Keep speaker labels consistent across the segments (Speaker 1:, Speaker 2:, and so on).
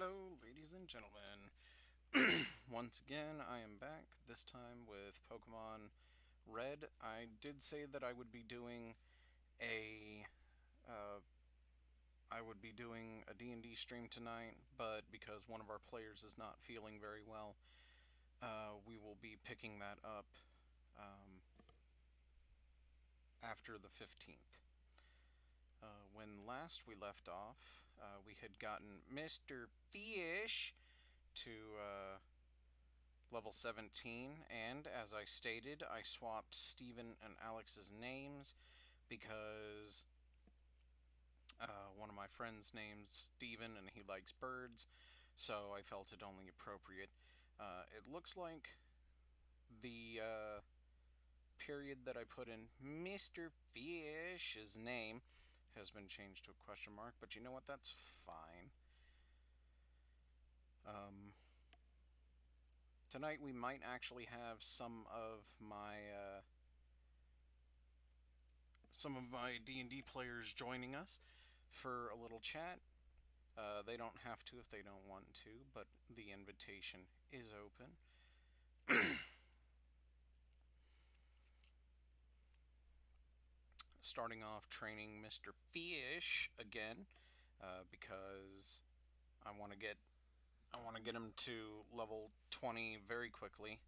Speaker 1: Hello, ladies and gentlemen. Once again, I am back, this time with Pokemon Red. I did say that a uh, I would be doing a D&D stream tonight, but because one of our players is not feeling very well, we will be picking that up um, after the 15th. When last we left off, we had gotten Mr. Fish to level 17, and as I stated, I swapped Steven and Alex's names because one of my friends named Steven and he likes birds, so I felt it only appropriate. It looks like the period that I put in Mr. Fish's name has been changed to a question mark, but you know what? That's fine. Um, Tonight we might actually have some of my D&D players joining us for a little chat. They don't have to if they don't want to, but the invitation is open. Starting off training Mr. Fish again, because I want to get him to level 20 very quickly.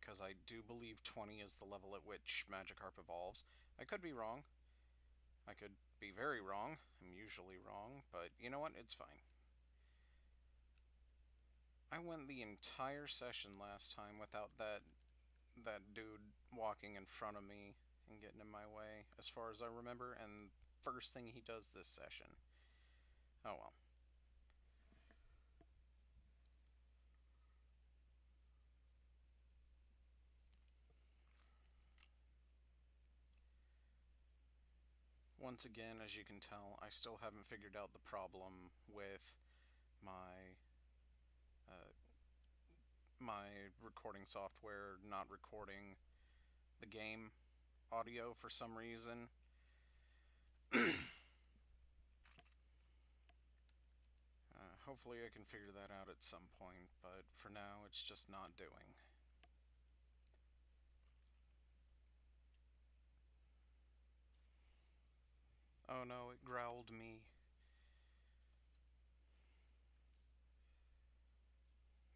Speaker 1: Because I do believe 20 is the level at which Magikarp evolves. I could be wrong. I could be very wrong. I'm usually wrong, but you know what? It's fine. I went the entire session last time without that dude walking in front of me and getting in my way, as far as I remember, and first thing he does this session. Oh well. Once again, as you can tell, I still haven't figured out the problem with my uh, my recording software not recording the game audio for some reason. Hopefully I can figure that out at some point, but for now it's just not doing. Oh no, it growled me.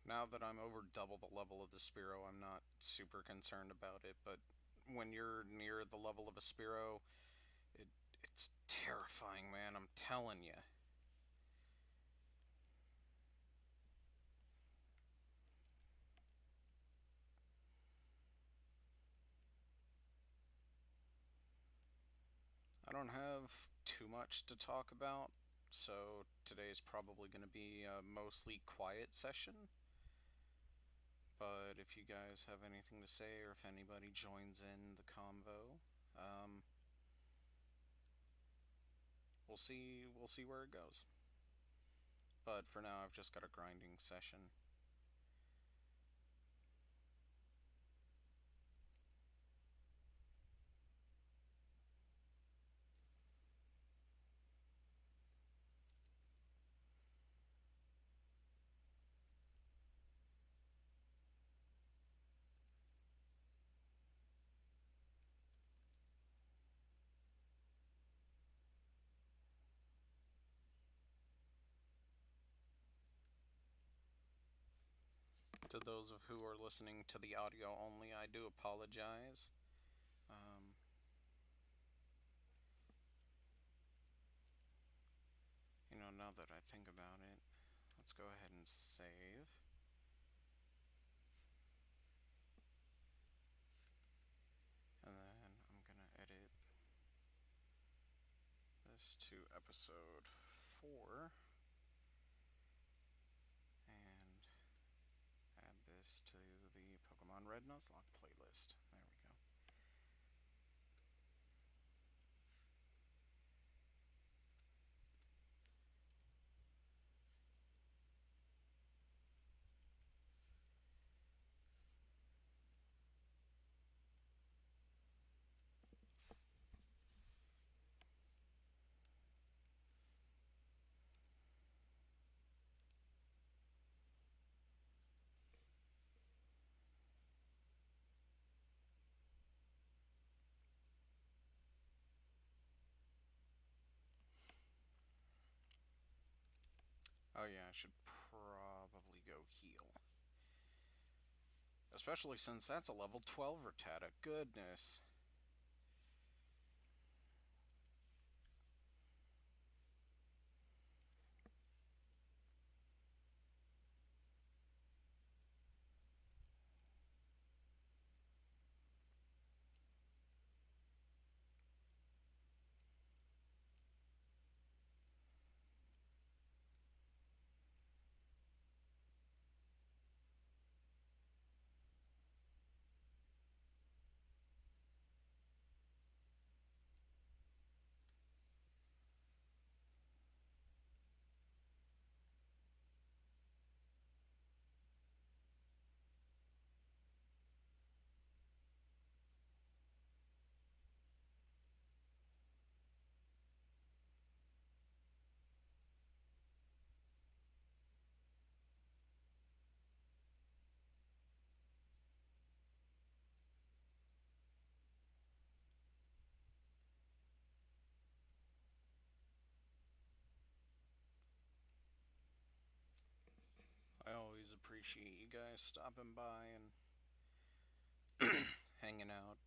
Speaker 1: Now that I'm over double the level of the Spearow, I'm not super concerned about it, but when you're near the level of a Spearow, it's terrifying, man, I'm telling you. I don't have too much to talk about, so today's probably going to be a mostly quiet session. But if you guys have anything to say, or if anybody joins in the convo, um, we'll see where it goes. But for now, I've just got a grinding session. To those of who are listening to the audio only, I do apologize. Um, now that I think about it, let's go ahead and save. And then I'm gonna edit this to episode 4 and add this to the Pokemon Red Nuzlock playlist. There we go. Oh yeah, I should probably go heal. Especially since that's a level 12 Rattata. Goodness. I always appreciate you guys stopping by and hanging out.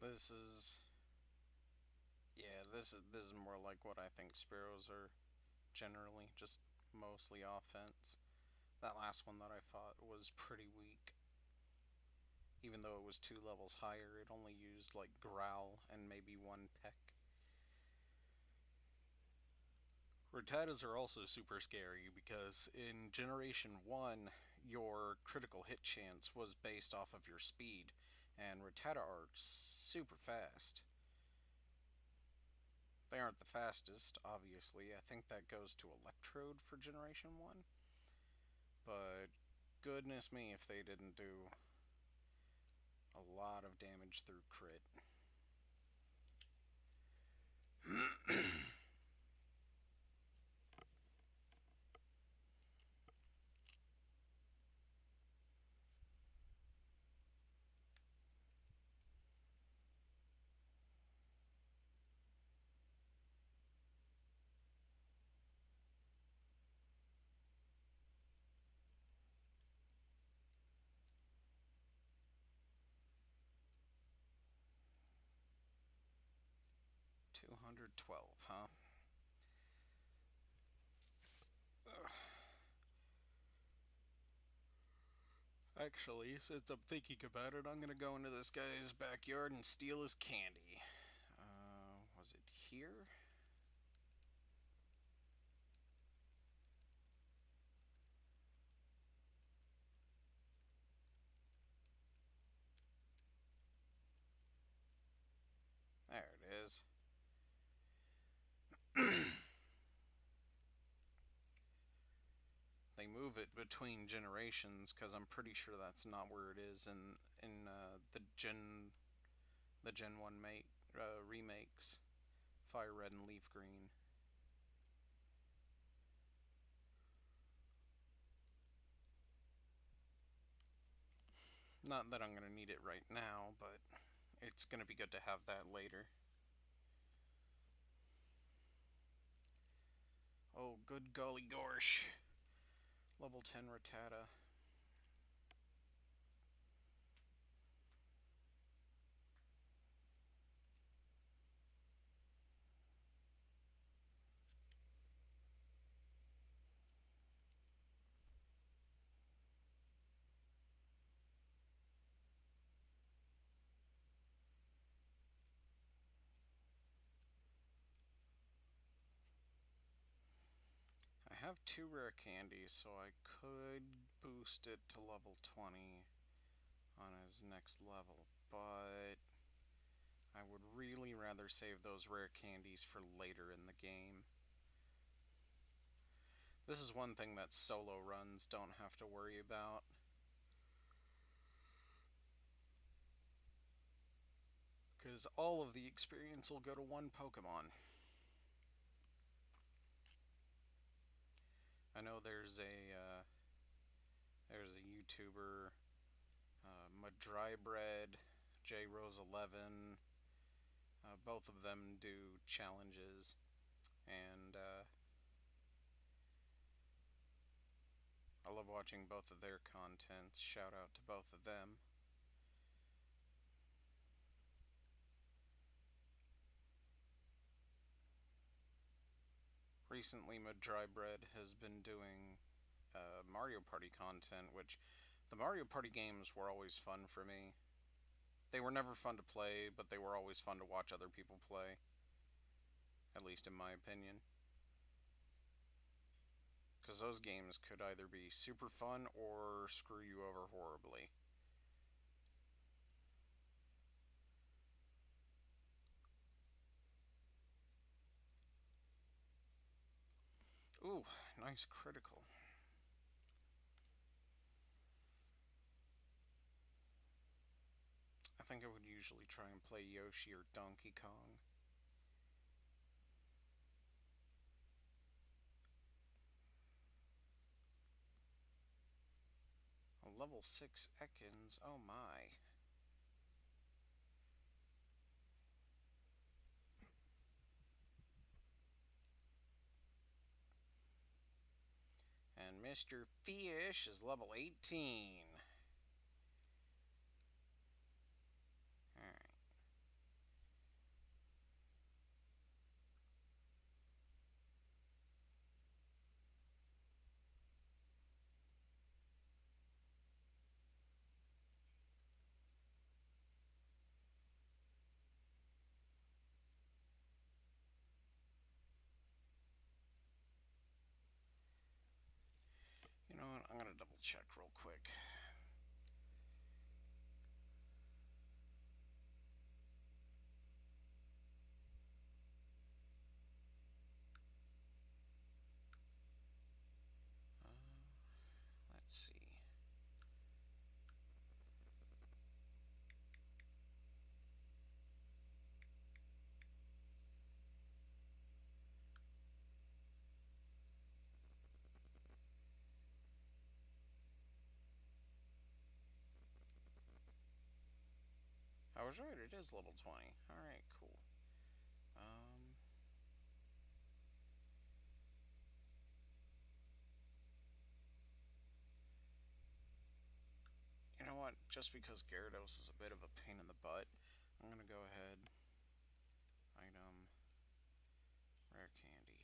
Speaker 1: This is yeah, this is more like what I think Sparrows are generally, just mostly offense. That last one that I fought was pretty weak. Even though it was 2 levels higher, it only used like Growl and maybe one Peck. Rattatas are also super scary because in Generation 1, your critical hit chance was based off of your speed, and Rattata are super fast. They aren't the fastest, obviously. I think that goes to Electrode for Generation 1. But goodness me if they didn't do A lot of damage through crit. 212, huh? Ugh. Actually, since I'm thinking about it, I'm gonna go into this guy's backyard and steal his candy. Was it here? There it is. They move it between generations because I'm pretty sure that's not where it is in the Gen 1 remakes. Fire Red and Leaf Green. Not that I'm going to need it right now, but it's going to be good to have that later. Oh, good golly gorsh. Level 10 Rattata. I have 2 rare candies, so I could boost it to level 20 on his next level, but I would really rather save those rare candies for later in the game. This is one thing that solo runs don't have to worry about. Because all of the experience will go to one Pokemon. I know there's a YouTuber, Madrybread, J Rose 11. Both of them do challenges, and I love watching both of their contents. Shout out to both of them. Recently, Madrybread has been doing Mario Party content, which the Mario Party games were always fun for me. They were never fun to play, but they were always fun to watch other people play. At least in my opinion. Because those games could either be super fun or screw you over horribly. Ooh, nice critical. I think I would usually try and play Yoshi or Donkey Kong. A level 6 Ekans, oh my. And Mr. Fish is level 18. Alright. You know what? I'm gonna double check real quick. Let's see. I was right, it is level 20. Alright, cool. You know what? Just because Gyarados is a bit of a pain in the butt, I'm gonna go ahead. Item. Rare candy.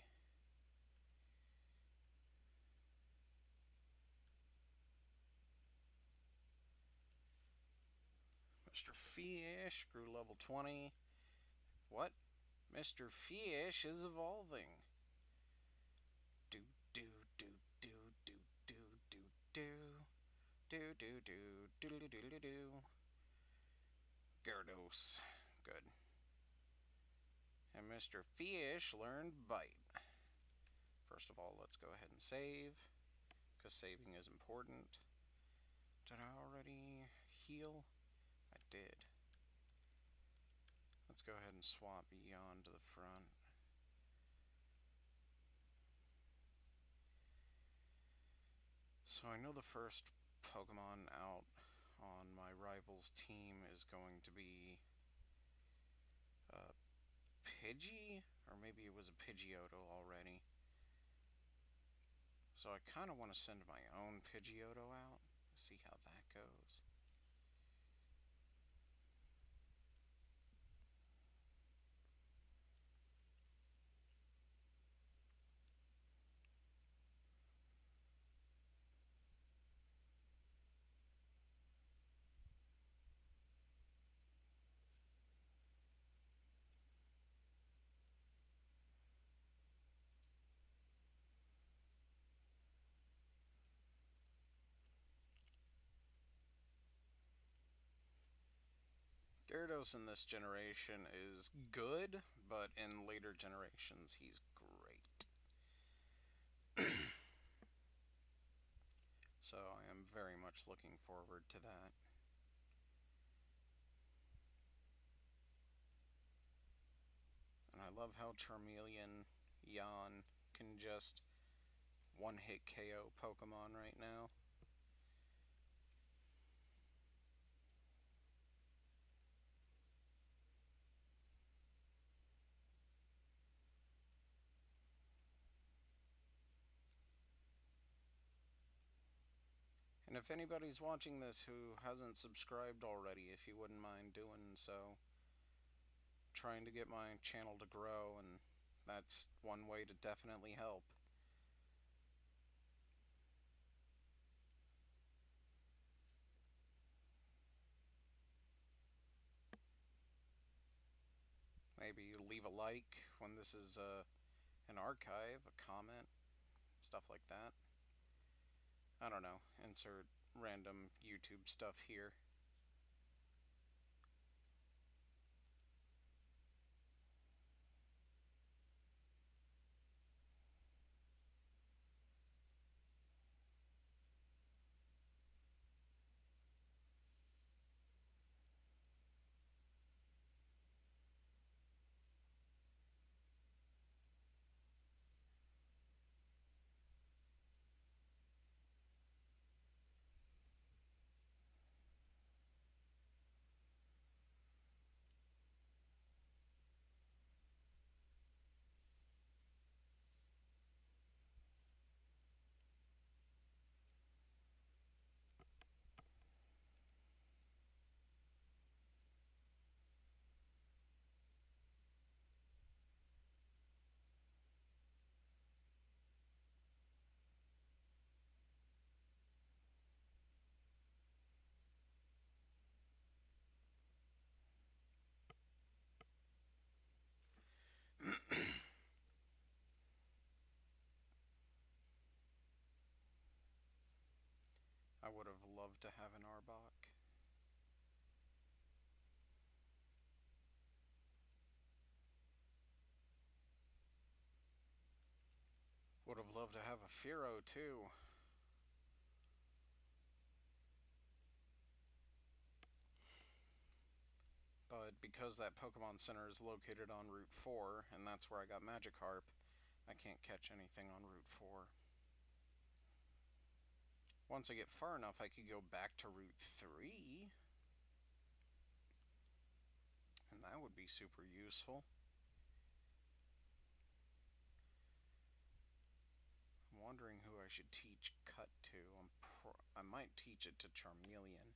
Speaker 1: Mr. Fish grew level 20. What? Mr. Fish is evolving. Do do do do do do do do do do do do do do do. Gyarados. Good. And Mr. Fish learned Bite. First of all, let's go ahead and save, because saving is important. Did I already heal? I did. Let's go ahead and swap Eon to the front. So I know the first Pokemon out on my rival's team is going to be Pidgey? Or maybe it was a Pidgeotto already. So I kind of want to send my own Pidgeotto out, see how that goes. Gyarados in this generation is good, but in later generations he's great. So I am very much looking forward to that. And I love how Charmeleon Yan can just one-hit KO Pokemon right now. And if anybody's watching this who hasn't subscribed already, if you wouldn't mind doing so. Trying to get my channel to grow, and that's one way to definitely help. Maybe leave a like when this is an archive, a comment, stuff like that. I don't know, insert random YouTube stuff here. I would have loved to have an Arbok. Would have loved to have a Fearow too. But because that Pokemon Center is located on Route 4, and that's where I got Magikarp, I can't catch anything on Route 4. Once I get far enough, I could go back to Route 3. be super useful. I'm wondering who I should teach Cut to. I might teach it to Charmeleon.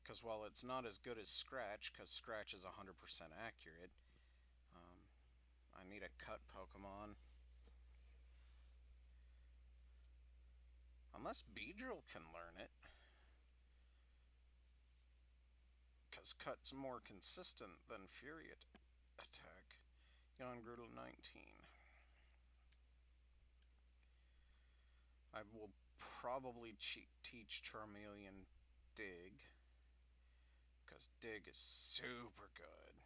Speaker 1: Because while it's not as good as Scratch, because Scratch is 100% accurate, um, I need a Cut Pokemon. Unless Beedrill can learn it. Because Cut's more consistent than Fury Attack. Yongruddle 19. I will probably teach Charmeleon Dig. Because Dig is super good.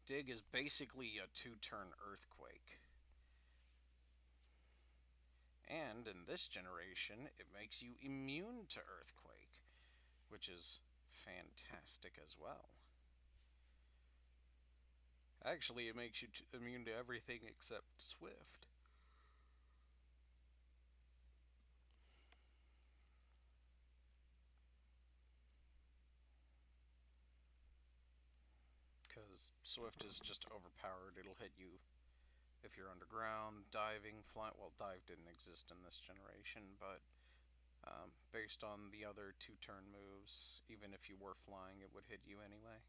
Speaker 1: Dig is basically a 2-turn Earthquake. And in this generation, it makes you immune to Earthquake, which is fantastic as well. Actually, it makes you immune to everything except Swift. Because Swift is just overpowered. It'll hit you if you're underground, diving, flying. Well, dive didn't exist in this generation, but based on the other 2-turn moves, even if you were flying, it would hit you anyway.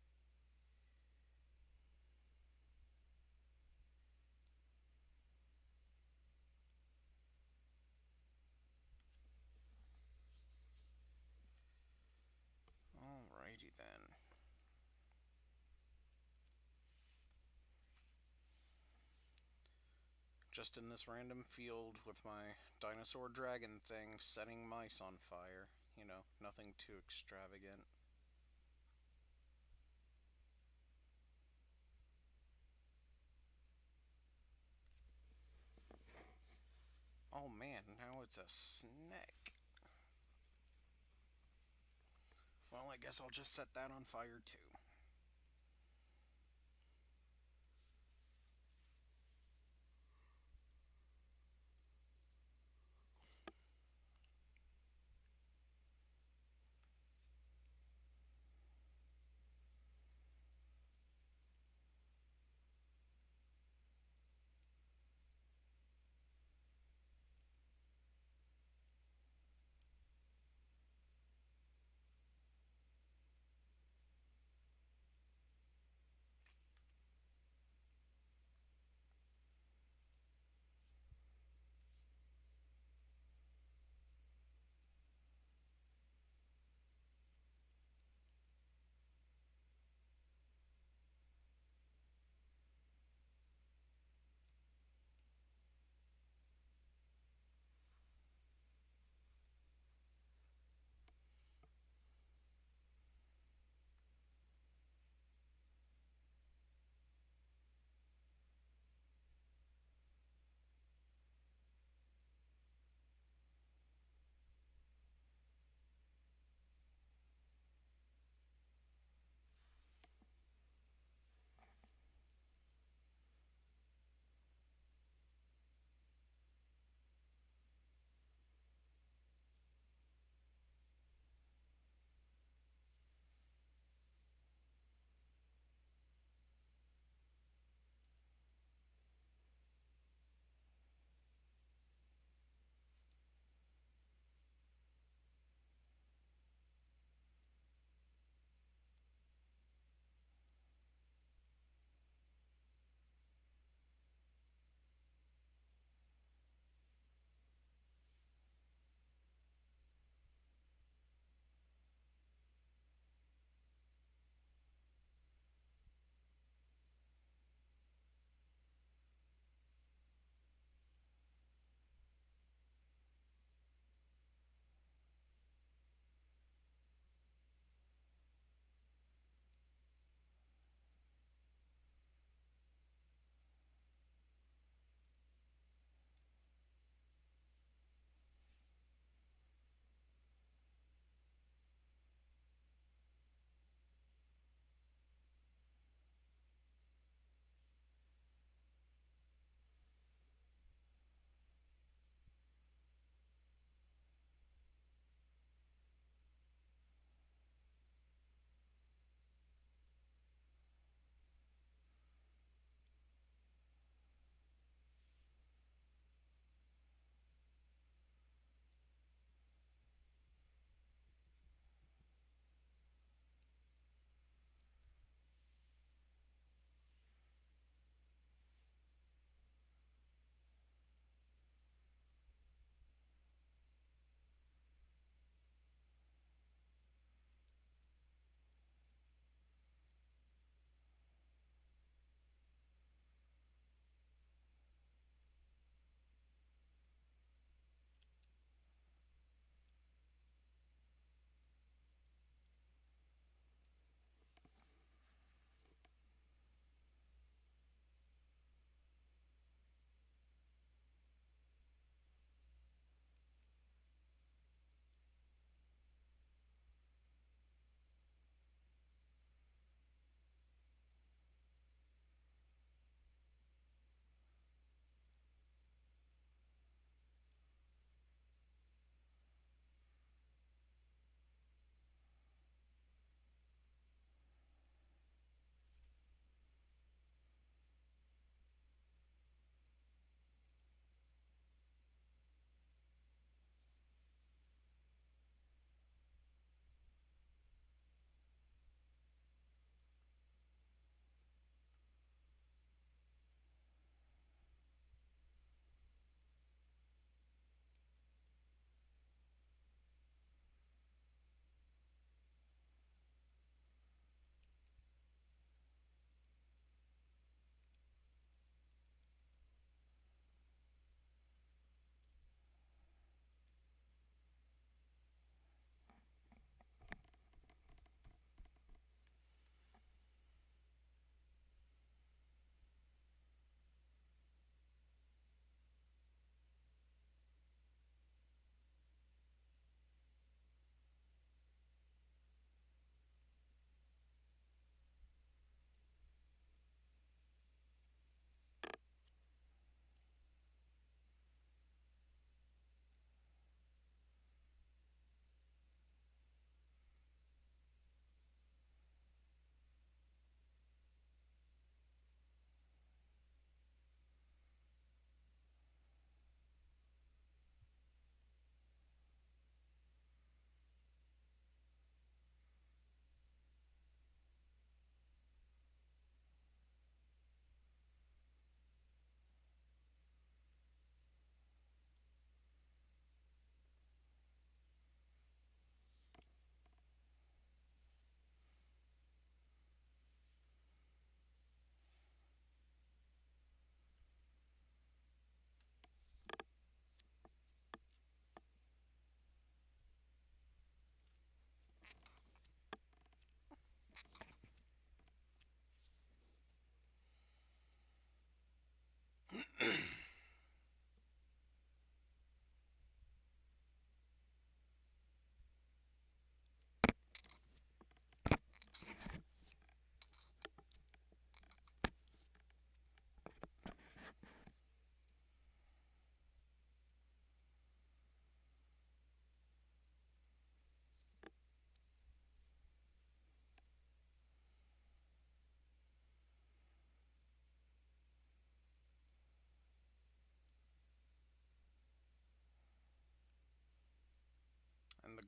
Speaker 1: Alrighty then. Just in this random field with my dinosaur dragon thing setting mice on fire. You know, nothing too extravagant. Oh man, now it's a snake. Well, I guess I'll just set that on fire too.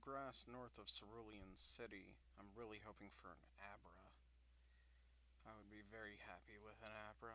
Speaker 1: grass north of Cerulean City. I'm really hoping for an Abra. I would be very happy with an Abra.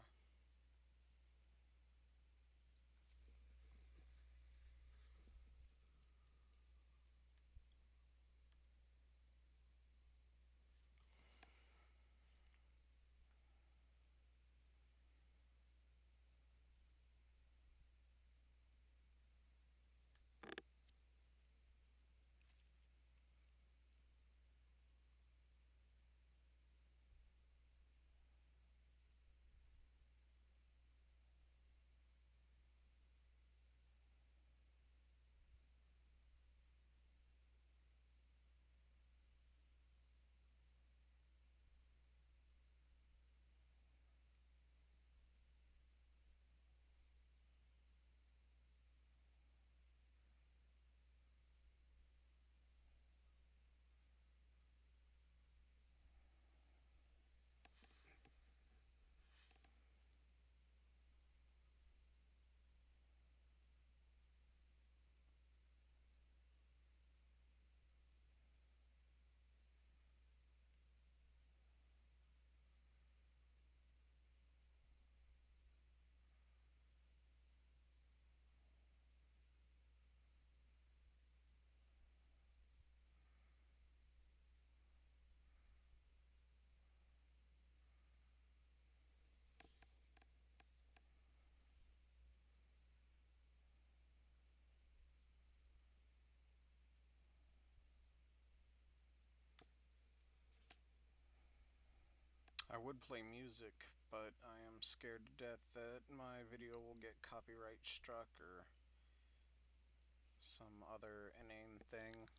Speaker 1: I would play music, but I am scared to death that my video will get copyright struck or some other inane thing,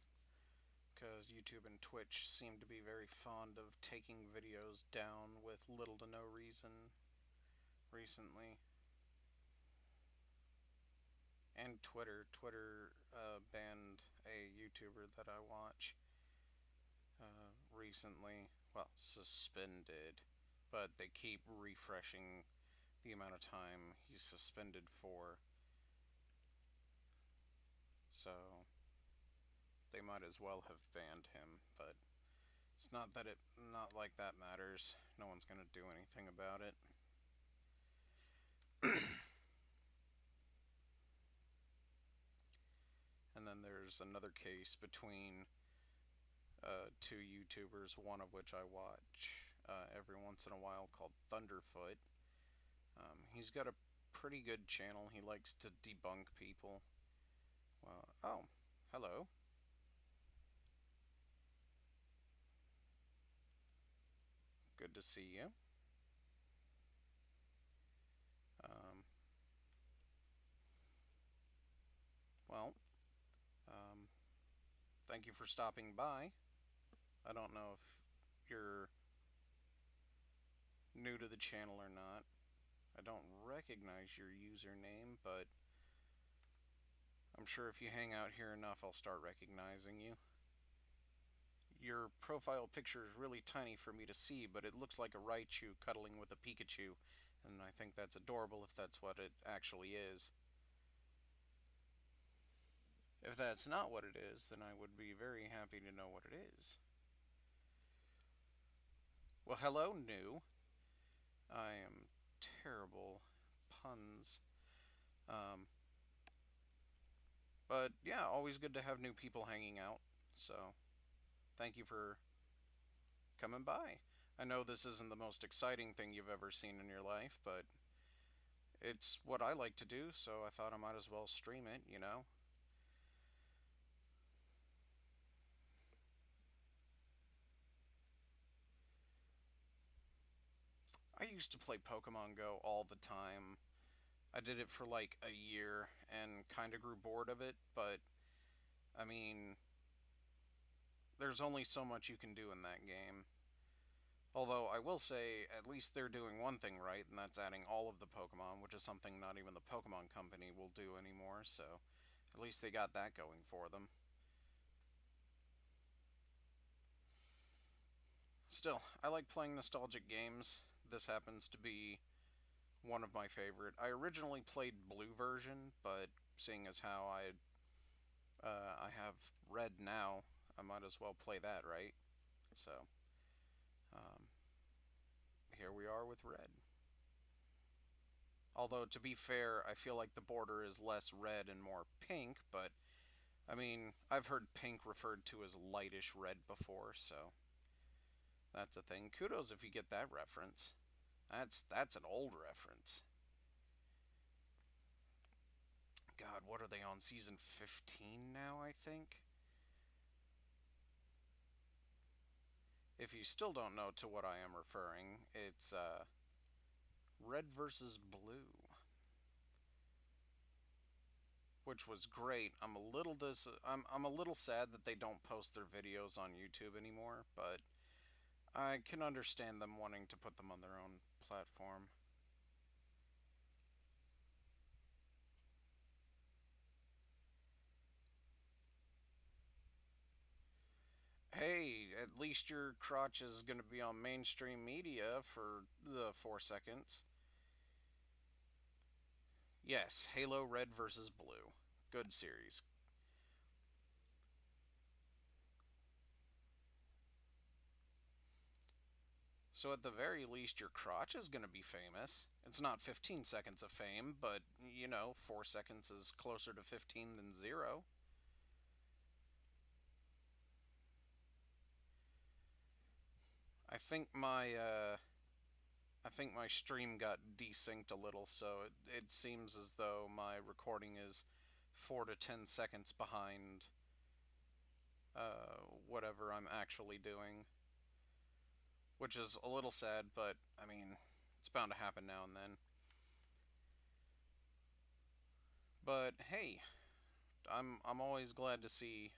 Speaker 1: because YouTube and Twitch seem to be very fond of taking videos down with little to no reason recently. And Twitter banned a YouTuber that I watch recently. Well, suspended, but they keep refreshing the amount of time he's suspended for. So they might as well have banned him, but it's not like that matters. No one's gonna do anything about it. And then there's another case between two YouTubers, one of which I watch every once in a while, called Thunderfoot. He's got a pretty good channel. He likes to debunk people. Well, oh, hello. Good to see you. Um, well, um, thank you for stopping by. I don't know if you're new to the channel or not. I don't recognize your username, but I'm sure if you hang out here enough, I'll start recognizing you. Your profile picture is really tiny for me to see, but it looks like a Raichu cuddling with a Pikachu, and I think that's adorable if that's what it actually is. If that's not what it is, then I would be very happy to know what it is. Well, hello, new. I am terrible puns. Um, but yeah, always good to have new people hanging out. So, thank you for coming by. I know this isn't the most exciting thing you've ever seen in your life, but it's what I like to do, so I thought I might as well stream it, you know? I used to play Pokemon Go all the time. I did it for like a year and kind of grew bored of it, but I mean, there's only so much you can do in that game. Although I will say, at least they're doing one thing right, and that's adding all of the Pokemon, which is something not even the Pokemon Company will do anymore, so at least they got that going for them. Still, I like playing nostalgic games. This happens to be one of my favorite. I originally played Blue version, but seeing as how I I have red now. I might as well play that, right? So, um, here we are with red. Although, to be fair, I feel like the border is less red and more pink, but I mean, I've heard pink referred to as lightish red before, so that's a thing. Kudos if you get that reference. That's an old reference. God, what are they on? Season 15 now, I think? If you still don't know to what I am referring, it's red versus blue, which was great. I'm a little sad that they don't post their videos on YouTube anymore, but I can understand them wanting to put them on their own platform. Hey, at least your crotch is going to be on mainstream media for the 4 seconds. Yes, Halo Red versus Blue. Good series. So at the very least, your crotch is going to be famous. It's not 15 seconds of fame, but, 4 seconds is closer to 15 than zero. I think my, uh, I think my stream got desynced a little, so it seems as though my recording is 4 to 10 seconds behind whatever I'm actually doing, which is a little sad, but I mean, it's bound to happen now and then. But hey, I'm always glad to see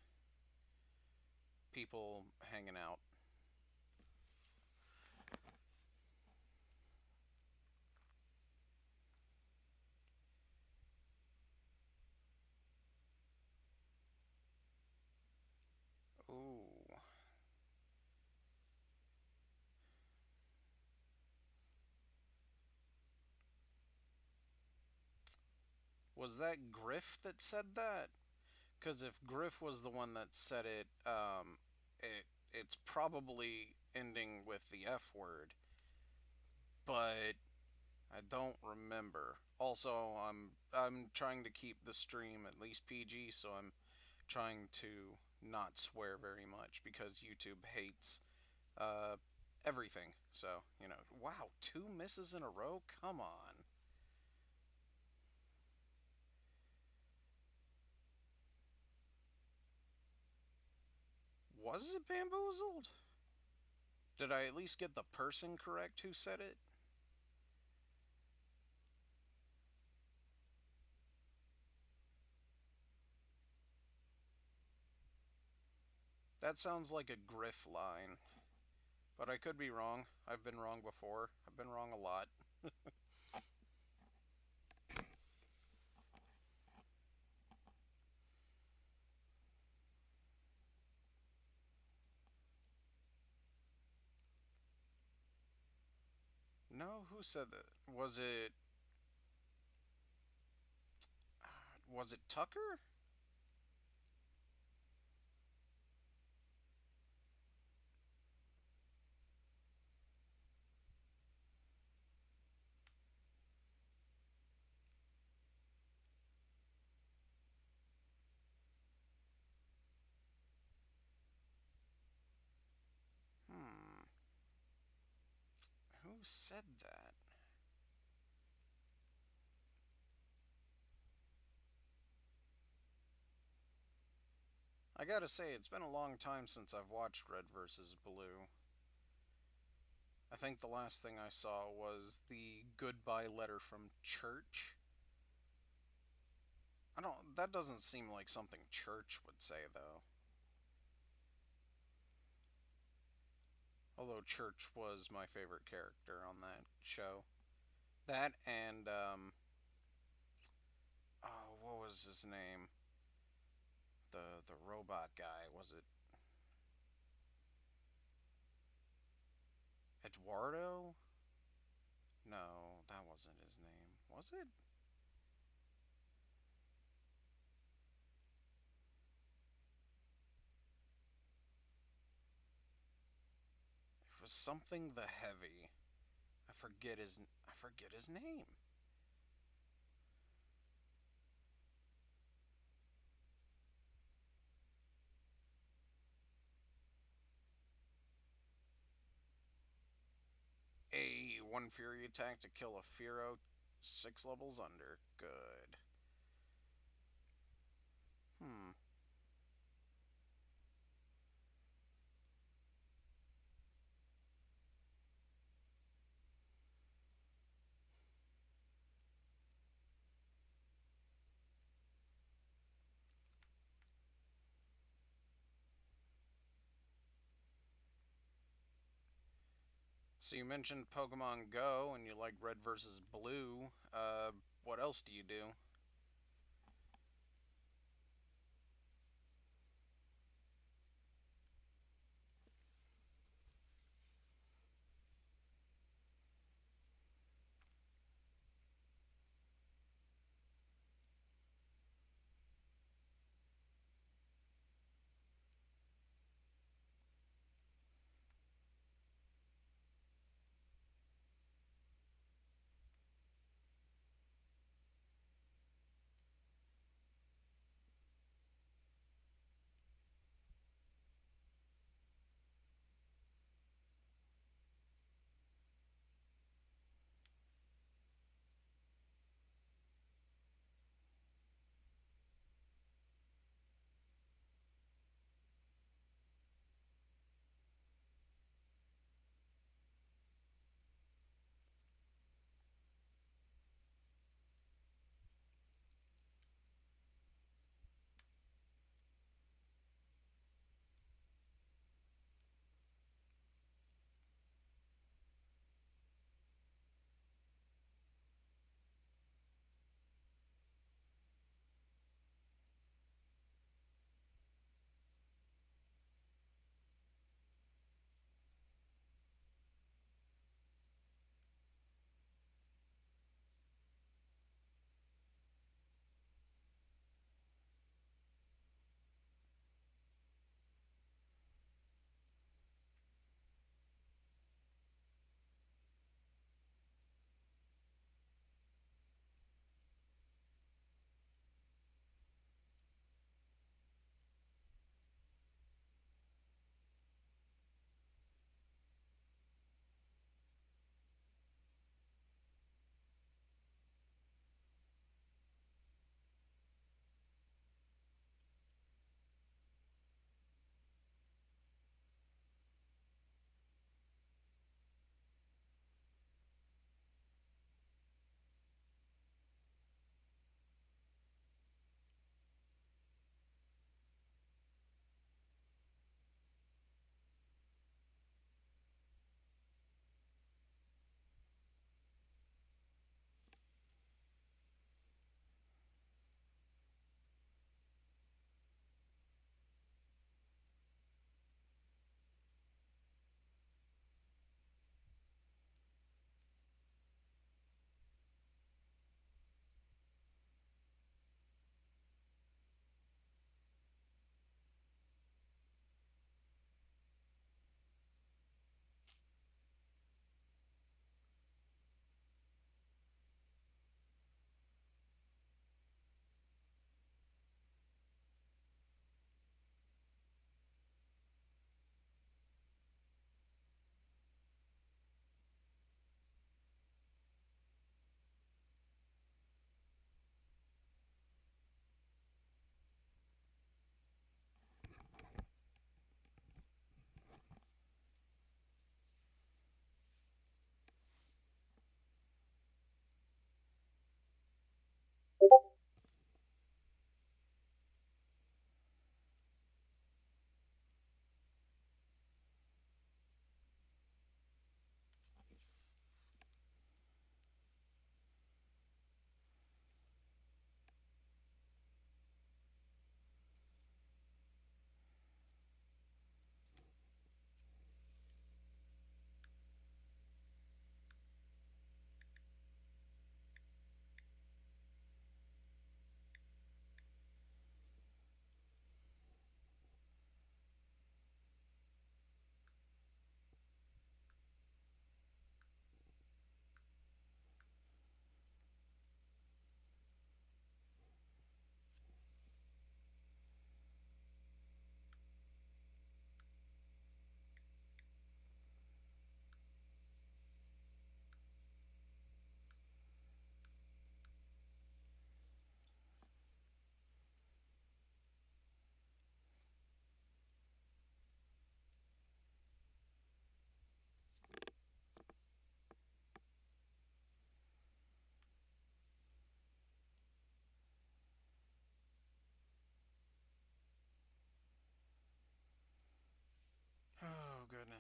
Speaker 1: people hanging out. Ooh, was that Griff that said that? Because if Griff was the one that said it, it's probably ending with the F word, but I don't remember. Also, I'm trying to keep the stream at least PG, so I'm trying to not swear very much because YouTube hates uh, everything. So, wow, two misses in a row? Come on. Was it bamboozled? Did I at least get the person correct who said it? That sounds like a Griff line. But I could be wrong. I've been wrong before. I've been wrong a lot. No, who said that? Was it Tucker? Hmm. Who said that? I gotta say, it's been a long time since I've watched Red versus Blue. I think the last thing I saw was the goodbye letter from church. I don't. That doesn't seem like something church would say, though. Although Church was my favorite character on that show. That and oh, what was his name? The robot guy. Was it Eduardo? No, that wasn't his name. Was it? was something the Heavy. I forget his name. A one Fury attack to kill a Fearow 6 levels under. Good. Hmm. So you mentioned Pokemon Go and you like Red versus Blue. What else do you do?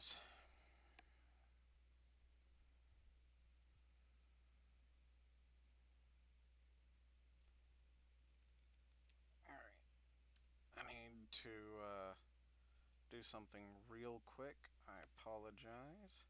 Speaker 1: goodness. Alright, I need to do something real quick. I apologize.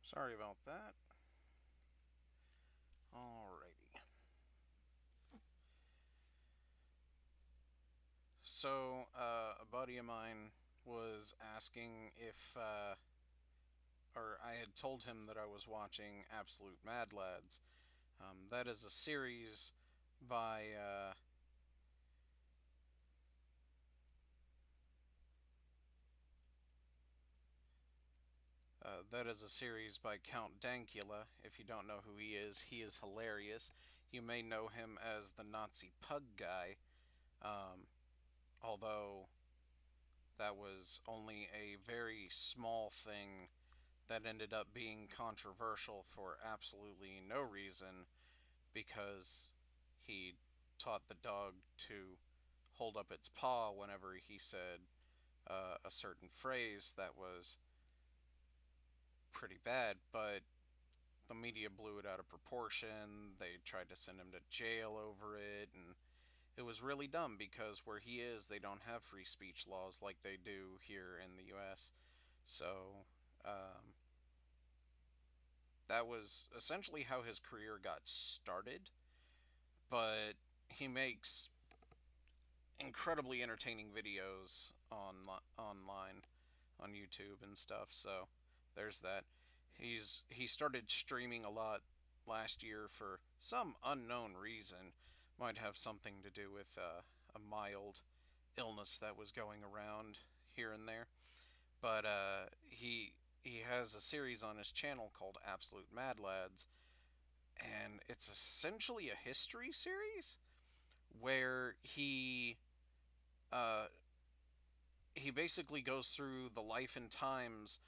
Speaker 1: Sorry about that. Alrighty. So, a buddy of mine was asking if, or I had told him that I was watching Absolute Mad Lads. That is a series by, that is a series by Count Dankula. If you don't know who he is hilarious. You may know him as the Nazi pug guy, um, although that was only a very small thing that ended up being controversial for absolutely no reason because he taught the dog to hold up its paw whenever he said a certain phrase that was pretty bad, but the media blew it out of proportion. They tried to send him to jail over it, and it was really dumb because where he is, they don't have free speech laws like they do here in the US. So, that was essentially how his career got started, but he makes incredibly entertaining videos online on YouTube and stuff. So there's that. He started streaming a lot last year for some unknown reason. Might have something to do with a mild illness that was going around here and there. But he has a series on his channel called Absolute Mad Lads, and it's essentially a history series where uh, he basically goes through the life and times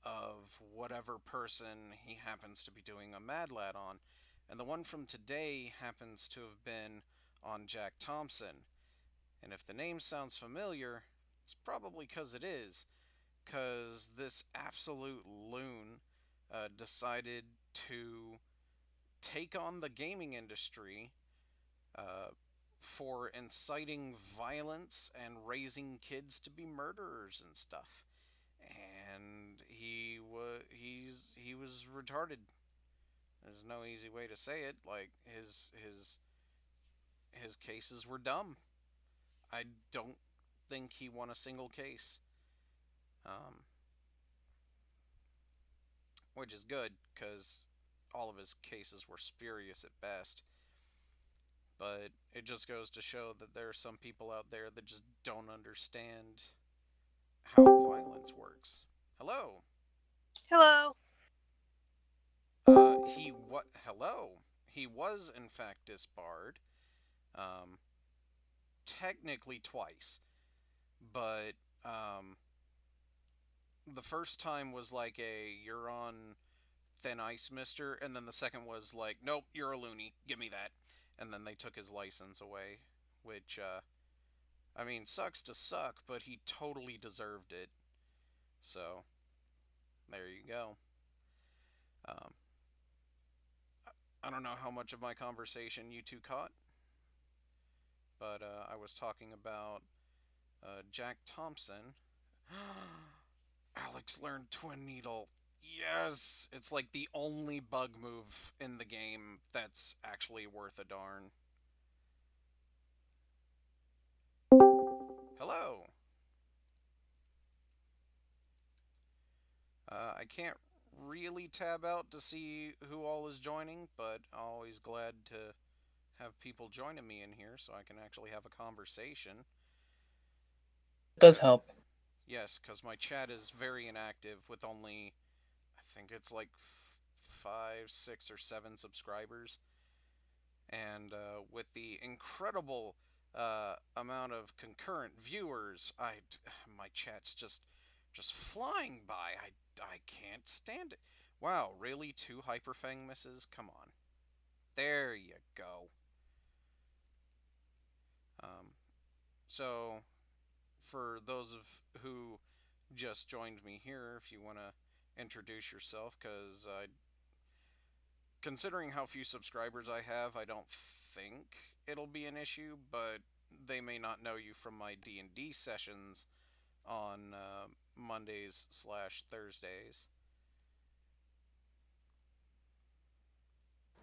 Speaker 1: of whatever person he happens to be doing a Mad Lad on. And the one from today happens to have been on Jack Thompson. And if the name sounds familiar, it's probably because it is. Because this absolute loon decided to take on the gaming industry uh, for inciting violence and raising kids to be murderers and stuff. And he was retarded. There's no easy way to say it. Like his cases were dumb. I don't think he won a single case, um, which is good because all of his cases were spurious at best. But it just goes to show that there are some people out there that just don't understand how violence works. Hello.
Speaker 2: Hello.
Speaker 1: He what? Hello. He was in fact disbarred. Um, technically twice, but um, the first time was like a "you're on thin ice, Mister," and then the second was like, "Nope, you're a loony. Give me that." And then they took his license away, which I mean, sucks to suck, but he totally deserved it. So, there you go. Um, I don't know how much of my conversation you two caught, but I was talking about Jack Thompson. Alex learned Twin Needle. Yes! It's like the only bug move in the game that's actually worth a darn. Hello! I can't really tab out to see who all is joining, but always glad to have people joining me in here so I can actually have a conversation.
Speaker 2: It does help.
Speaker 1: Yes, because my chat is very inactive with only, I think it's like five, six, or seven subscribers. And with the incredible amount of concurrent viewers, my chat's just flying by. I can't stand it. Wow, really? Two Hyperfang misses? Come on. There you go. Um, so, for those of who just joined me here, if you want to introduce yourself, because considering how few subscribers I have, I don't think it'll be an issue, but they may not know you from my D&D sessions on Mondays slash Thursdays.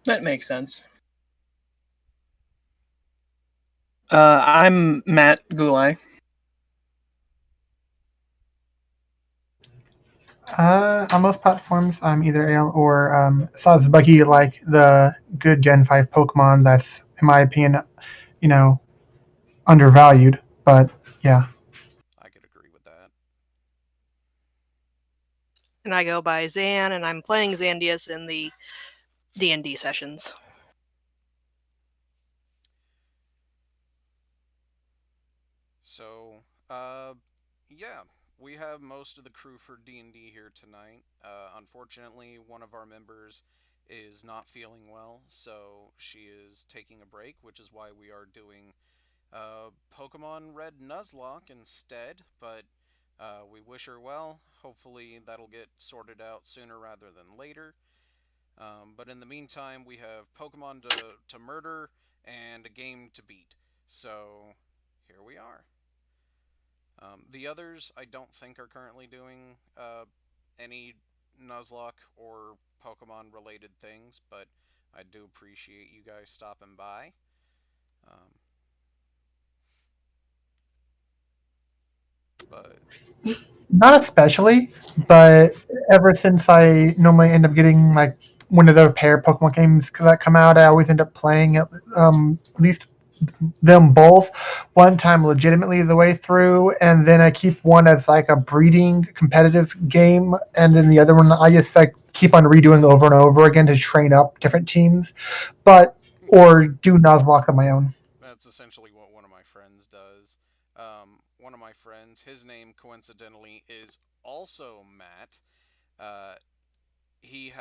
Speaker 2: That makes sense. I'm Matt Gulai.
Speaker 3: On most platforms, I'm either ale or Sazbuggy, like the good Gen 5 Pokemon that's, in my opinion, you know, undervalued. But yeah.
Speaker 1: I could agree with that.
Speaker 4: And I go by Zan, and I'm playing Zandius in the D&D sessions.
Speaker 1: So, yeah, we have most of the crew for D&D here tonight. Unfortunately, one of our members is not feeling well, so she is taking a break, which is why we are doing Pokemon Red Nuzlock instead, but we wish her well. Hopefully, that'll get sorted out sooner rather than later. But in the meantime, we have Pokemon to murder and a game to beat. So, here we are. The others, I don't think, are currently doing any Nuzlocke or Pokemon related things, but I do appreciate you guys stopping by. Um, but
Speaker 3: Not especially, but ever since I normally end up getting like one of the pair Pokemon games that come out, I always end up playing at least them both one time legitimately the way through, and then I keep one as like a breeding competitive game, and then the other one I just like keep on redoing over and over again to train up different teams, but or do Nuzlocke on my own.
Speaker 1: that's essentially what one of my friends does. One of my friends, his name coincidentally is also Matt. Uh, he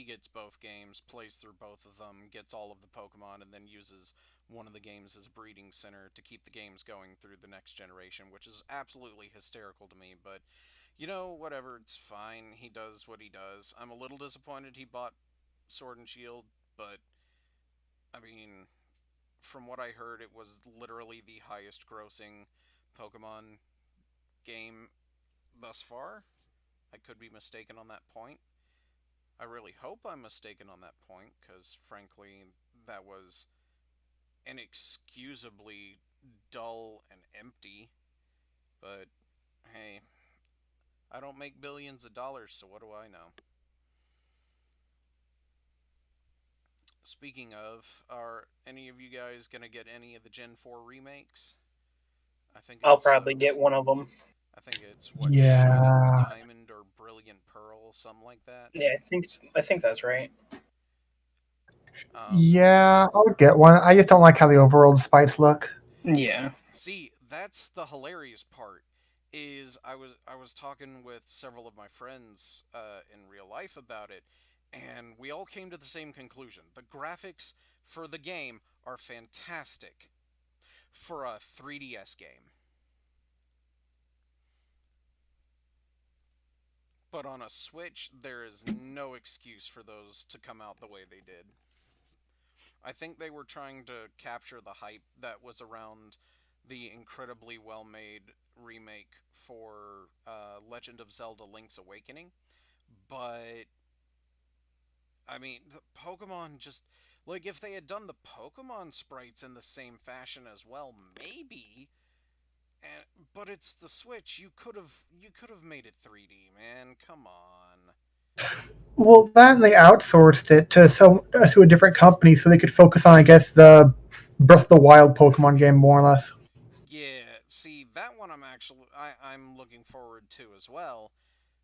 Speaker 1: gets both games, plays through both of them, gets all of the Pokemon, and then uses one of the games as a breeding center to keep the games going through the next generation, which is absolutely hysterical to me. But whatever, it's fine. He does what he does. I'm a little disappointed he bought Sword and Shield, but I mean, from what I heard, it was literally the highest grossing Pokemon game thus far. I could be mistaken on that point. I really hope I'm mistaken on that point, because frankly, that was inexcusably dull and empty. But hey, I don't make billions of dollars, so what do I know? Speaking of, are any of you guys gonna get any of the Gen 4 remakes? I think
Speaker 2: I'll
Speaker 1: it's
Speaker 2: probably get one of them.
Speaker 1: I think it's what, Shining
Speaker 3: Yeah,
Speaker 1: Diamond or Brilliant Pearl, something like that.
Speaker 2: Yeah, I think that's right.
Speaker 1: Um,
Speaker 3: yeah, I'll get one. I just don't like how the overworld sprites look.
Speaker 2: Yeah.
Speaker 1: See, that's the hilarious part. Is I was talking with several of my friends in real life about it, and we all came to the same conclusion. The graphics for the game are fantastic, for a 3DS game. But on a Switch, there is no excuse for those to come out the way they did. I think they were trying to capture the hype that was around the incredibly well made remake for Legend of Zelda Link's Awakening. But, I mean, the Pokemon just. Like, if they had done the Pokemon sprites in the same fashion as well, maybe. And, but it's the Switch. You could have made it 3D, man. Come on.
Speaker 3: Well, that and they outsourced it to a different company so they could focus on, I guess, the Breath of the Wild Pokemon game more or less.
Speaker 1: Yeah, see that one I'm looking forward to as well.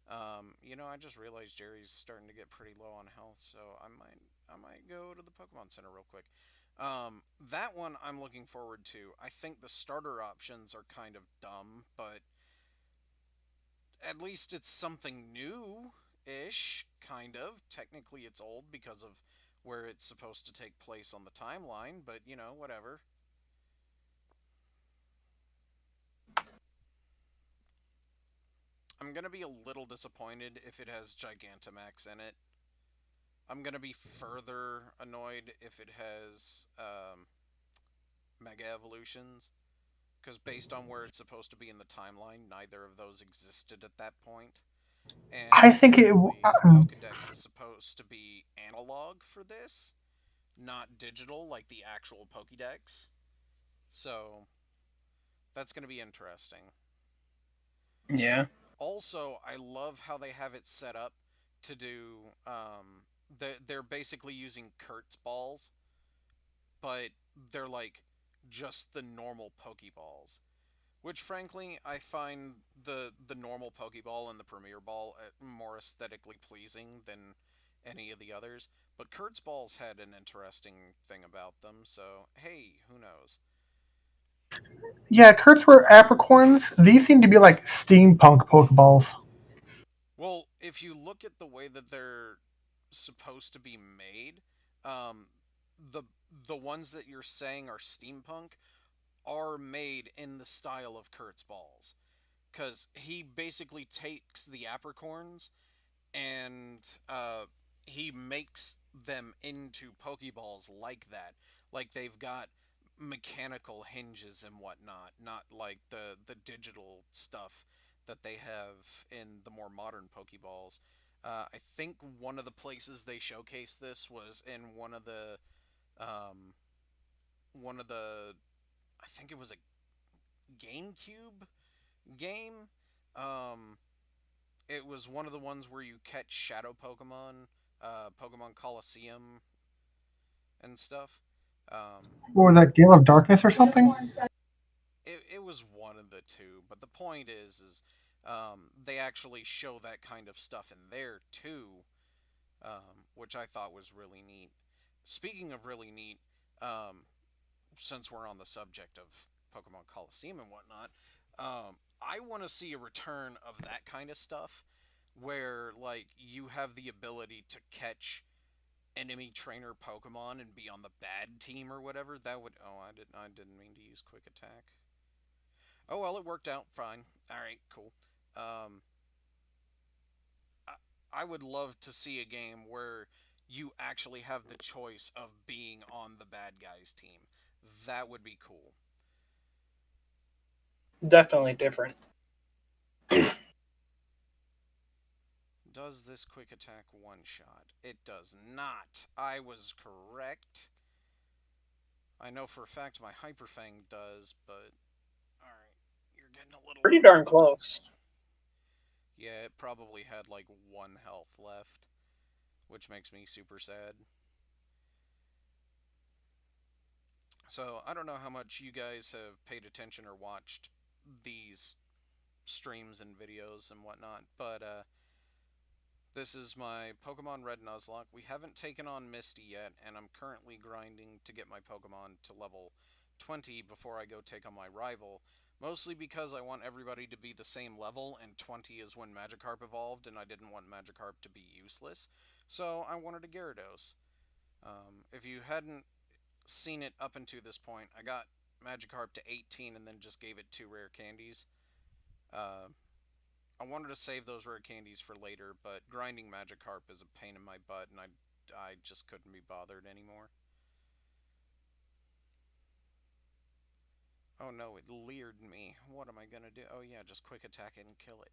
Speaker 1: I just realized Jerry's starting to get pretty low on health, so I might go to the Pokemon Center real quick. That one I'm looking forward to. I think the starter options are kind of dumb, but at least it's something new ish, kind of. Technically it's old because of where it's supposed to take place on the timeline, but whatever. I'm gonna be a little disappointed if it has Gigantamax in it. I'm gonna be further annoyed if it has Mega Evolutions, because based on where it's supposed to be in the timeline, neither of those existed at that point. And
Speaker 3: I think it.
Speaker 1: apparently, the Pokedex is supposed to be analog for this, not digital like the actual Pokedex. So that's gonna be interesting.
Speaker 2: Yeah.
Speaker 1: Also, I love how they have it set up to do. They're basically using Kurtz balls, but they're like just the normal Pokeballs. Which, frankly, I find the normal Pokeball and the Premier Ball more aesthetically pleasing than any of the others. But Kurtz balls had an interesting thing about them, so hey, who knows?
Speaker 3: Yeah, Kurtz were apricorns. These seem to be like steampunk Pokeballs.
Speaker 1: Well, if you look at the way that they're supposed to be made, um, the the ones that you're saying are steampunk are made in the style of Kurt's balls, because he basically takes the apricorns and he makes them into Pokeballs like that, like they've got mechanical hinges and whatnot, not like the digital stuff that they have in the more modern Pokeballs. I think one of the places they showcased this was in um, one of the, I think it was a GameCube game. Um, it was one of the ones where you catch shadow Pokemon, Pokemon Coliseum and stuff. Um,
Speaker 3: Or that Gale of Darkness or something?
Speaker 1: it was one of the two, but the point is they actually show that kind of stuff in there too, which I thought was really neat. Speaking of really neat, um, since we're on the subject of Pokemon Coliseum and whatnot, I want to see a return of that kind of stuff, where like you have the ability to catch enemy trainer Pokemon and be on the bad team or whatever. That would. Oh, I didn't mean to use Quick Attack. Oh well, it worked out fine. All right, cool. Um, I, I would love to see a game where you actually have the choice of being on the bad guys team. That would be cool.
Speaker 2: Definitely different.
Speaker 1: Does this quick attack one shot? It does not. I was correct. I know for a fact my Hyper Fang does, but alright. You're getting a little
Speaker 2: Pretty
Speaker 1: low
Speaker 2: darn
Speaker 1: on health.
Speaker 2: close.
Speaker 1: Yeah, it probably had like one health left, which makes me super sad. So, I don't know how much you guys have paid attention or watched these streams and videos and whatnot, but this is my Pokemon Red Nuzlocke. We haven't taken on Misty yet, and I'm currently grinding to get my Pokemon to level 20 before I go take on my rival. Mostly because I want everybody to be the same level, and 20 is when Magikarp evolved, and I didn't want Magikarp to be useless. So I wanted a Gyarados. If you hadn't seen it up until this point, I got Magikarp to 18 and then just gave it 2 rare candies. Uh, I wanted to save those rare candies for later, but grinding Magikarp is a pain in my butt, and I just couldn't be bothered anymore. Oh no, it leered me. What am I gonna do? Oh yeah, just quick attack it and kill it.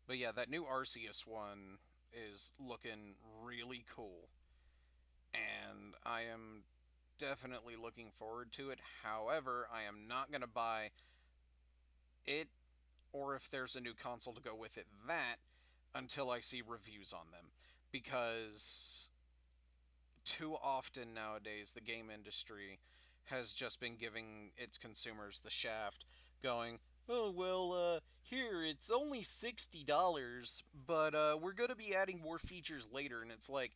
Speaker 1: But yeah, that new Arceus one is looking really cool. And I am definitely looking forward to it. However, I am not going to buy it, or if there's a new console to go with it, that until I see reviews on them. Because too often nowadays, the game industry has just been giving its consumers the shaft, going, oh, well, here, it's only $60, but we're going to be adding more features later. And it's like,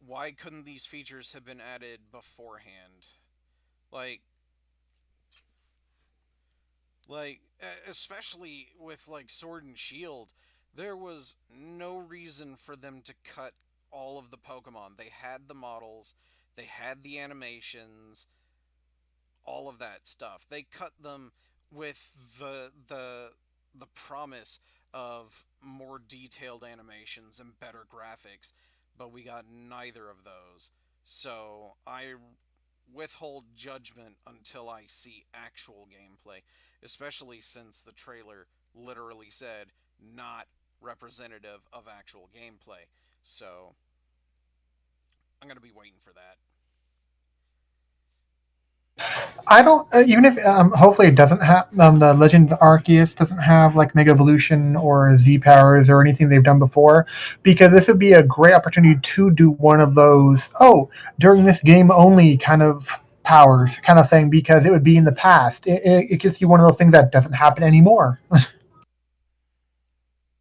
Speaker 1: why couldn't these features have been added beforehand? Like, especially with like Sword and Shield, there was no reason for them to cut all of the Pokemon. They had the models, they had the animations, all of that stuff. They cut them with the promise of more detailed animations and better graphics, but we got neither of those. So I withhold judgment until I see actual gameplay, especially since the trailer literally said not representative of actual gameplay. So I'm going to be waiting for that.
Speaker 3: I don't even if hopefully it doesn't have the Legend of Arceus doesn't have like Mega Evolution or Z powers or anything they've done before, because this would be a great opportunity to do one of those during this game only kind of powers kind of thing, because it would be in the past. It gives you one of those things that doesn't happen anymore.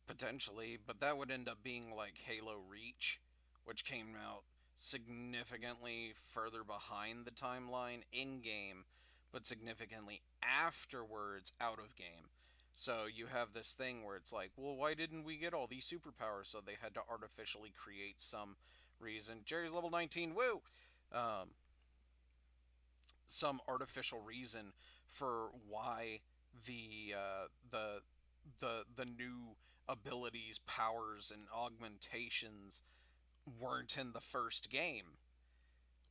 Speaker 1: Potentially, but that would end up being like Halo Reach, which came out significantly further behind the timeline in game, but significantly afterwards out of game. So you have this thing where it's like, well, why didn't we get all these superpowers? So they had to artificially create some reason. Jerry's level 19, woo! Um, some artificial reason for why the new abilities, powers, and augmentations weren't in the first game,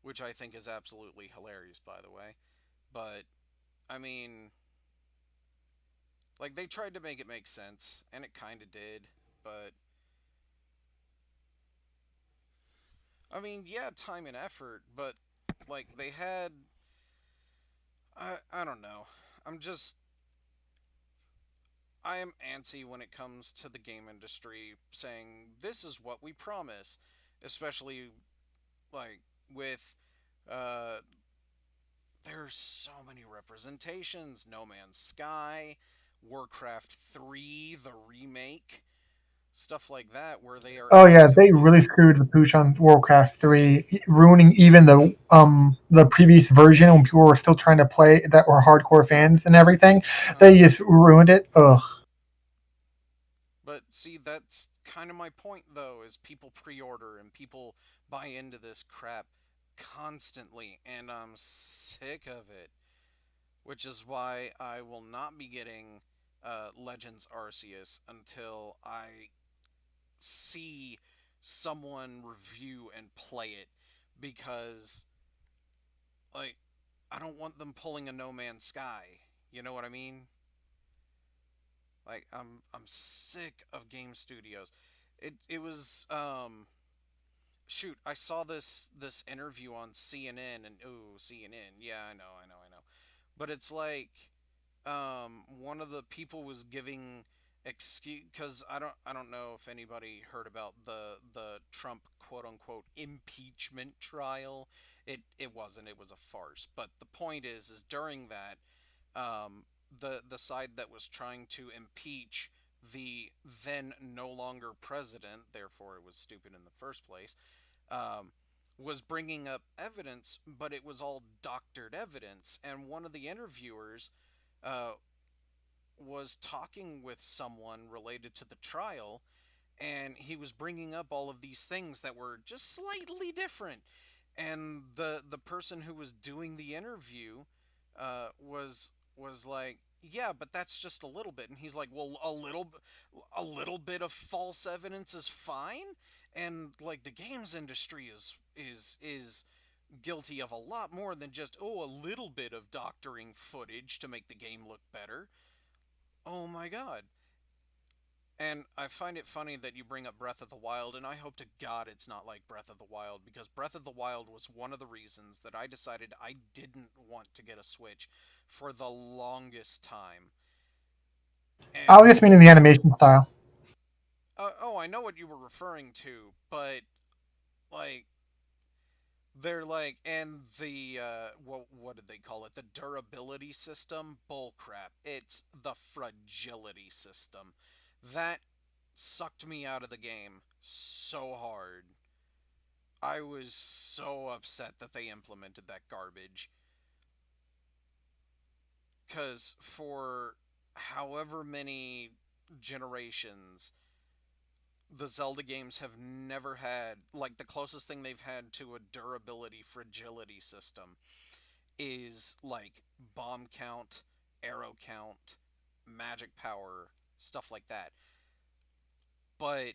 Speaker 1: which I think is absolutely hilarious, by the way. But I mean, like they tried to make it make sense, and it kind of did. But I mean, yeah, time and effort, but like they had, I don't know. I'm just I am antsy when it comes to the game industry saying this is what we promise, especially like with uh there's so many representations. No Man's Sky, Warcraft 3, the remake, stuff like that where they are
Speaker 3: Oh yeah, they
Speaker 1: actively.
Speaker 3: really screwed the pooch on Warcraft 3, ruining even the previous version when people were still trying to play that were hardcore fans and everything.
Speaker 1: Uh-huh.
Speaker 3: They just ruined it. Ugh.
Speaker 1: But see, that's kind of my point though, is people pre-order and people buy into this crap constantly and I'm sick of it. Which is why I will not be getting Legends Arceus until I see someone review and play it, because like I don't want them pulling a No Man's Sky. You know what I mean? Like I'm sick of game studios. It was shoot, I saw this interview on CNN, and ooh, CNN. Yeah, I know. But it's like one of the people was giving excuse, because I don't know if anybody heard about the Trump quote unquote impeachment trial. It wasn't, it was a farce, but the point is during that, the side that was trying to impeach the then no longer president, therefore it was stupid in the first place, um, was bringing up evidence, but it was all doctored evidence. And one of the interviewers uh, was talking with someone related to the trial, and he was bringing up all of these things that were just slightly different. And the person who was doing the interview was like, yeah, but that's just a little bit. And he's like, well, a little bit of false evidence is fine. And like the games industry is guilty of a lot more than just, oh, a little bit of doctoring footage to make the game look better. Oh my god. And I find it funny that you bring up Breath of the Wild, and I hope to God it's not like Breath of the Wild, because Breath of the Wild was one of the reasons that I decided I didn't want to get a Switch for the longest time.
Speaker 3: I was
Speaker 1: And,
Speaker 3: just meaning the animation style.
Speaker 1: oh, I know what you were referring to, but, like, they're like, and the, what did they call it? The durability system? Bullcrap. It's the fragility system. That sucked me out of the game so hard. I was so upset that they implemented that garbage. Because for however many generations, the Zelda games have never had, like, the closest thing they've had to a durability fragility system is, like, bomb count, arrow count, magic power, stuff like that. But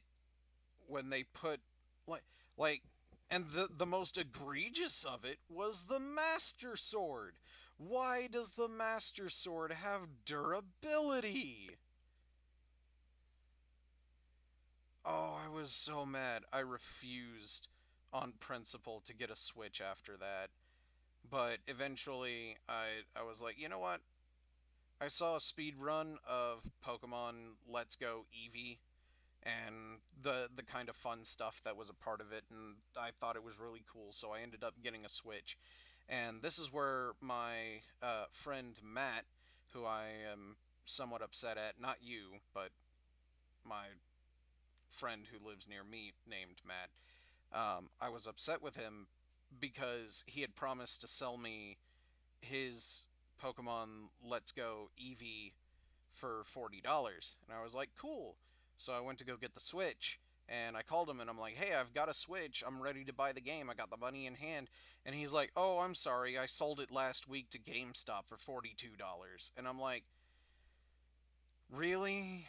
Speaker 1: when they put like like and the most egregious of it was the Master Sword. Why does the Master Sword have durability? Oh, I was so mad. I refused on principle to get a Switch after that. But eventually I was like, you know what? I saw a speed run of Pokemon Let's Go Eevee and the kind of fun stuff that was a part of it, and I thought it was really cool, so I ended up getting a Switch. And this is where my friend Matt, who I am somewhat upset at, not you, but my friend who lives near me named Matt, I was upset with him because he had promised to sell me his Pokemon Let's Go Eevee for $40. And I was like, cool. So I went to go get the Switch, and I called him and I'm like, hey, I've got a Switch. I'm ready to buy the game. I got the money in hand. And he's like, oh, I'm sorry. I sold it last week to GameStop for $42. And I'm like, really?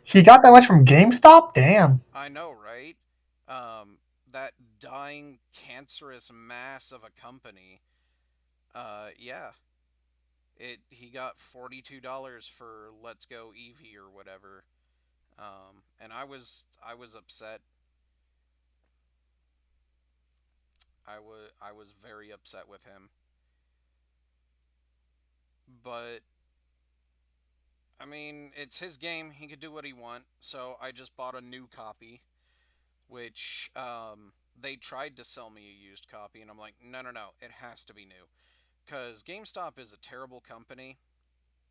Speaker 3: He got that much from GameStop? Damn.
Speaker 1: I know, right? That dying cancerous mass of a company. Yeah. He got $42 for Let's Go Eevee or whatever. And I was upset. I was very upset with him. But I mean, it's his game. He could do what he want. So I just bought a new copy, which they tried to sell me a used copy, and I'm like, no, no, no, it has to be new, because GameStop is a terrible company,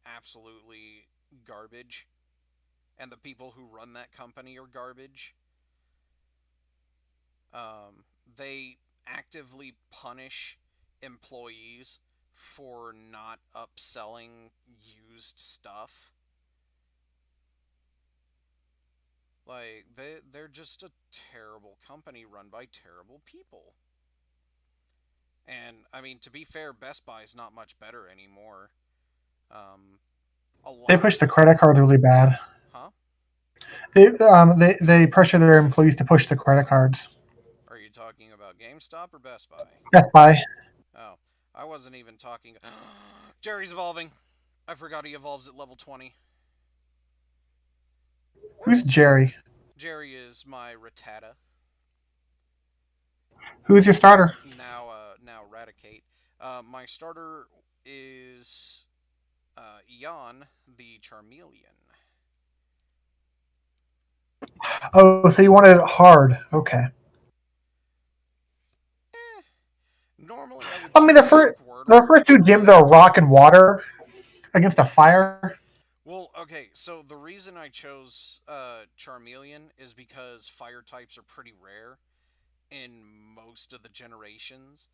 Speaker 1: absolutely garbage, and the people who run that company are garbage. They actively punish employees for not upselling used stuff. Like they're just a terrible company run by terrible people. And I mean, to be fair, Best Buy's not much better anymore. Um, a
Speaker 3: They
Speaker 1: lot
Speaker 3: push
Speaker 1: of
Speaker 3: the credit card really bad.
Speaker 1: huh?
Speaker 3: They pressure their employees to push the credit cards.
Speaker 1: Are you talking about GameStop or Best Buy?
Speaker 3: Best Buy.
Speaker 1: Oh, I wasn't even talking. Jerry's evolving. I forgot he evolves at level 20.
Speaker 3: Who's Jerry?
Speaker 1: Jerry is my Rattata.
Speaker 3: Who's your starter?
Speaker 1: Now Raticate. My starter is Jan, the Charmeleon.
Speaker 3: Oh, so you wanted it hard. Okay.
Speaker 1: Eh, normally I would
Speaker 3: I mean,
Speaker 1: choose
Speaker 3: the
Speaker 1: Squirtle,
Speaker 3: first two gyms
Speaker 1: but
Speaker 3: are rock and water against a fire.
Speaker 1: well, okay. So the reason I chose Charmeleon is because fire types are pretty rare in most of the generations,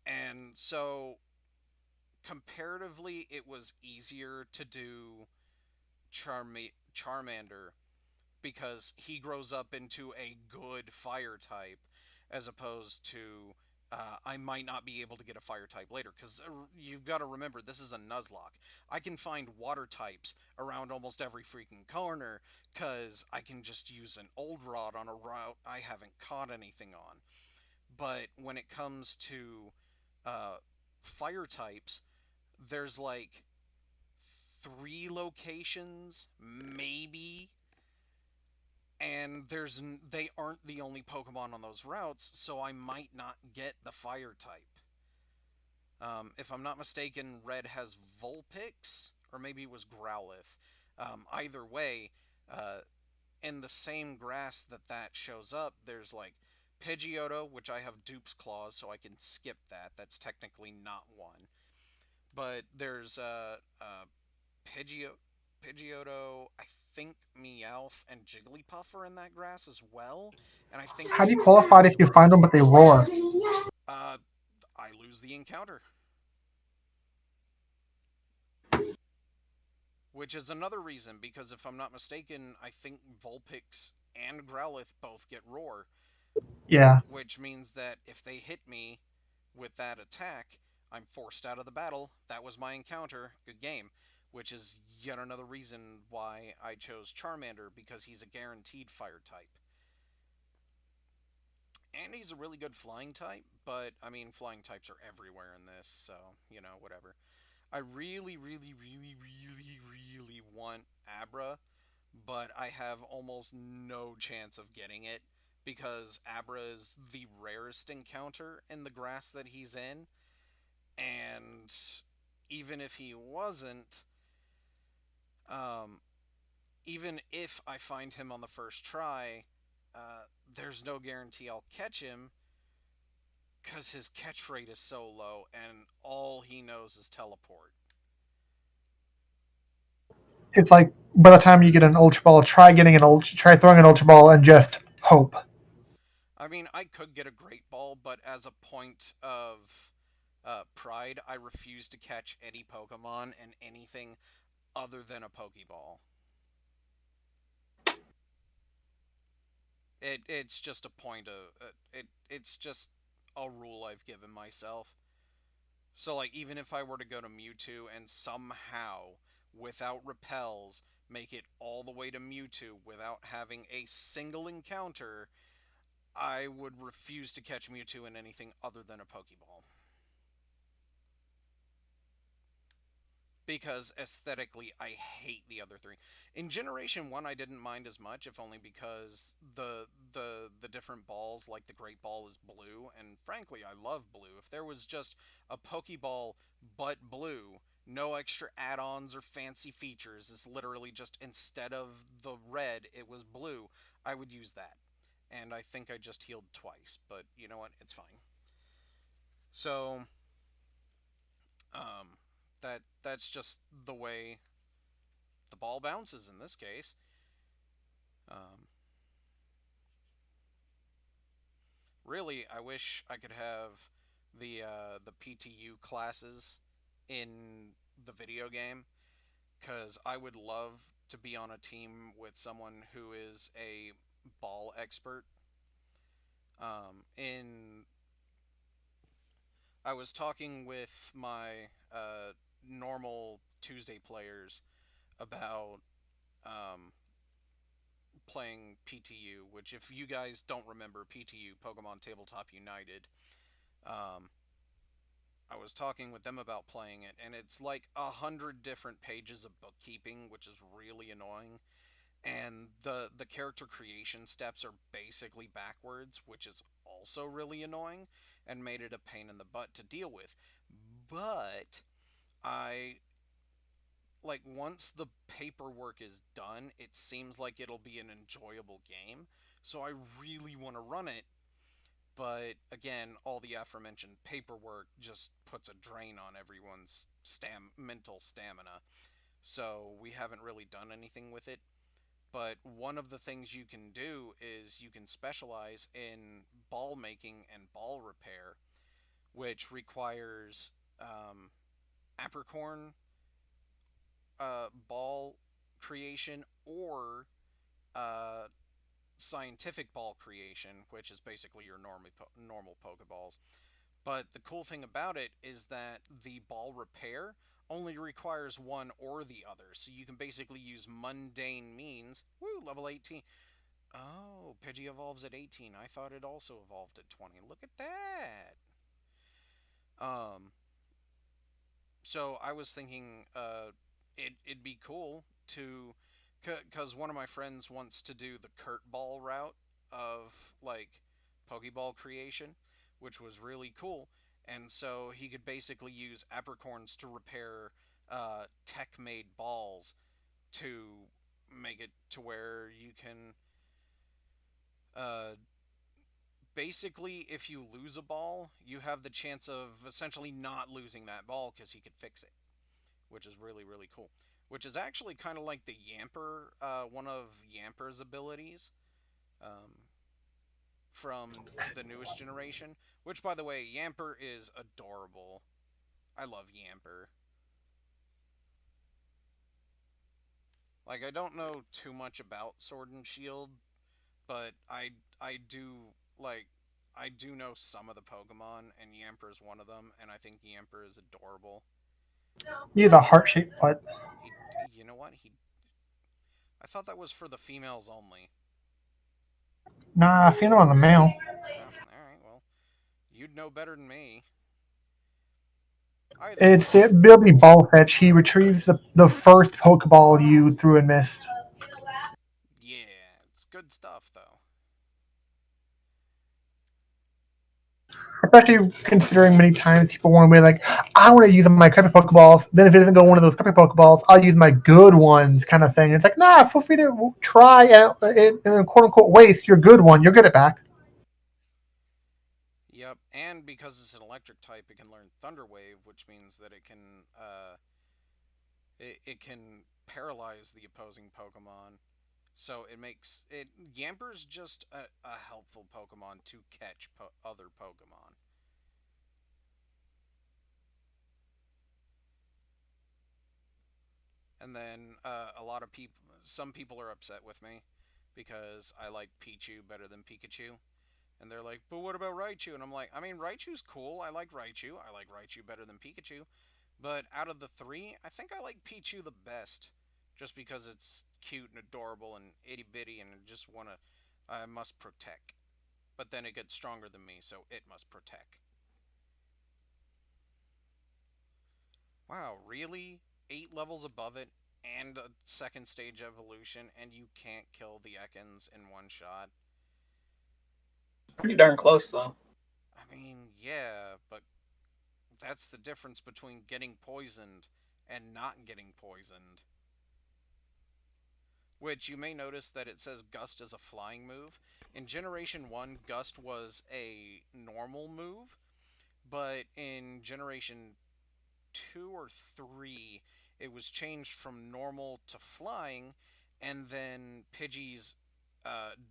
Speaker 1: and so comparatively, it was easier to do Charmander because he grows up into a good fire type, as opposed to I might not be able to get a fire type later. Because you've got to remember, this is a Nuzlocke. I can find water types around almost every freaking corner because I can just use an old rod on a route I haven't caught anything on. But when it comes to uh, fire types, there's like three locations, maybe, and they aren't the only Pokemon on those routes, so I might not get the fire type. If I'm not mistaken, Red has Vulpix, or maybe it was Growlithe. Either way, uh, in the same grass that shows up, there's like Pidgeotto, which I have Dupe's Claws, so I can skip that. That's technically not one. But there's Pidgeotto, I think Meowth and Jigglypuff are in that grass as well. And I think
Speaker 3: How do you qualify it if you find them but they roar?
Speaker 1: uh, I lose the encounter. Which is another reason, because if I'm not mistaken, I think Vulpix and Growlithe both get Roar.
Speaker 3: Yeah.
Speaker 1: Which means that if they hit me with that attack, I'm forced out of the battle. That was my encounter. Good game. Which is yet another reason why I chose Charmander, because he's a guaranteed fire type. And he's a really good flying type, but, I mean, flying types are everywhere in this, so, whatever. I really, really, really, really, really want Abra, but I have almost no chance of getting it, because Abra is the rarest encounter in the grass that he's in, and even if he wasn't, um, even if I find him on the first try, there's no guarantee I'll catch him, because his catch rate is so low, and all he knows is teleport.
Speaker 3: It's like by the time you get an Ultra Ball, try throwing an Ultra Ball and just hope.
Speaker 1: I mean, I could get a Great Ball, but as a point of pride, I refuse to catch any Pokemon and anything other than a Pokeball. It's just a point of it's just a rule I've given myself. So like, even if I were to go to Mewtwo and somehow, without repels, make it all the way to Mewtwo without having a single encounter, I would refuse to catch Mewtwo in anything other than a Pokeball. Because aesthetically, I hate the other three. In Generation 1, I didn't mind as much, if only because the different balls, like the Great Ball, is blue, and frankly, I love blue. If there was just a Pokeball but blue, no extra add-ons or fancy features, it's literally just, instead of the red, it was blue, I would use that. And I think I just healed twice, but you know what? It's fine. So, um, that's just the way the ball bounces in this case. Um, really, I wish I could have the PTU classes in the video game, because I would love to be on a team with someone who is a ball expert. In I was talking with my normal Tuesday players about um, playing PTU, which, if you guys don't remember PTU, Pokemon Tabletop United, um, I was talking with them about playing it, and it's like 100 different pages of bookkeeping, which is really annoying. And the character creation steps are basically backwards, which is also really annoying and made it a pain in the butt to deal with. But I like, once the paperwork is done, it seems like it'll be an enjoyable game. So I really want to run it, but again, all the aforementioned paperwork just puts a drain on everyone's mental stamina. So we haven't really done anything with it. But one of the things you can do is you can specialize in ball making and ball repair, which requires apricorn ball creation, or uh, scientific ball creation, which is basically your normal Pokeballs. But the cool thing about it is that the ball repair only requires one or the other. So you can basically use mundane means. Woo, level 18. Oh, Pidgey evolves at 18. I thought it also evolved at 20. Look at that. Um, so I was thinking it'd be cool to, because one of my friends wants to do the Kurt Ball route of like Pokeball creation, which was really cool. And so he could basically use apricorns to repair tech made balls to make it to where you can uh, basically, if you lose a ball, you have the chance of essentially not losing that ball because he could fix it, which is really, really cool. Which is actually kind of like the Yamper, one of Yamper's abilities from the newest generation. Which, by the way, Yamper is adorable. I love Yamper. Like, I don't know too much about Sword and Shield, but I do like I do know some of the Pokemon, and Yamper is one of them, and I think Yamper is adorable.
Speaker 3: He's a heart shaped butt.
Speaker 1: He, you know what? I thought that was for the females only.
Speaker 3: Nah, I've seen him on the male.
Speaker 1: Oh, all right. Well, you'd know better than me. Either
Speaker 3: It's
Speaker 1: way,
Speaker 3: the ability ball fetch. He retrieves the first Pokeball you threw and missed.
Speaker 1: yeah, it's good stuff though.
Speaker 3: Especially considering many times people want to be like, I want to use my crappy Pokeballs. Then if it doesn't go one of those crappy Pokeballs, I'll use my good ones, kind of thing. It's like, nah, feel free to try and quote unquote waste your good one. You'll get it back.
Speaker 1: Yep, and because it's an electric type, it can learn Thunder Wave, which means that it can paralyze the opposing Pokemon. So it makes it Yamper's just a helpful Pokemon to catch other Pokemon. And then a lot of people, some people are upset with me because I like Pichu better than Pikachu. And they're like, but what about Raichu? And I'm like, I mean, Raichu's cool. I like Raichu. I like Raichu better than Pikachu. But out of the three, I think I like Pichu the best. Just because it's cute and adorable and itty bitty and I just want to, I must protect. But then it gets stronger than me, so it must protect. Wow, really? 8 levels above it and a second stage evolution, and you can't kill the Ekans in one shot?
Speaker 2: Pretty darn close, though.
Speaker 1: I mean, yeah, but that's the difference between getting poisoned and not getting poisoned. Which you may notice that it says Gust is a flying move. In Generation 1, Gust was a normal move, but in Generation 2 or 3, it was changed from normal to flying, and then Pidgey's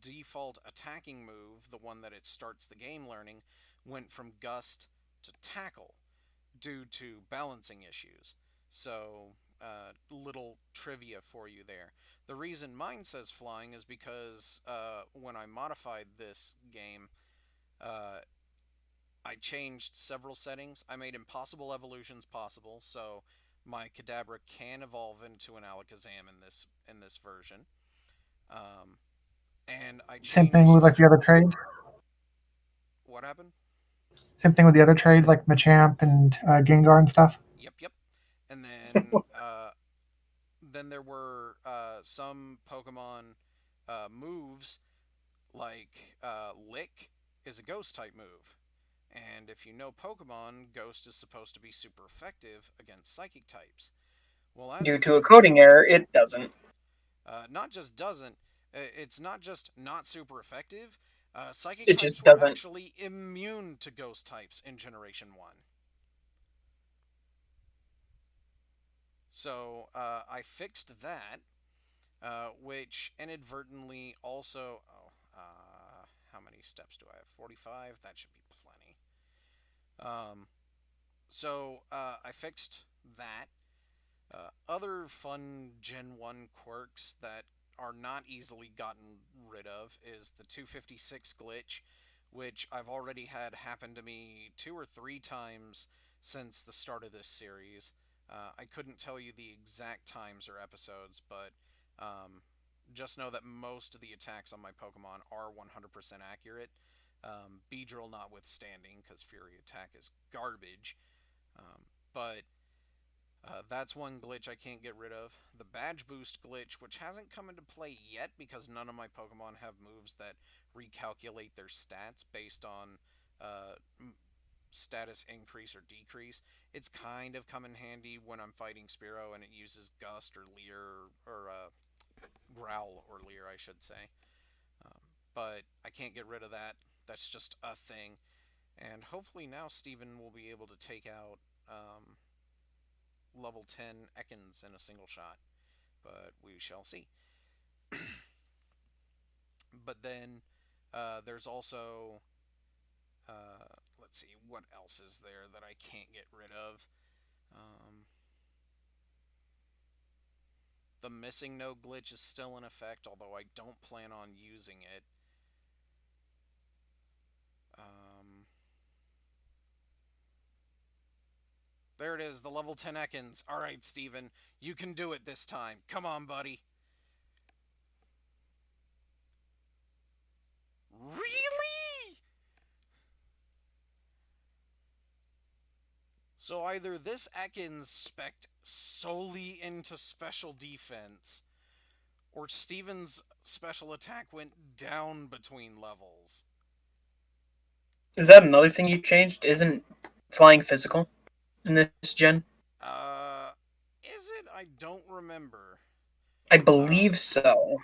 Speaker 1: default attacking move, the one that it starts the game learning, went from Gust to Tackle due to balancing issues. So, little trivia for you there. The reason mine says flying is because when I modified this game, uh, I changed several settings. I made impossible evolutions possible, so my Kadabra can evolve into an Alakazam in this version. Um, and I
Speaker 3: Same thing with
Speaker 1: changed
Speaker 3: like the other trade.
Speaker 1: what happened.
Speaker 3: Same thing with the other trade, like Machamp and Gengar and stuff.
Speaker 1: Yep, yep. And then there were some Pokemon moves like Lick is a Ghost type move. And if you know Pokemon, Ghost is supposed to be super effective against Psychic types. Well, as
Speaker 2: Due
Speaker 1: it
Speaker 2: to a
Speaker 1: turns
Speaker 2: coding
Speaker 1: out,
Speaker 2: error, it doesn't.
Speaker 1: not just doesn't, it's not just not super effective. Psychic
Speaker 2: It
Speaker 1: types
Speaker 2: just
Speaker 1: were
Speaker 2: doesn't.
Speaker 1: actually immune to Ghost types in Generation 1. So I fixed that, which inadvertently also. Oh, how many steps do I have? 45? That should be plenty. So I fixed that. Other fun Gen 1 quirks that are not easily gotten rid of is the 256 glitch, which I've already had happen to me 2 or 3 times since the start of this series. I couldn't tell you the exact times or episodes, but just know that most of the attacks on my Pokemon are 100% accurate. Beedrill notwithstanding, because Fury Attack is garbage. But that's one glitch I can't get rid of. The Badge Boost glitch, which hasn't come into play yet because none of my Pokemon have moves that recalculate their stats based on uh, status increase or decrease. It's kind of come in handy when I'm fighting Spearow and it uses Gust or Leer or Growl or Leer, I should say. Um, but I can't get rid of that. That's just a thing. And hopefully now Steven will be able to take out level 10 Ekans in a single shot. But we shall see. But then there's also, let's see, what else is there that I can't get rid of? The missing no glitch is still in effect, although I don't plan on using it. There it is, the level 10 Ekans. Alright, Steven, you can do it this time. Come on, buddy. Really? So either this Ekans spec'd solely into special defense, or Steven's special attack went down between levels.
Speaker 2: Is that another thing you changed? Isn't flying physical in this gen?
Speaker 1: Is it? I don't remember.
Speaker 2: I believe so.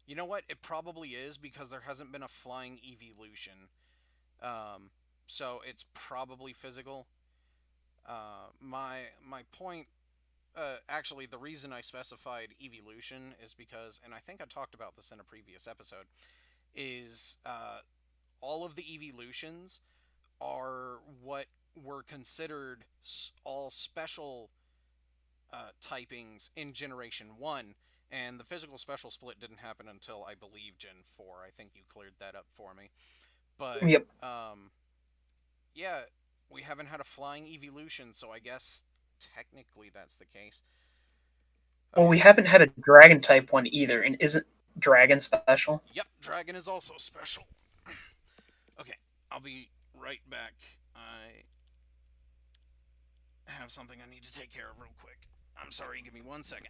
Speaker 1: You know what? It probably is because there hasn't been a flying evolution. So it's probably physical. My point, actually, the reason I specified evolution is because, and I think I talked about this in a previous episode, is all of the evolutions are what were considered all special typings in Generation 1, and the physical special split didn't happen until, I believe, Gen 4. I think you cleared that up for me. But,
Speaker 2: Yep.
Speaker 1: Yeah, we haven't had a flying evolution, so I guess technically that's the case.
Speaker 2: Okay. Well, we haven't had a dragon type one either, and isn't dragon special?
Speaker 1: Yep, dragon is also special. Okay, I'll be right back. I have something I need to take care of real quick. I'm sorry, give me 1 second.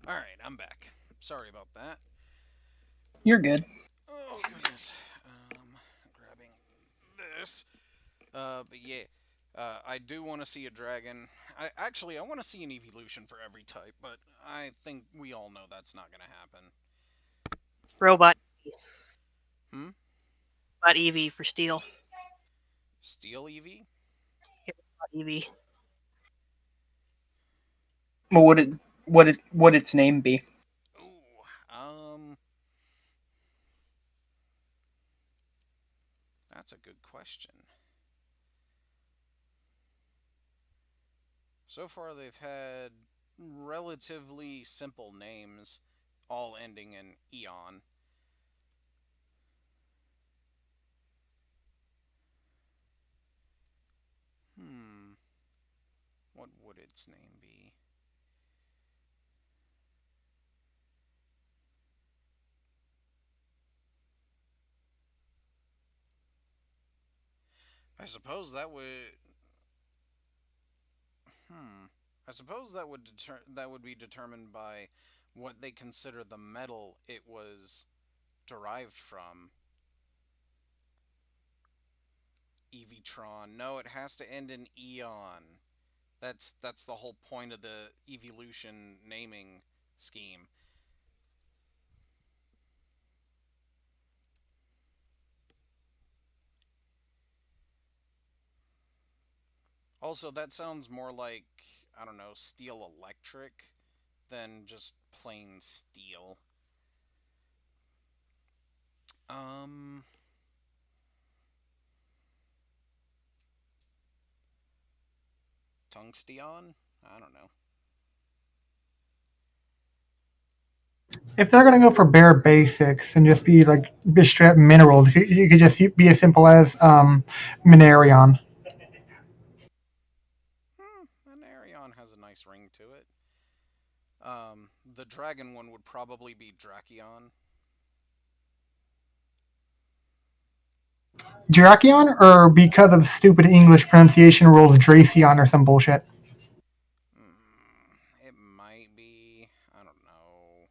Speaker 1: Alright, I'm back. Sorry about that.
Speaker 2: You're good.
Speaker 1: Oh, goodness. Grabbing this. But yeah. I do want to see a dragon. I want to see an evolution for every type, but I think we all know that's not going to happen.
Speaker 4: Robot.
Speaker 1: Hmm?
Speaker 4: Robot Eevee for Steel.
Speaker 1: Steel Eevee?
Speaker 4: Robot Eevee.
Speaker 2: Well, would its name be?
Speaker 1: Ooh, that's a good question. So far, they've had relatively simple names, all ending in Eon. its name be? I suppose that would. Hmm. I suppose that would be determined by what they consider the metal it was derived from. Eevitron. No, it has to end in Eon. That's the whole point of the evolution naming scheme. Also, that sounds more like, I don't know, steel electric than just plain steel. Um, Tungsteon? I don't know.
Speaker 3: If they're gonna go for bare basics and just be like just straight up minerals, you could just be as simple as Minerion.
Speaker 1: An Arion has a nice ring to it. The dragon one would probably be Drakion.
Speaker 3: Drakion, or because of stupid English pronunciation rules, Dracion or some bullshit.
Speaker 1: It might be. I don't know.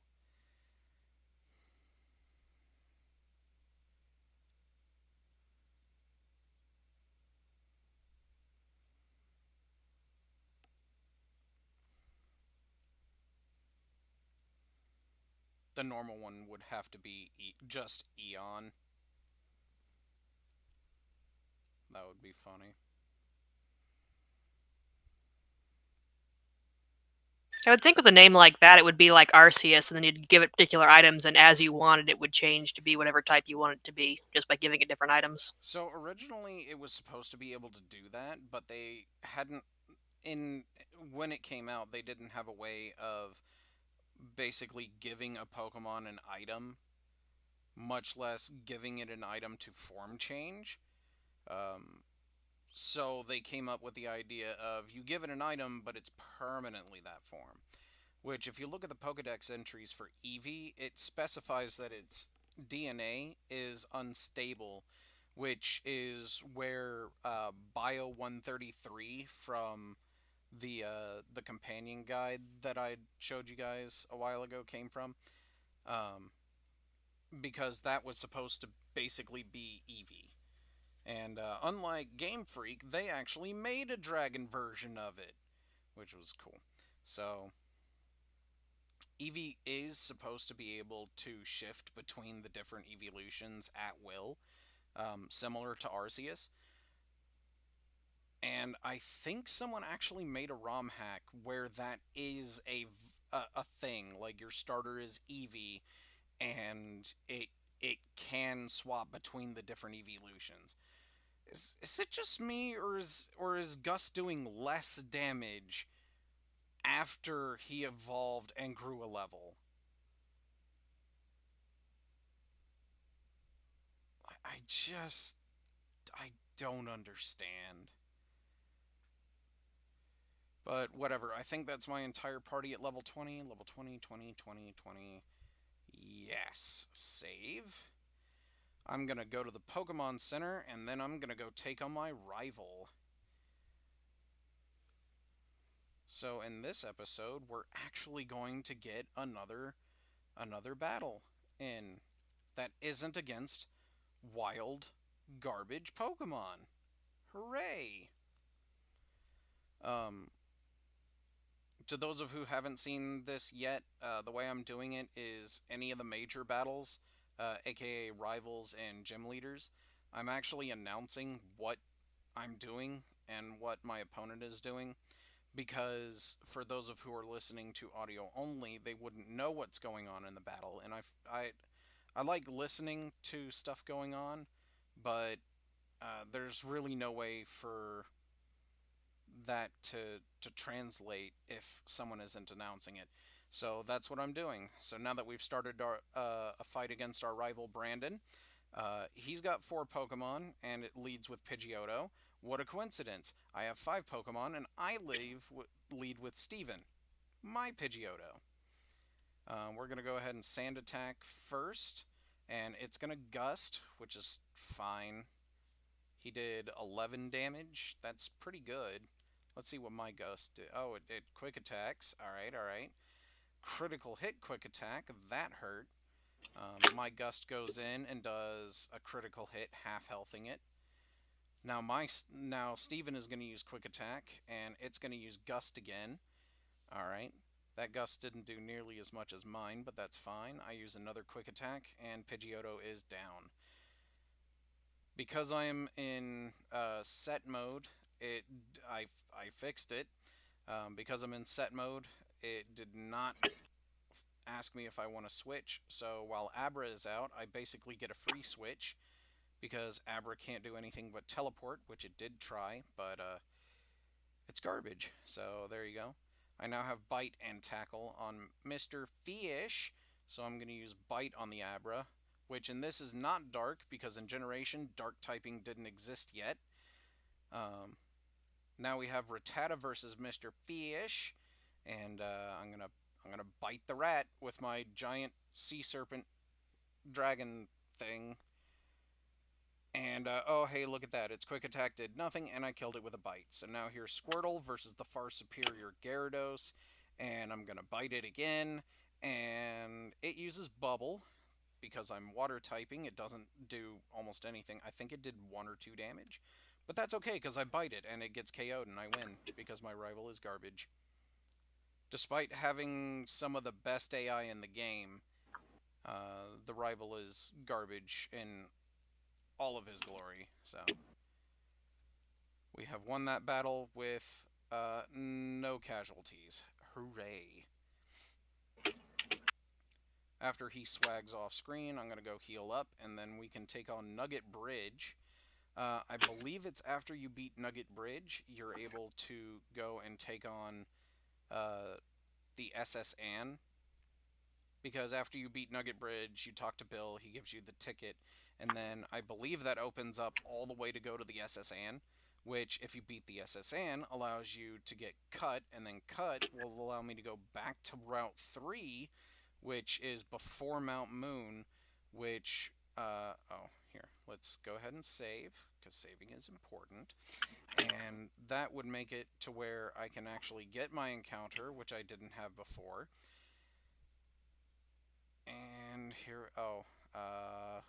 Speaker 1: The normal one would have to be just Eon. That would be funny.
Speaker 4: I would think with a name like that, it would be like Arceus, and then you'd give it particular items, and as you wanted, it would change to be whatever type you want it to be, just by giving it different items.
Speaker 1: So originally it was supposed to be able to do that, but they hadn't in when it came out, they didn't have a way of basically giving a Pokemon an item, much less giving it an item to form change. Um, so they came up with the idea of you give it an item, but it's permanently that form. Which, if you look at the Pokedex entries for Eevee, it specifies that its DNA is unstable, which is where Bio 133 from the companion guide that I showed you guys a while ago came from, um, because that was supposed to basically be Eevee. And unlike Game Freak, they actually made a dragon version of it, which was cool. So Eevee is supposed to be able to shift between the different evolutions at will, similar to Arceus. And I think someone actually made a ROM hack where that is a thing. Like your starter is Eevee, and it can swap between the different evolutions. Is it just me, or is Gus doing less damage after he evolved and grew a level? I just I don't understand. But whatever, I think that's my entire party at level 20. Level 20, 20, 20, 20. Yes. Save. I'm gonna go to the Pokemon Center, and then I'm gonna go take on my rival. So in this episode, we're actually going to get another battle in that isn't against wild garbage Pokemon. Hooray! Um, to those of who haven't seen this yet, the way I'm doing it is any of the major battles, aka rivals and gym leaders, I'm actually announcing what I'm doing and what my opponent is doing, because for those of who are listening to audio only, they wouldn't know what's going on in the battle, and I like listening to stuff going on, but there's really no way for that to translate if someone isn't announcing it. So that's what I'm doing. So now that we've started a fight against our rival Brandon, he's got 4 Pokemon and it leads with Pidgeotto. What a coincidence! I have 5 Pokemon and I lead with Steven, my Pidgeotto. We're going to go ahead and Sand Attack first, and it's going to Gust, which is fine. He did 11 damage. That's pretty good. Let's see what my Gust did. Oh, it Quick Attacks. Alright, alright. Critical hit Quick Attack. That hurt. My Gust goes in and does a critical hit, half healthing it. Now Steven is going to use Quick Attack, and it's going to use Gust again. Alright. That Gust didn't do nearly as much as mine, but that's fine. I use another Quick Attack, and Pidgeotto is down. Because I am in set mode, I fixed it. Because I'm in set mode, it did not ask me if I want to switch. So while Abra is out, I basically get a free switch, because Abra can't do anything but teleport, which it did try, but it's garbage. So there you go. I now have Bite and Tackle on Mr. Fish, so I'm going to use Bite on the Abra, which in this is not Dark, because in Generation, Dark typing didn't exist yet. Now we have Rattata versus Mr. Fish, and I'm gonna bite the rat with my giant sea serpent dragon thing. And, oh, hey, look at that. Its Quick Attack did nothing, and I killed it with a Bite. So now here's Squirtle versus the far superior Gyarados, and I'm going to bite it again, and it uses Bubble. Because I'm water typing, it doesn't do almost anything. I think it did 1 or 2 damage. But that's okay, because I bite it, and it gets KO'd, and I win, because my rival is garbage. Despite having some of the best AI in the game, the rival is garbage in all of his glory, so we have won that battle with no casualties. Hooray. After he swags off screen, I'm going to go heal up, and then we can take on Nugget Bridge. I believe it's after you beat Nugget Bridge, you're able to go and take on the SS Ann. Because after you beat Nugget Bridge, you talk to Bill, he gives you the ticket, and then I believe that opens up all the way to go to the SS Ann, which, if you beat the SS Ann, allows you to get Cut, and then Cut will allow me to go back to Route 3, which is before Mount Moon, which, oh, here, let's go ahead and save, because saving is important, and that would make it to where I can actually get my encounter, which I didn't have before. And here, oh,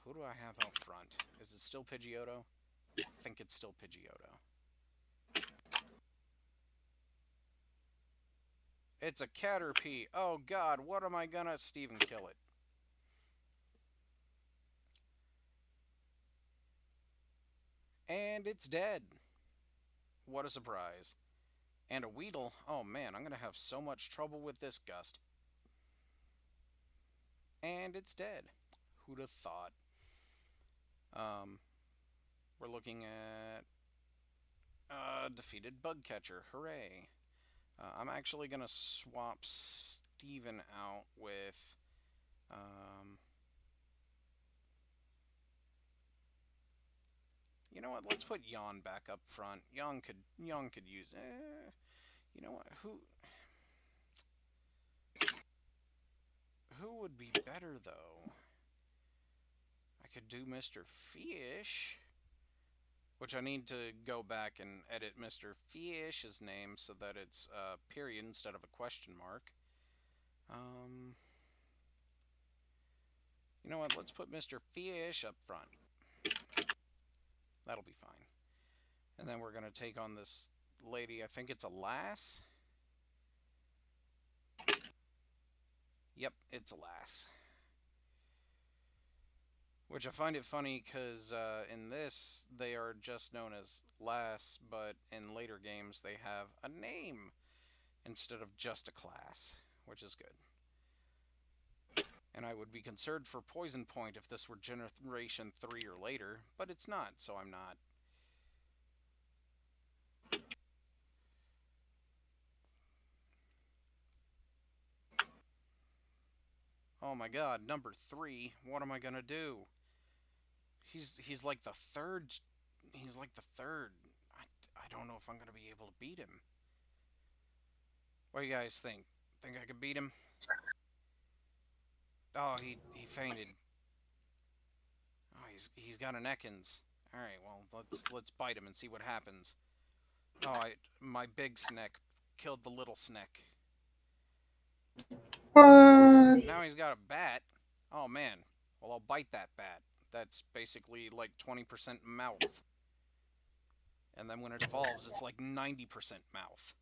Speaker 1: who do I have out front? Is it still Pidgeotto? I think it's still Pidgeotto. It's a Caterpie. Oh god, what am I gonna... Steven, kill it. And it's dead. What a surprise. And a Weedle. Oh man, I'm gonna have so much trouble with this Gust. And it's dead. Who'd have thought? We're looking at defeated Bugcatcher. Hooray. I'm actually going to swap Steven out with you know what? Let's put Yawn back up front. Yawn could use you know what? Who would be better though? I could do Mr. Fish, which I need to go back and edit Mr. Fish's name so that it's a period instead of a question mark. You know what? Let's put Mr. Fish up front. That'll be fine. And then we're going to take on this lady. I think it's a lass. Yep, it's a lass. Which I find it funny because in this, they are just known as lass, but in later games, they have a name instead of just a class, which is good. And I would be concerned for Poison Point if this were Generation 3 or later, but it's not, so I'm not. Oh my god, number 3. What am I gonna do? He's like the third. He's like the third. I don't know if I'm gonna be able to beat him. What do you guys think? Think I could beat him? Oh, he fainted. Oh, he's got an Ekans. All right, well let's bite him and see what happens. Oh, my big snack killed the little snack.
Speaker 3: What?
Speaker 1: Now he's got a bat. Oh man. Well, I'll bite that bat. That's basically like 20% mouth. And then when it evolves, it's like 90% mouth.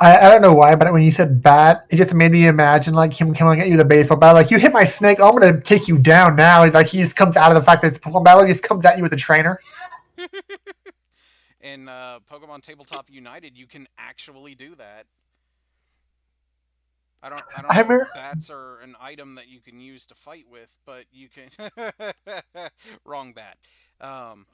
Speaker 3: I don't know why, but when you said bat, it just made me imagine like him coming at you with a baseball bat. Like, you hit my snake, I'm gonna take you down now. Like, he just comes out of the fact that it's a Pokemon battle, he just comes at you with a trainer.
Speaker 1: In Pokemon Tabletop United, you can actually do that. I don't
Speaker 3: I
Speaker 1: know
Speaker 3: remember.
Speaker 1: if bats are an item that you can use to fight with, but you can. Wrong bat. Um,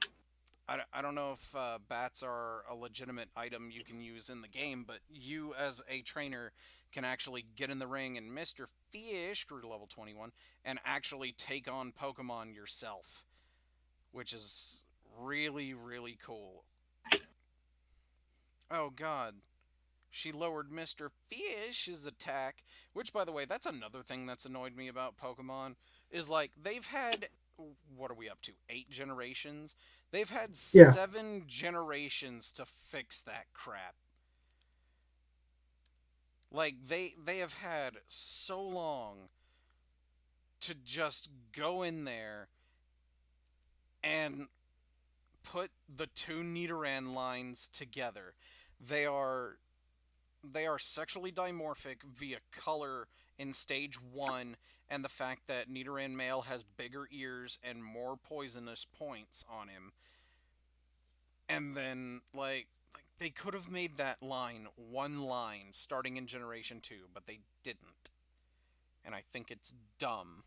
Speaker 1: I don't know if bats are a legitimate item you can use in the game, but you as a trainer can actually get in the ring and Mr. Fish grew to level 21 and actually take on Pokemon yourself, which is really, really cool. Oh god. She lowered Mr. Fish's attack, which, by the way, that's another thing that's annoyed me about Pokemon, is like, they've had, what are we up to, 8 generations? They've had
Speaker 3: Yeah.
Speaker 1: 7 generations to fix that crap. Like, they have had so long to just go in there and put the 2 Nidoran lines together. They are sexually dimorphic via color in stage 1 and the fact that Nidoran male has bigger ears and more poisonous points on him. And then like they could have made that line one line starting in generation 2, but they didn't. And I think it's dumb.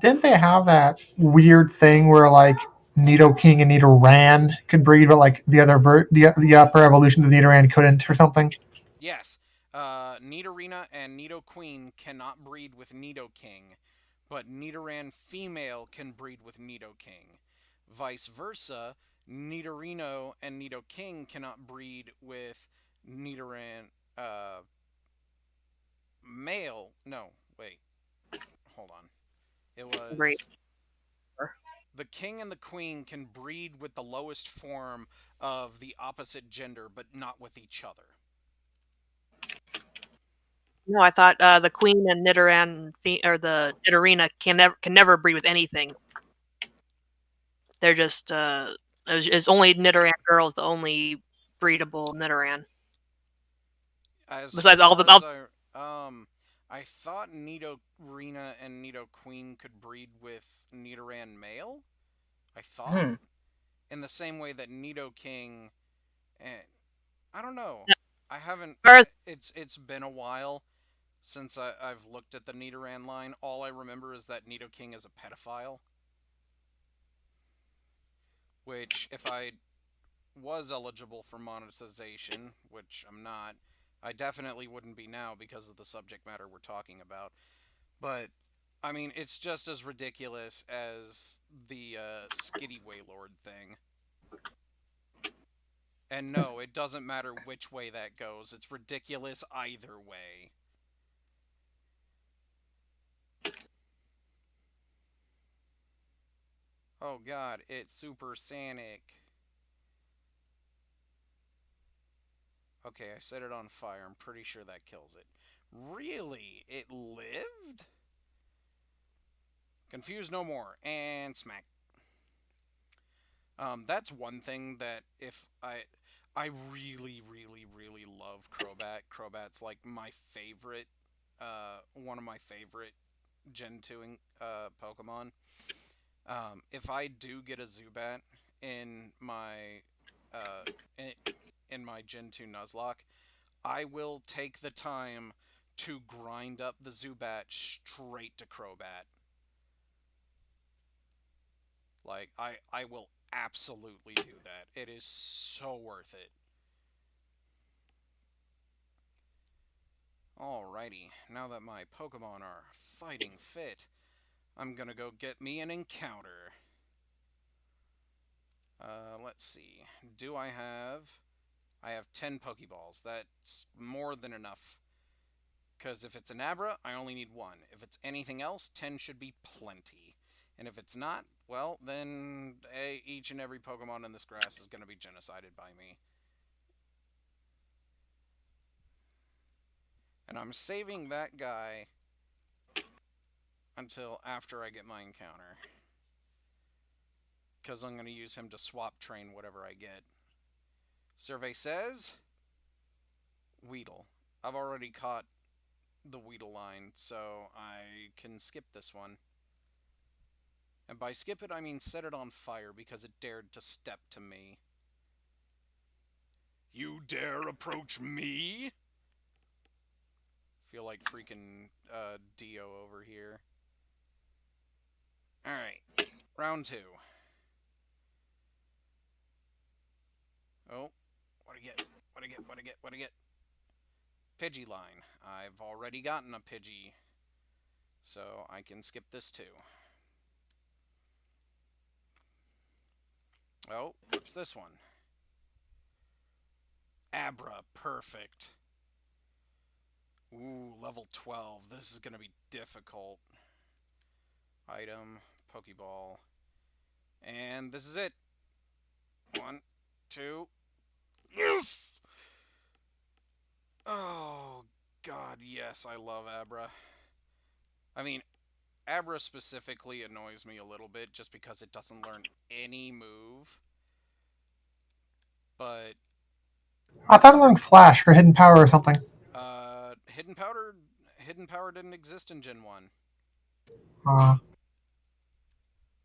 Speaker 3: Didn't they have that weird thing where like Nidoking and Nidoran could breed, but like the upper evolutions of Nidoran couldn't, or something?
Speaker 1: Yes, Nidorina and Nidoqueen cannot breed with Nidoking, but Nidoran female can breed with Nidoking. Vice versa, Nidorino and Nidoking cannot breed with Nidoran male. No, wait. Hold on. It
Speaker 4: Great.
Speaker 1: was the king and the queen can breed with the lowest form of the opposite gender, but not with each other.
Speaker 4: No, I thought the Queen and Nidoran or the Nidorina can never breed with anything. They're just it's only Nidoran girls the only breedable Nidoran.
Speaker 1: As
Speaker 4: Besides all the
Speaker 1: far as I thought Nidorina and Nidoqueen could breed with Nidoran male. I thought in the same way that Nidoking and I don't know. I haven't.
Speaker 4: As far as
Speaker 1: It's been a while since I've looked at the Nidoran line. All I remember is that Nidoking is a pedophile. Which, if I was eligible for monetization, which I'm not, I definitely wouldn't be now because of the subject matter we're talking about. But, I mean, it's just as ridiculous as the Skitty Waylord thing. And no, it doesn't matter which way that goes. It's ridiculous either way. Oh god, it's Super Sonic. Okay, I set it on fire. I'm pretty sure that kills it. Really? It lived? Confused no more. And smack. That's one thing that if I really, really, really love Crobat. Crobat's like my favorite, one of my favorite Gen 2 Pokemon. If I do get a Zubat in my, uh, in my Gen 2 Nuzlock, I will take the time to grind up the Zubat straight to Crobat. Like, I will absolutely do that. It is so worth it. Alrighty, now that my Pokemon are fighting fit, I'm gonna go get me an encounter. Let's see. Do I have... I have 10 Pokeballs. That's more than enough. Because if it's an Abra, I only need 1. If it's anything else, 10 should be plenty. And if it's not, well, then each and every Pokemon in this grass is going to be genocided by me. And I'm saving that guy until after I get my encounter. Because I'm going to use him to swap train whatever I get. Survey says... Weedle. I've already caught the Weedle line, so I can skip this one. And by skip it, I mean set it on fire because it dared to step to me. You dare approach me? Feel like freaking Dio over here. Alright, round 2. Oh, what'd I get? What'd I get? What'd I get? What'd I get? Pidgey-line. I've already gotten a Pidgey, so I can skip this too. Oh, what's this one? Abra, perfect. Ooh, level 12. This is gonna be difficult. Item, Pokeball. And this is it. 1, 2. Yes! Oh, God, yes, I love Abra. I mean, Abra specifically annoys me a little bit just because it doesn't learn any move. But...
Speaker 3: I thought it learned Flash or Hidden Power or something.
Speaker 1: Hidden Power didn't exist in Gen 1.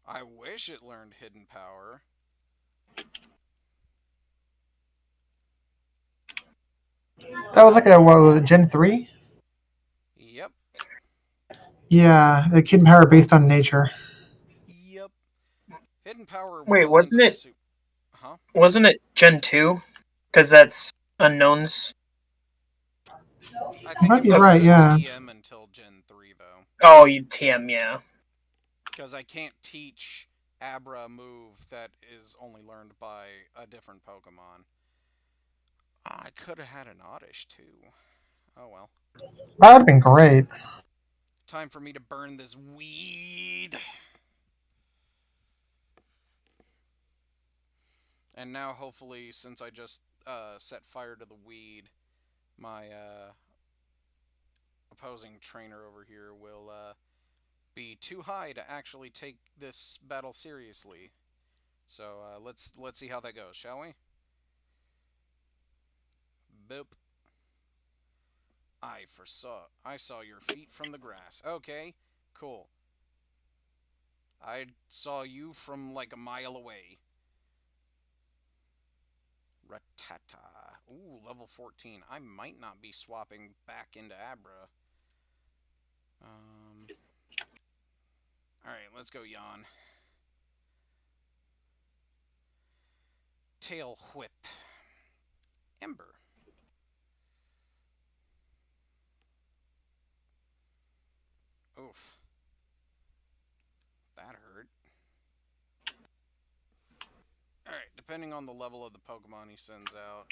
Speaker 1: I wish it learned Hidden Power.
Speaker 3: That was like a, what was it, Gen 3?
Speaker 1: Yep.
Speaker 3: Yeah, the Hidden Power based on nature.
Speaker 1: Yep. Hidden Power
Speaker 2: Wait,
Speaker 1: wasn't
Speaker 2: wasn't it?
Speaker 1: Huh?
Speaker 2: Wasn't it Gen 2? Because that's unknowns.
Speaker 1: I
Speaker 3: You
Speaker 1: think
Speaker 3: might
Speaker 1: it
Speaker 3: be
Speaker 1: was
Speaker 3: right,
Speaker 1: the
Speaker 3: yeah.
Speaker 1: TM until Gen 3, though.
Speaker 2: Oh, you TM, yeah.
Speaker 1: Because I can't teach Abra a move that is only learned by a different Pokemon. I could have had an Oddish, too. Oh, well.
Speaker 3: That would have been great.
Speaker 1: Time for me to burn this weed. And now, hopefully, since I just set fire to the weed, my opposing trainer over here will be too high to actually take this battle seriously. So let's see how that goes, shall we? Boop. I saw your feet from the grass. Okay, cool. I saw you from like a mile away. Rattata. Ooh, level 14. I might not be swapping back into Abra. Alright, let's go yawn. Tail Whip. Ember. Oof. That hurt. Alright, depending on the level of the Pokemon he sends out.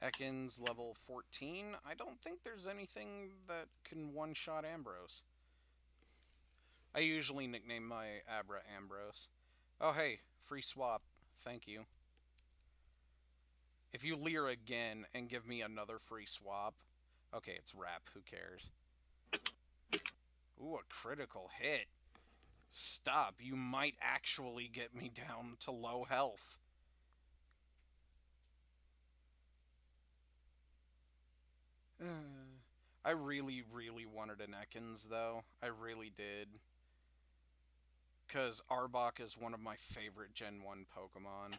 Speaker 1: Ekans, level 14. I don't think there's anything that can one-shot Ambrose. I usually nickname my Abra Ambrose. Oh, hey, free swap. Thank you. If you leer again and give me another free swap... Okay, it's Rap, who cares? Ooh, a critical hit. Stop, you might actually get me down to low health. I really, really wanted an Ekans, though. I really did. Because Arbok is one of my favorite Gen 1 Pokemon.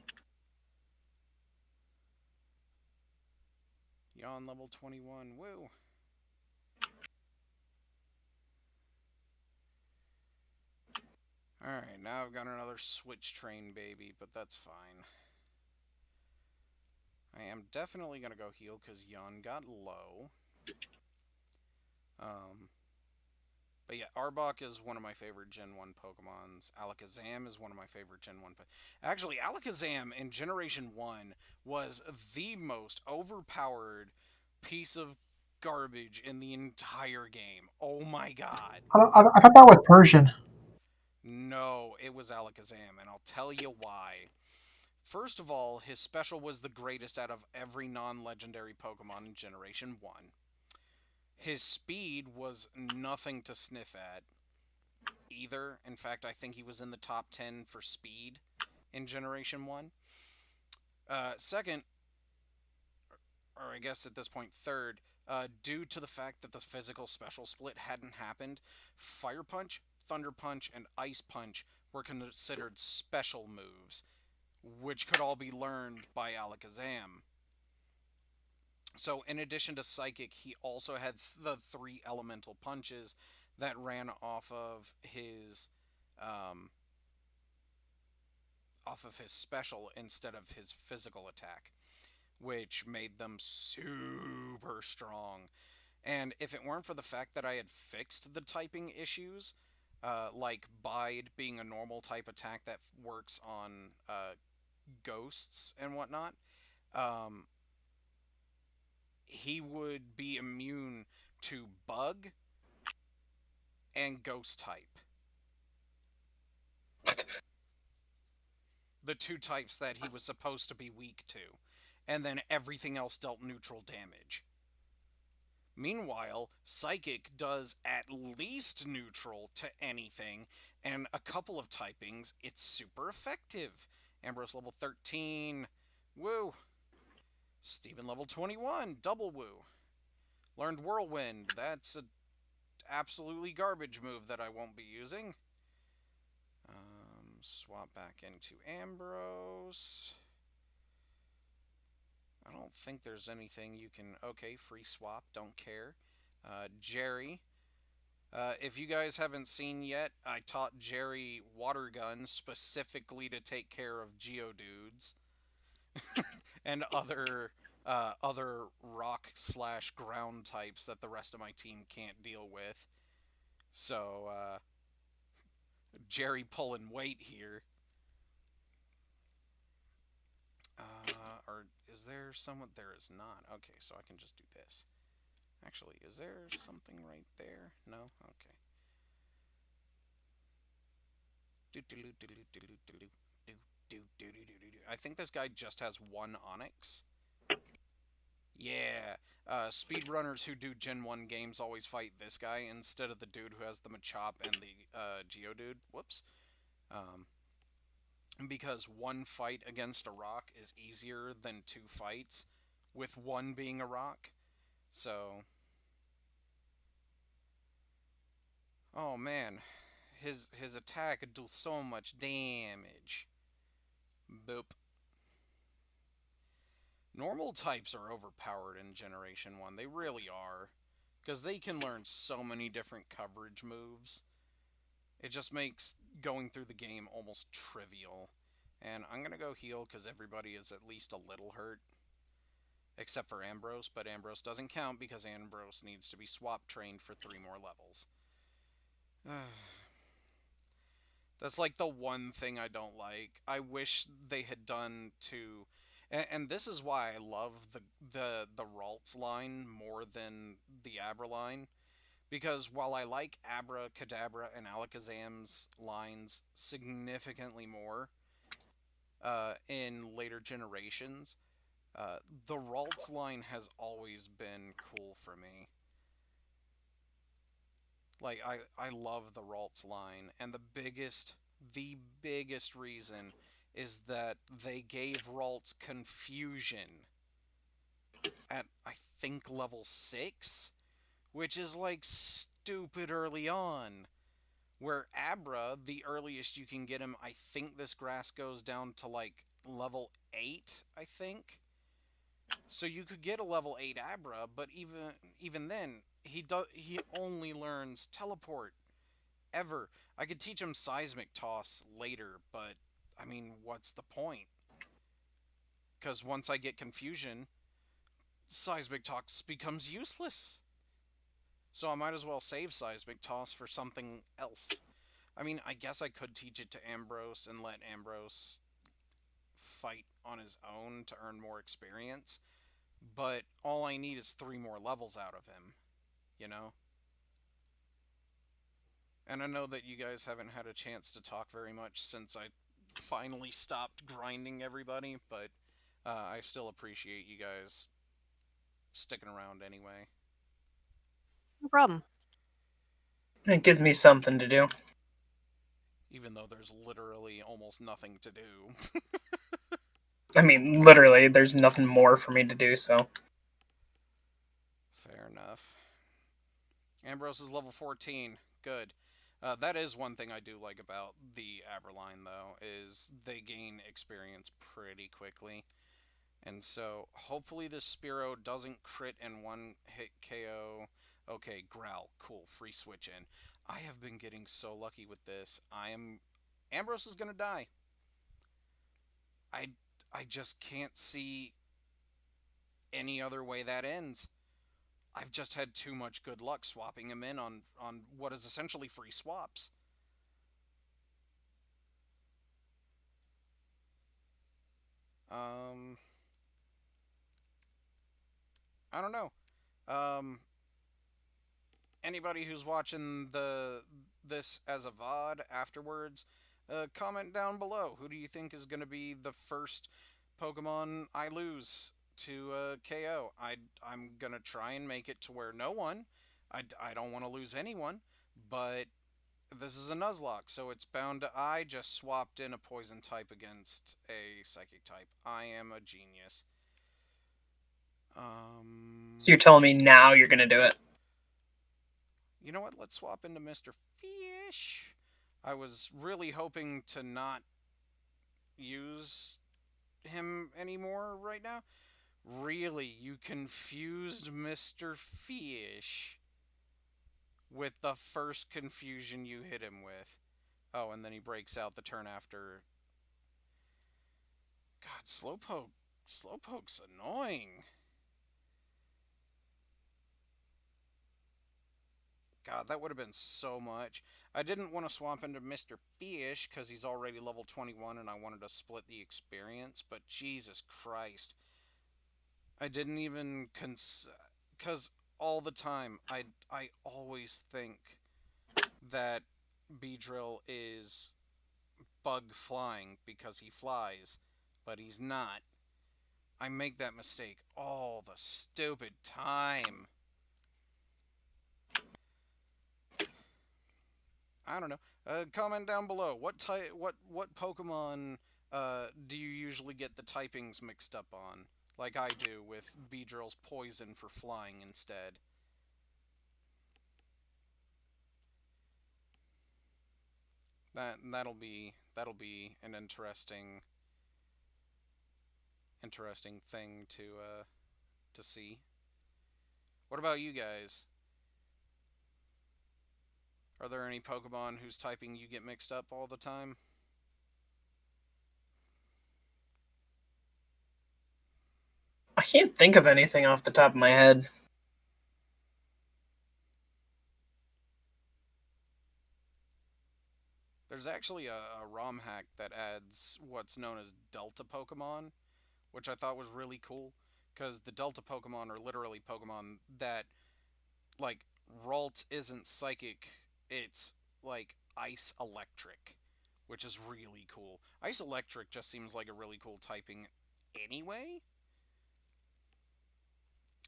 Speaker 1: Yawn level 21, woo! Alright, now I've got another Switch Train baby, but that's fine. I am definitely going to go heal because Yawn got low. But yeah, Arbok is one of my favorite Gen 1 Pokemons. Alakazam is one of my favorite Gen 1. Actually, Alakazam in Generation 1 was the most overpowered piece of garbage in the entire game. Oh my god.
Speaker 3: I thought that was Persian.
Speaker 1: No, it was Alakazam, and I'll tell you why. First of all, his special was the greatest out of every non legendary Pokemon in Generation 1. His speed was nothing to sniff at either. In fact, I think he was in the top 10 for speed in Generation 1. Second, or I guess at this point, third, due to the fact that the physical special split hadn't happened, Fire Punch, Thunder Punch, and Ice Punch were considered special moves, which could all be learned by Alakazam. So, in addition to Psychic, he also had the 3 elemental punches that ran um, off of his special instead of his physical attack, which made them super strong. And if it weren't for the fact that I had fixed the typing issues, like Bide being a normal type attack that works on ghosts and whatnot, he would be immune to Bug and Ghost type. The 2 types that he was supposed to be weak to. And then everything else dealt neutral damage. Meanwhile, Psychic does at least neutral to anything, and a couple of typings, it's super effective. Ambrose level 13, woo. Steven level 21, double woo. Learned Whirlwind, that's an absolutely garbage move that I won't be using. Swap back into Ambrose. I don't think there's anything you can... Okay, free swap, don't care. Jerry. If you guys haven't seen yet, I taught Jerry Water Gun specifically to take care of Geodudes. And other rock/ground types that the rest of my team can't deal with. So, Jerry pulling weight here. Or is there someone? There is not. Okay, so I can just do this. Actually, is there something right there? No? Okay. I think this guy just has 1 Onyx. Yeah. Speedrunners who do Gen 1 games always fight this guy instead of the dude who has the Machop and the Geodude. Whoops. Because 1 fight against a rock is easier than 2 fights, with 1 being a rock. So... Oh man. His attack could do so much damage. Boop. Normal types are overpowered in Generation 1. They really are. Because they can learn so many different coverage moves. It just makes going through the game almost trivial. And I'm going to go heal because everybody is at least a little hurt. Except for Ambrose, but Ambrose doesn't count because Ambrose needs to be swap trained for 3 more levels. That's like the one thing I don't like. I wish they had done to... And this is why I love the Ralts line more than the Abra line. Because while I like Abra, Kadabra, and Alakazam's lines significantly more in later generations, the Ralts line has always been cool for me. Like, I love the Ralts line, and the biggest reason is that they gave Ralts confusion at, I think, level 6? Which is, like, stupid early on. Where Abra, the earliest you can get him, I think this grass goes down to, like, level 8, I think? So you could get a level 8 Abra, but even then, he only learns Teleport. Ever. I could teach him Seismic Toss later, but, I mean, what's the point? Because once I get Confusion, Seismic Toss becomes useless. So I might as well save Seismic Toss for something else. I mean, I guess I could teach it to Ambrose and let Ambrose fight on his own to earn more experience, but all I need is 3 more levels out of him, you know? And I know that you guys haven't had a chance to talk very much since I finally stopped grinding everybody, but I still appreciate you guys sticking around anyway.
Speaker 4: No problem.
Speaker 2: It gives me something to do.
Speaker 1: Even though there's literally almost nothing to do.
Speaker 2: I mean, literally, there's nothing more for me to do, so.
Speaker 1: Fair enough. Ambrose is level 14. Good. That is one thing I do like about the Aberline, though, is they gain experience pretty quickly. And so, hopefully this Spearow doesn't crit and one-hit KO. Okay, Growl. Cool. Free switch in. I have been getting so lucky with this. Ambrose is gonna die. I just can't see any other way that ends. I've just had too much good luck swapping him in on what is essentially free swaps. I don't know. Anybody who's watching this as a VOD afterwards, comment down below. Who do you think is going to be the first Pokemon I lose to KO? I'm going to try and make it to where no one. I don't want to lose anyone, but this is a Nuzlock, so it's bound to. I just swapped in a poison type against a psychic type. I am a genius.
Speaker 2: So you're telling me now you're gonna do it?
Speaker 1: You know what? Let's swap into Mr. Fish. I was really hoping to not use him anymore right now. Really, you confused Mr. Fish with the first confusion you hit him with. Oh, and then he breaks out the turn after. God, Slowpoke's annoying. God, that would have been so much. I didn't want to swap into Mr. Fish because he's already level 21 and I wanted to split the experience, but Jesus Christ. I didn't even because all the time I always think that Beedrill is bug flying because he flies, but he's not. I make that mistake all the stupid time. I don't know. Comment down below. What Pokemon do you usually get the typings mixed up on? Like I do with Beedrill's poison for flying instead. That'll be an interesting thing to see. What about you guys? Are there any Pokemon whose typing you get mixed up all the time?
Speaker 2: I can't think of anything off the top of my head.
Speaker 1: There's actually a ROM hack that adds what's known as Delta Pokemon, which I thought was really cool, because the Delta Pokemon are literally Pokemon that, like, Ralt isn't psychic, it's, like, Ice Electric, which is really cool. Ice Electric just seems like a really cool typing anyway,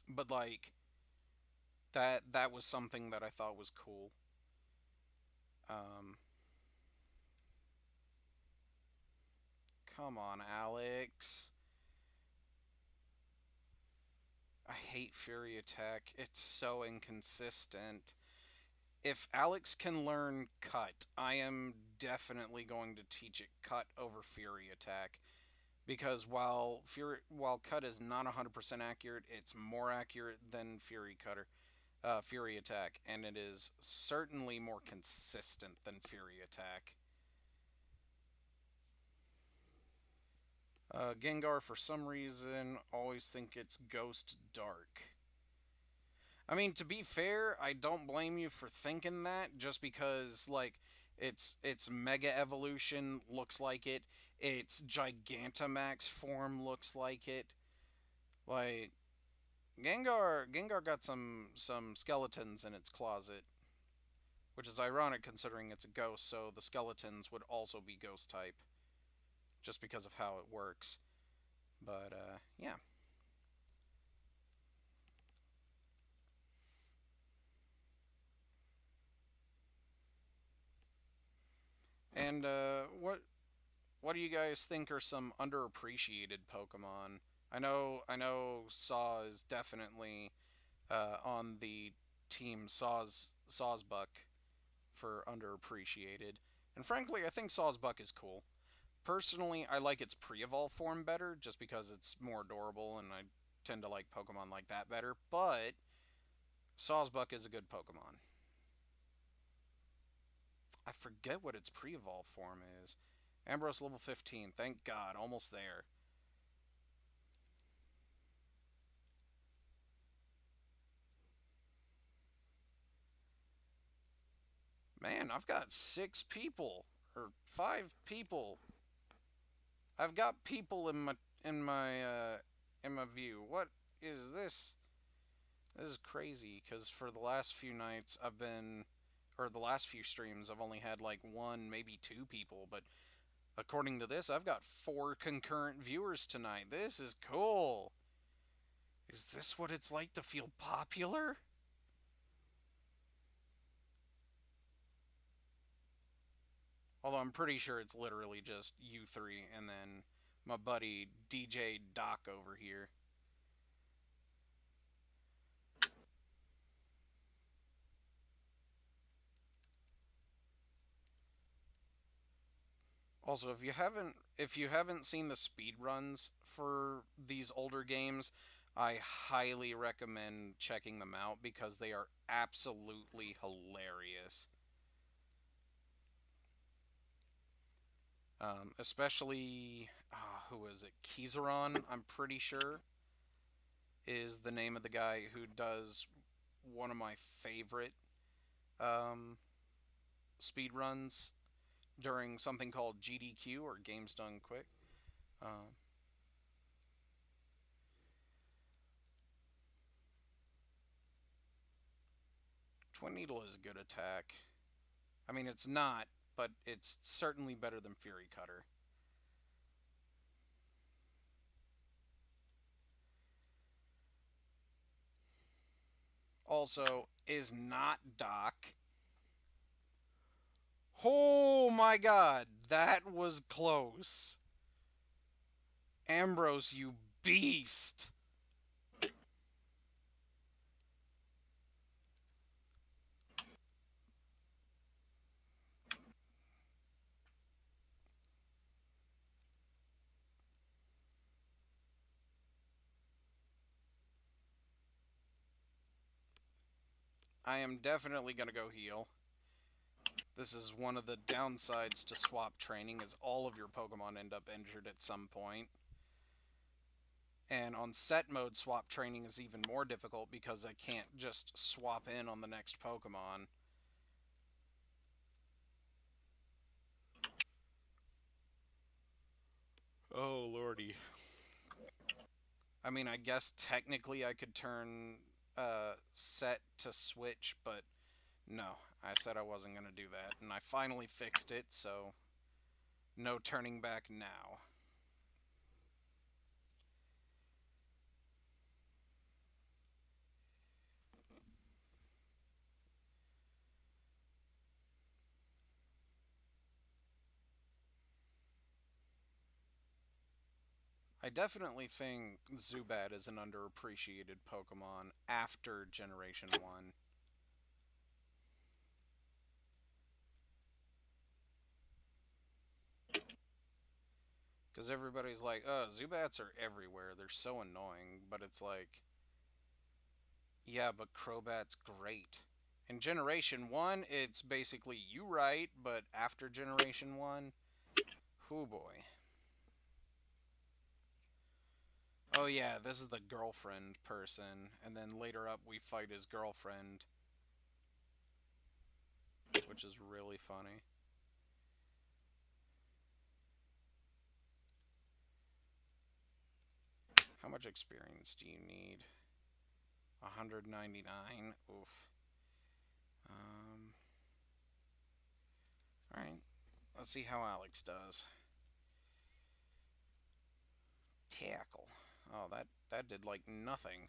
Speaker 1: but, like, that was something that I thought was cool. Come on, Alex. I hate Fury Attack. It's so inconsistent. If Alex can learn Cut, I am definitely going to teach it Cut over Fury Attack. Because while Cut is not 100% accurate, it's more accurate than Fury Attack, and it is certainly more consistent than Fury Attack. Gengar, for some reason, always think it's Ghost Dark. I mean, to be fair, I don't blame you for thinking that, just because like its Mega Evolution looks like it, its Gigantamax form looks like it. Like Gengar got some skeletons in its closet, which is ironic considering it's a ghost, so the skeletons would also be ghost type, just because of how it works. But yeah. And what do you guys think are some underappreciated Pokemon? I know Saw is definitely on the team Sawsbuck for underappreciated. And frankly, I think Sawsbuck is cool. Personally, I like its pre-evolve form better just because it's more adorable and I tend to like Pokemon like that better, but Sawsbuck is a good Pokemon. I forget what its pre-evolve form is. Ambrose level 15, thank God, almost there. Man, I've got 6 people or 5 people. I've got people in my view. What is this? This is crazy because for the last few nights I've been, or the last few streams I've only had like 1, maybe 2 people, but according to this I've got 4 concurrent viewers tonight. This is cool. Is this what it's like to feel popular? Although I'm pretty sure it's literally just you three and then my buddy DJ Doc over here. Also, if you haven't seen the speed runs for these older games, I highly recommend checking them out because they are absolutely hilarious. Especially, who is it? Kizaron, I'm pretty sure, is the name of the guy who does one of my favorite um, speed runs during something called GDQ or Games Done Quick. Uh, Twin Needle is a good attack. I mean, it's not, but it's certainly better than Fury Cutter. Also, is not Doc. Oh my god, that was close. Ambrose, you beast! I am definitely gonna go heal. This is one of the downsides to swap training, is all of your Pokemon end up injured at some point. And on set mode, swap training is even more difficult because I can't just swap in on the next Pokemon. Oh, lordy. I mean, I guess technically I could turn set to switch, but no, I said I wasn't going to do that. And I finally fixed it, so no turning back now. I definitely think Zubat is an underappreciated Pokemon after Generation 1. Because everybody's like, oh, Zubats are everywhere. They're so annoying. But it's like, yeah, but Crobat's great. In Generation 1, it's basically you right, but after Generation 1, whoo boy. Oh yeah, this is the girlfriend person, and then later up we fight his girlfriend, which is really funny. How much experience do you need? 199. Oof. Alright. Let's see how Alex does. Tackle. Oh, that did like nothing.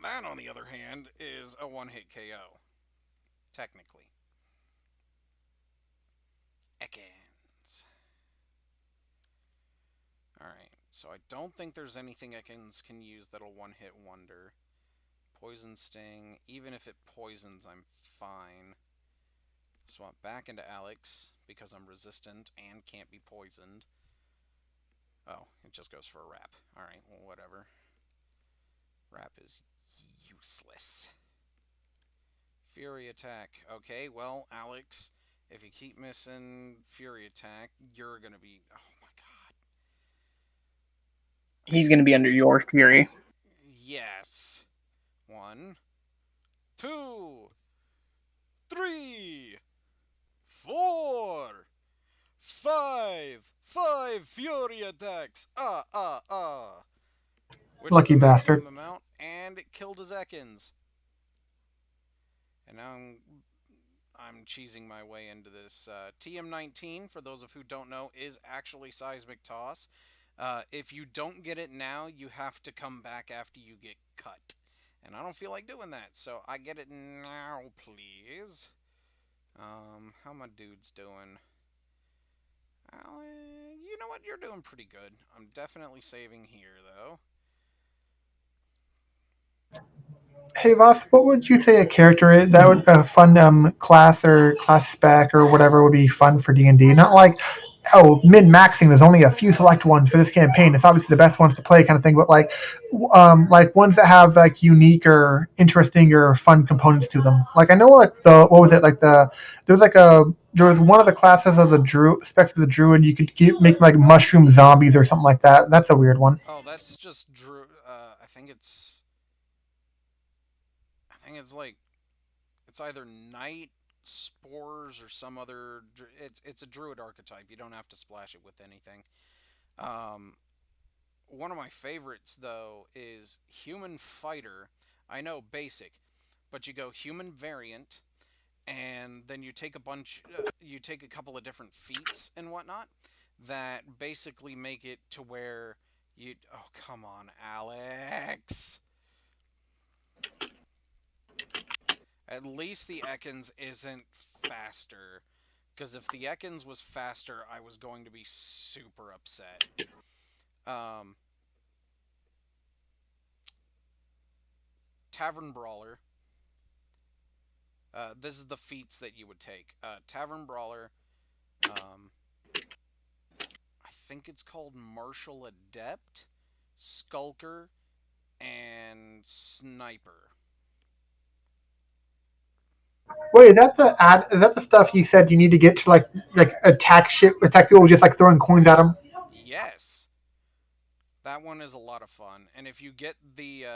Speaker 1: That, on the other hand, is a one-hit KO. Technically. Ekans. Alright, so I don't think there's anything Ekans can use that'll one-hit wonder. Poison Sting. Even if it poisons, I'm fine. Swap back into Alex, because I'm resistant and can't be poisoned. Oh, it just goes for a wrap. Alright, well, whatever. Wrap is useless. Fury attack. Okay, well, Alex, if you keep missing Fury attack, you're gonna be... Oh my god.
Speaker 2: He's going to be under your fury.
Speaker 1: Yes. 1, 2, 3, 4, 5. 5 Fury attacks. Which
Speaker 3: Lucky
Speaker 1: is the maximum
Speaker 3: bastard.
Speaker 1: amount, and it killed his Ekans. And now I'm cheesing my way into this. TM19, for those of who don't know, is actually Seismic Toss. If you don't get it now, you have to come back after you get cut. And I don't feel like doing that, so I get it now, please. How my dudes doing? You know what? You're doing pretty good. I'm definitely saving here, though.
Speaker 3: Hey Voss, what would you say a character is that would a fun class or class spec or whatever would be fun for D&D? Not like min-maxing. There's only a few select ones for this campaign. It's obviously the best ones to play, kind of thing. But like ones that have like unique or interesting or fun components to them. Like I know like what was it like there was one of the classes of the druid specs of the druid you could make like mushroom zombies or something like that. That's a weird one.
Speaker 1: Oh, that's just Drew. I think it's like it's either night spores or some other. It's a druid archetype. You don't have to splash it with anything. Um, One of my favorites though is human fighter. I know basic, but you go human variant, and then you take you take a couple of different feats and whatnot that basically make it to where you. Oh come on, Alex. At least the Ekans isn't faster. Because if the Ekans was faster, I was going to be super upset. Tavern Brawler. This is the feats that you would take. Tavern Brawler. I think it's called Martial Adept, Skulker, and Sniper.
Speaker 3: Wait, is that the stuff you said you need to get to like attack people with just like throwing coins at them?
Speaker 1: Yes. That one is a lot of fun, and if you get the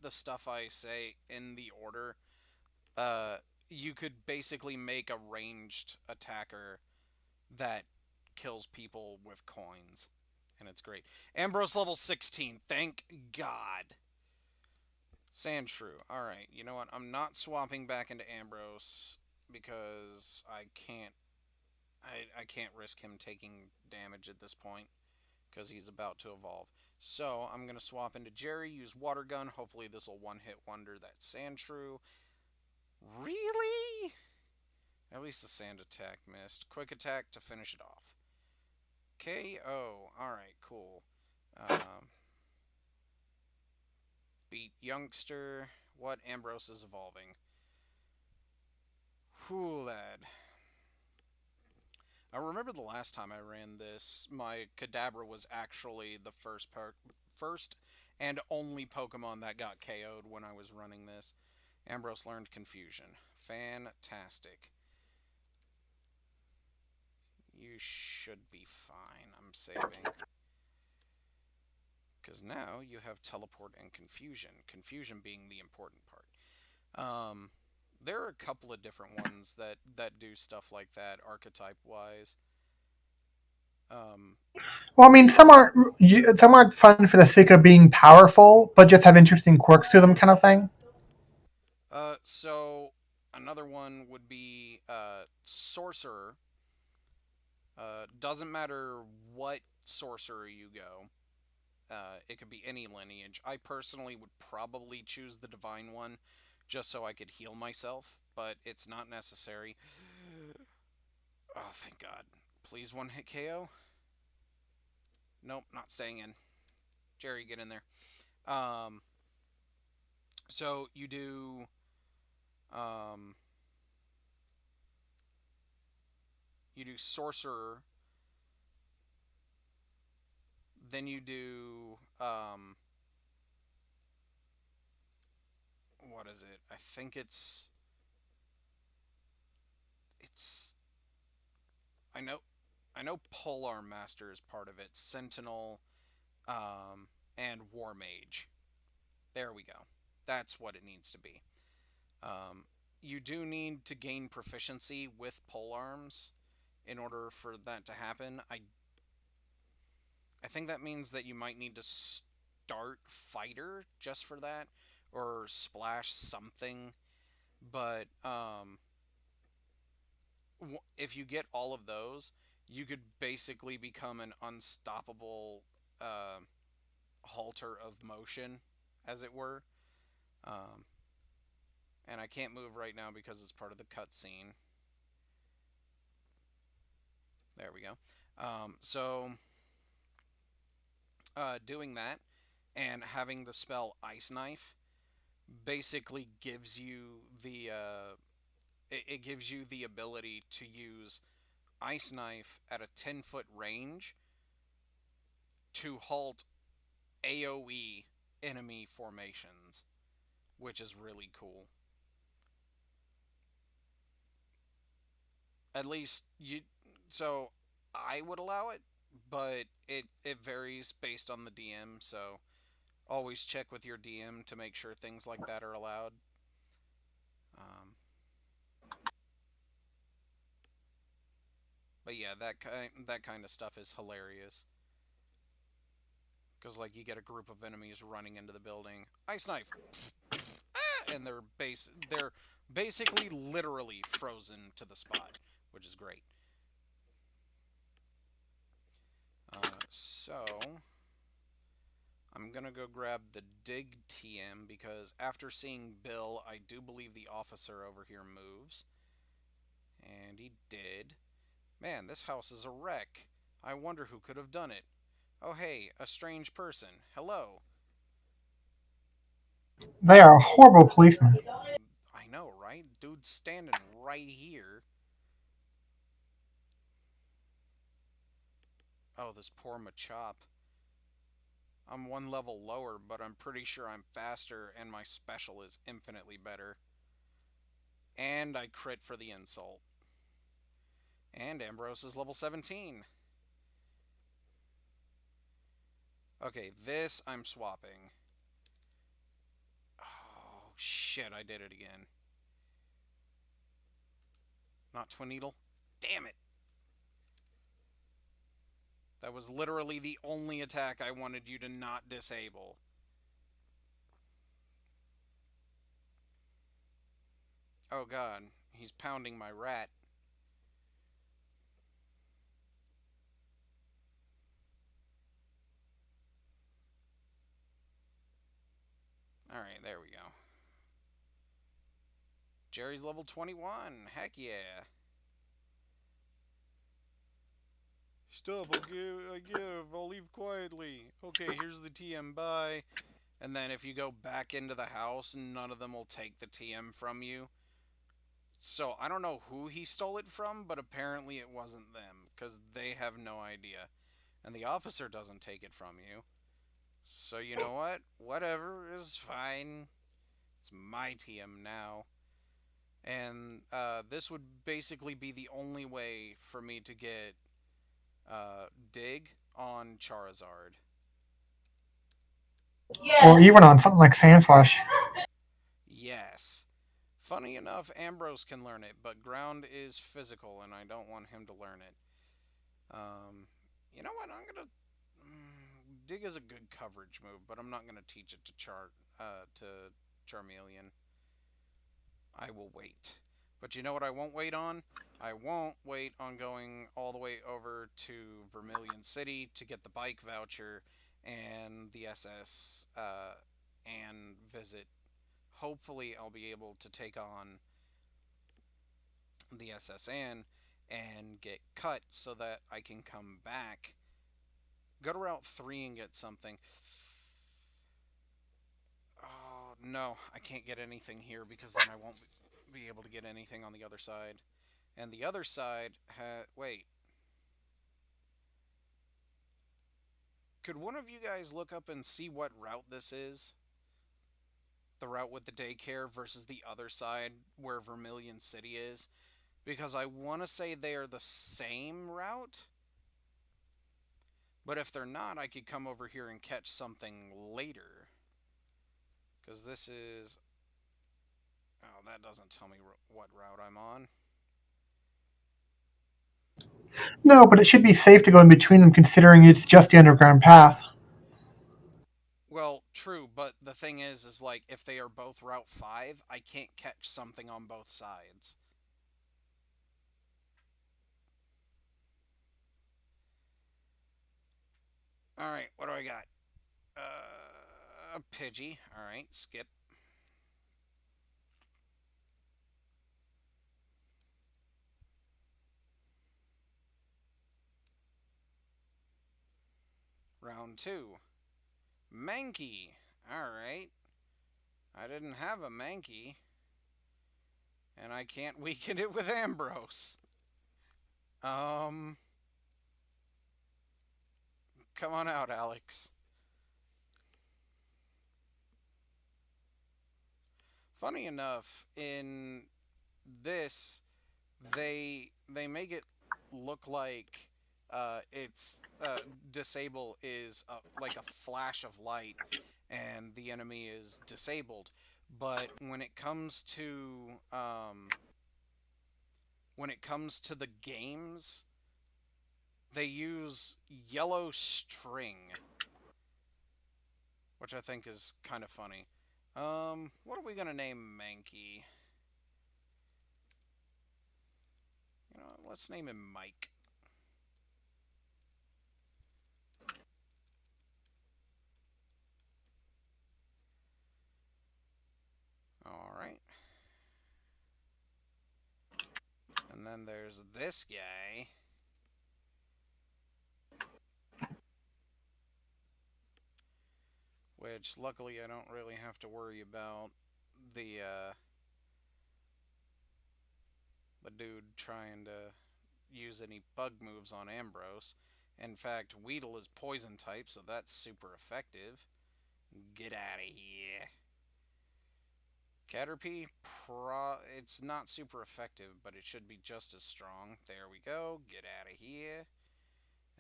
Speaker 1: stuff I say in the order, you could basically make a ranged attacker that kills people with coins, and it's great. Ambrose level 16, thank God. Sandshrew. All right, you know what? I'm not swapping back into Ambrose because I can't. I can't risk him taking damage at this point, because he's about to evolve. So I'm going to swap into Jerry, use Water Gun. Hopefully this will one-hit wonder that Sandshrew. Really? At least the Sand Attack missed. Quick Attack to finish it off. KO. Alright, cool. Beat Youngster. What? Ambrose is evolving. Whew, lad. I remember the last time I ran this, my Kadabra was actually the first and only Pokemon that got KO'd when I was running this. Ambrose learned Confusion. Fantastic. You should be fine. I'm saving. Because now you have teleport and confusion. Confusion being the important part. There are a couple of different ones that do stuff like that, archetype-wise.
Speaker 3: Well, I mean, some aren't fun for the sake of being powerful, but just have interesting quirks to them, kind of thing.
Speaker 1: So another one would be sorcerer. Doesn't matter what sorcerer you go. It could be any lineage. I personally would probably choose the divine one, just so I could heal myself, but it's not necessary. Oh, thank God. Please one hit KO. Nope, not staying in. Jerry, get in there. So you do sorcerer, then you do what is it? I think it's I know Polearm Master is part of it. Sentinel, and War Mage. There we go. That's what it needs to be. You do need to gain proficiency with polearms in order for that to happen. I think that means that you might need to start fighter just for that, or splash something. But if you get all of those, you could basically become an unstoppable halter of motion, as it were. And I can't move right now because it's part of the cutscene. There we go. Doing that and having the spell Ice Knife basically gives you the it gives you the ability to use Ice Knife at a 10-foot range to halt AoE enemy formations, which is really cool. At least so I would allow it, but it varies based on the DM, so always check with your DM to make sure things like that are allowed. But yeah, that kind of stuff is hilarious. Because like you get a group of enemies running into the building, Ice Knife, and they're basically literally frozen to the spot, which is great. So I'm gonna go grab the Dig TM because after seeing Bill, I do believe the officer over here moves. And he did. Man, this house is a wreck. I wonder who could have done it. Oh hey, a strange person. Hello.
Speaker 3: They are horrible policemen.
Speaker 1: I know, right? Dude's standing right here. Oh, this poor Machop. I'm one level lower, but I'm pretty sure I'm faster and my special is infinitely better. And I crit for the insult. And Ambrose is level 17. Okay, this I'm swapping. Oh, shit, I did it again. Not Twin Needle? Damn it! That was literally the only attack I wanted you to not disable. Oh god, he's pounding my rat. Alright, there we go. Jerry's level 21. Heck yeah. Stop, I give. I'll leave quietly. Okay, here's the TM, bye. And then if you go back into the house, none of them will take the TM from you. So I don't know who he stole it from, but apparently it wasn't them, because they have no idea. And the officer doesn't take it from you. So you know what? Whatever is fine. It's my TM now. And this would basically be the only way for me to get Dig on Charizard.
Speaker 3: Or even on something like Sandslash.
Speaker 1: Yes. Funny enough, Ambrose can learn it, but ground is physical, and I don't want him to learn it. You know what? I'm gonna dig is a good coverage move, but I'm not gonna teach it to Charmeleon. I will wait. But you know what I won't wait on? I won't wait on going all the way over to Vermilion City to get the bike voucher and the SS and visit. Hopefully, I'll be able to take on the SSN and get cut so that I can come back, go to Route 3 and get something. Oh, no, I can't get anything here because then I won't be able to get anything on the other side. And the other side wait. Could one of you guys look up and see what route this is? The route with the daycare versus the other side where Vermilion City is? Because I want to say they are the same route. But if they're not, I could come over here and catch something later. Because this is... Oh, that doesn't tell me what route I'm on.
Speaker 3: No, but it should be safe to go in between them considering it's just the underground path.
Speaker 1: Well, true, but the thing is like, if they are both Route 5, I can't catch something on both sides. Alright, what do I got? A Pidgey. Alright, skip. Round 2. Mankey. Alright. I didn't have a Mankey. And I can't weaken it with Ambrose. Come on out, Alex. Funny enough, in this, they make it look like it's disable is like a flash of light, and the enemy is disabled. But when it comes to the games, they use yellow string, which I think is kind of funny. What are we gonna name Mankey? You know, let's name him Mike. Alright. And then there's this guy. Which, luckily, I don't really have to worry about the dude trying to use any bug moves on Ambrose. In fact, Weedle is poison type, so that's super effective. Get out of here. Caterpie, it's not super effective, but it should be just as strong. There we go. Get out of here.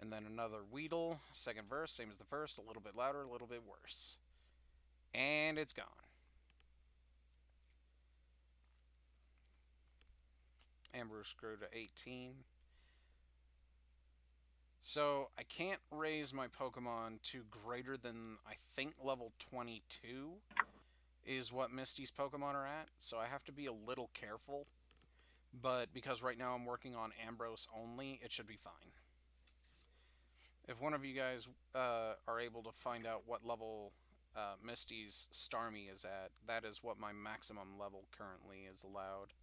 Speaker 1: And then another Weedle. Second verse, same as the first. A little bit louder, a little bit worse. And it's gone. Ambrose grew to 18. So, I can't raise my Pokemon to greater than, I think, level 22 is what Misty's Pokemon are at. So I have to be a little careful. But because right now I'm working on Ambrose only, it should be fine. If one of you guys are able to find out what level Misty's Starmie is at, that is what my maximum level currently is allowed.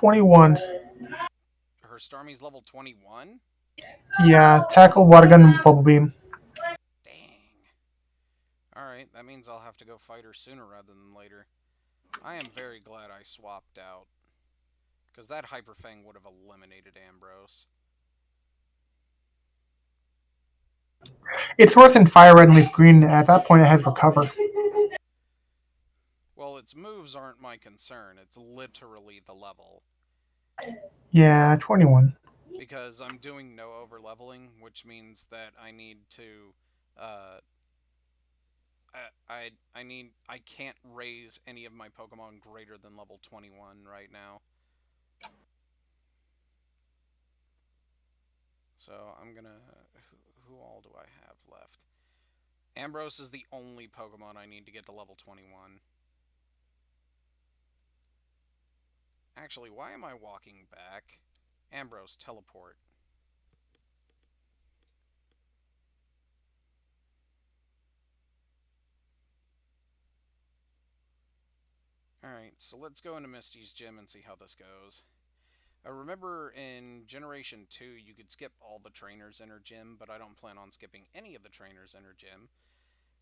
Speaker 3: $21.
Speaker 1: Her Starmie's level 21?
Speaker 3: Yeah, tackle, water gun, bubble beam.
Speaker 1: Dang. Alright, that means I'll have to go fight her sooner rather than later. I am very glad I swapped out. Because that Hyper Fang would have eliminated Ambrose.
Speaker 3: It's worse than Fire Red and Leaf Green. At that point, it has Recover.
Speaker 1: Well, its moves aren't my concern. It's literally the level.
Speaker 3: Yeah, 21.
Speaker 1: Because I'm doing no over-leveling, which means that I need to... I can't raise any of my Pokemon greater than level 21 right now. So I'm gonna... Who all do I have left? Ambrose is the only Pokemon I need to get to level 21. Actually, why am I walking back? Ambrose, teleport. Alright, so let's go into Misty's gym and see how this goes. I remember in Generation 2, you could skip all the trainers in her gym, but I don't plan on skipping any of the trainers in her gym.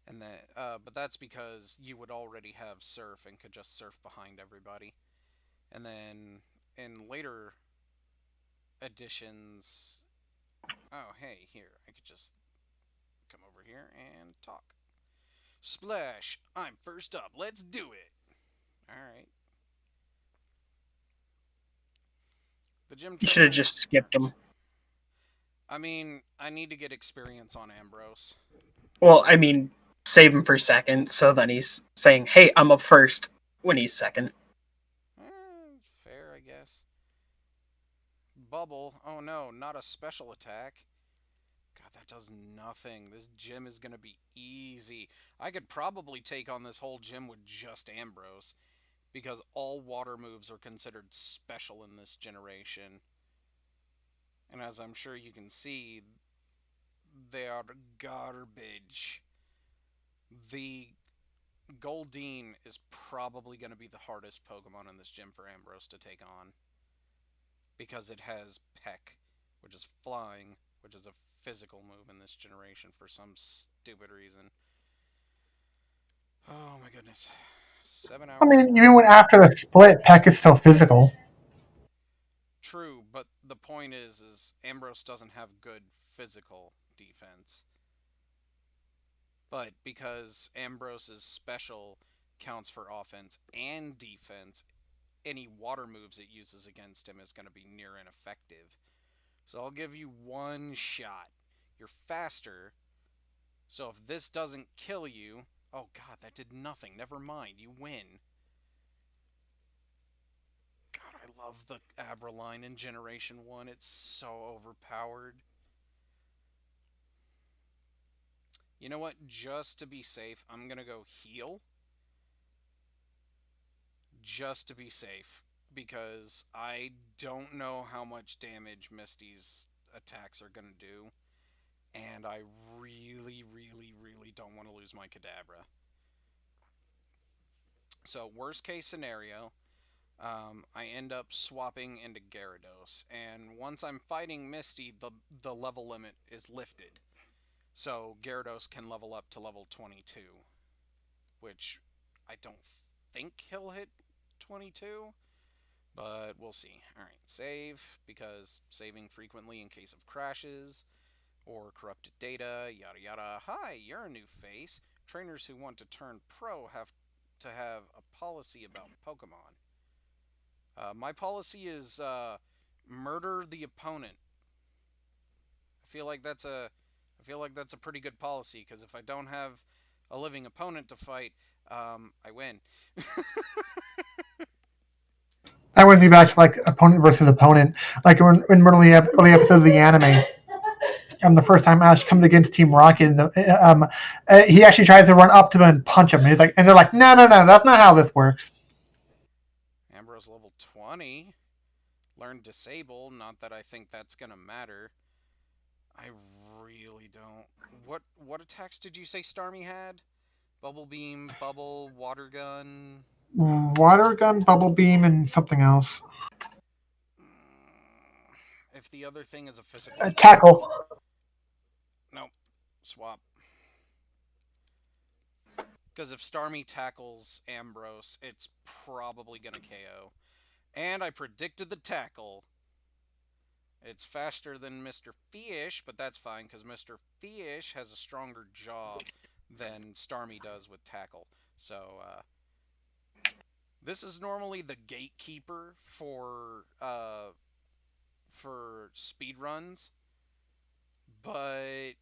Speaker 1: And but that's because you would already have Surf and could just surf behind everybody. And then in later editions... Oh, hey, here, I could just come over here and talk. Splash! I'm first up, let's do it! Alright. The gym
Speaker 2: You should have just skipped him.
Speaker 1: I mean, I need to get experience on Ambrose.
Speaker 2: Well, I mean, save him for second, so then he's saying, hey, I'm up first, when he's second.
Speaker 1: Fair, I guess. Bubble. Oh no, not a special attack. God, that does nothing. This gym is gonna be easy. I could probably take on this whole gym with just Ambrose, because all water moves are considered special in this generation. And as I'm sure you can see, they are garbage. The Goldeen is probably going to be the hardest Pokemon in this gym for Ambrose to take on. Because it has Peck, which is flying, which is a physical move in this generation for some stupid reason. Oh my goodness. 7 hours.
Speaker 3: I mean, even when after the split, Peck is still physical.
Speaker 1: True, but the point is Ambrose doesn't have good physical defense. But because Ambrose's special counts for offense and defense, any water moves it uses against him is going to be near ineffective. So I'll give you one shot. You're faster, so if this doesn't kill you... Oh god, that did nothing. Never mind, you win. God, I love the Abra line in Generation 1. It's so overpowered. You know what? Just to be safe, I'm going to go heal. Just to be safe. Because I don't know how much damage Misty's attacks are going to do. And I really, really, really don't want to lose my Kadabra. So, worst case scenario, I end up swapping into Gyarados. And once I'm fighting Misty, the level limit is lifted. So Gyarados can level up to level 22, which I don't think he'll hit 22, but we'll see. Alright, save, because saving frequently in case of crashes or corrupted data, yada yada. Hi, you're a new face. Trainers who want to turn pro have to have a policy about Pokemon. My policy is murder the opponent. I feel like that's a pretty good policy, because if I don't have a living opponent to fight, I win.
Speaker 3: I would be back to like opponent versus opponent, like in early episodes of the anime. The first time Ash comes against Team Rocket, he actually tries to run up to them and punch him. And they're like, no, that's not how this works.
Speaker 1: Ambrose level 20. Learn Disable. Not that I think that's gonna matter. I really don't. What attacks did you say Starmie had? Bubble Beam, Bubble, Water Gun?
Speaker 3: Water Gun, Bubble Beam, and something else.
Speaker 1: If the other thing is a physical...
Speaker 3: Tackle.
Speaker 1: Nope. Swap. Because if Starmie tackles Ambrose, it's probably going to KO. And I predicted the tackle. It's faster than Mr. Fish, but that's fine because Mr. Fish has a stronger jaw than Starmie does with tackle. So, this is normally the gatekeeper for speed runs, but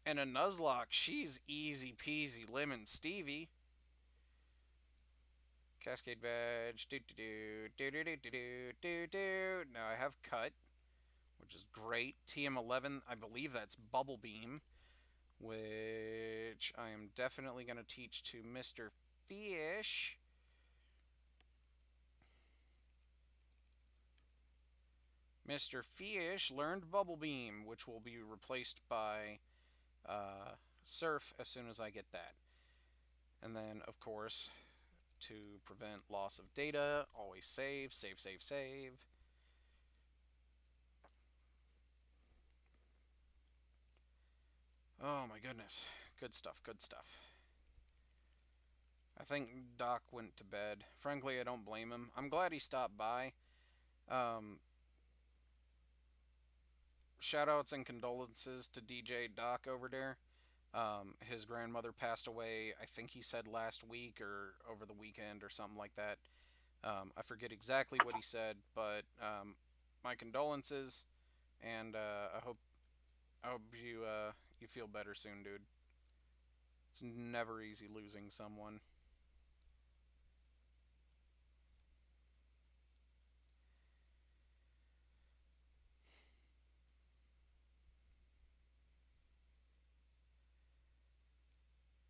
Speaker 1: in a Nuzlock, she's easy peasy lemon Stevie. Cascade badge. Do do do do do do do do do. Now I have cut, which is great. TM11, I believe that's Bubble Beam, which I am definitely going to teach to Mr. Fish. Mr. Fish learned Bubble Beam, which will be replaced by Surf as soon as I get that. And then, of course, to prevent loss of data, always save, save, save, save. Oh my goodness. Good stuff, good stuff. I think Doc went to bed. Frankly, I don't blame him. I'm glad he stopped by. Shoutouts and condolences to DJ Doc over there. His grandmother passed away, I think he said last week or over the weekend or something like that. I forget exactly what he said, but my condolences, and I hope you feel better soon, dude. It's never easy losing someone.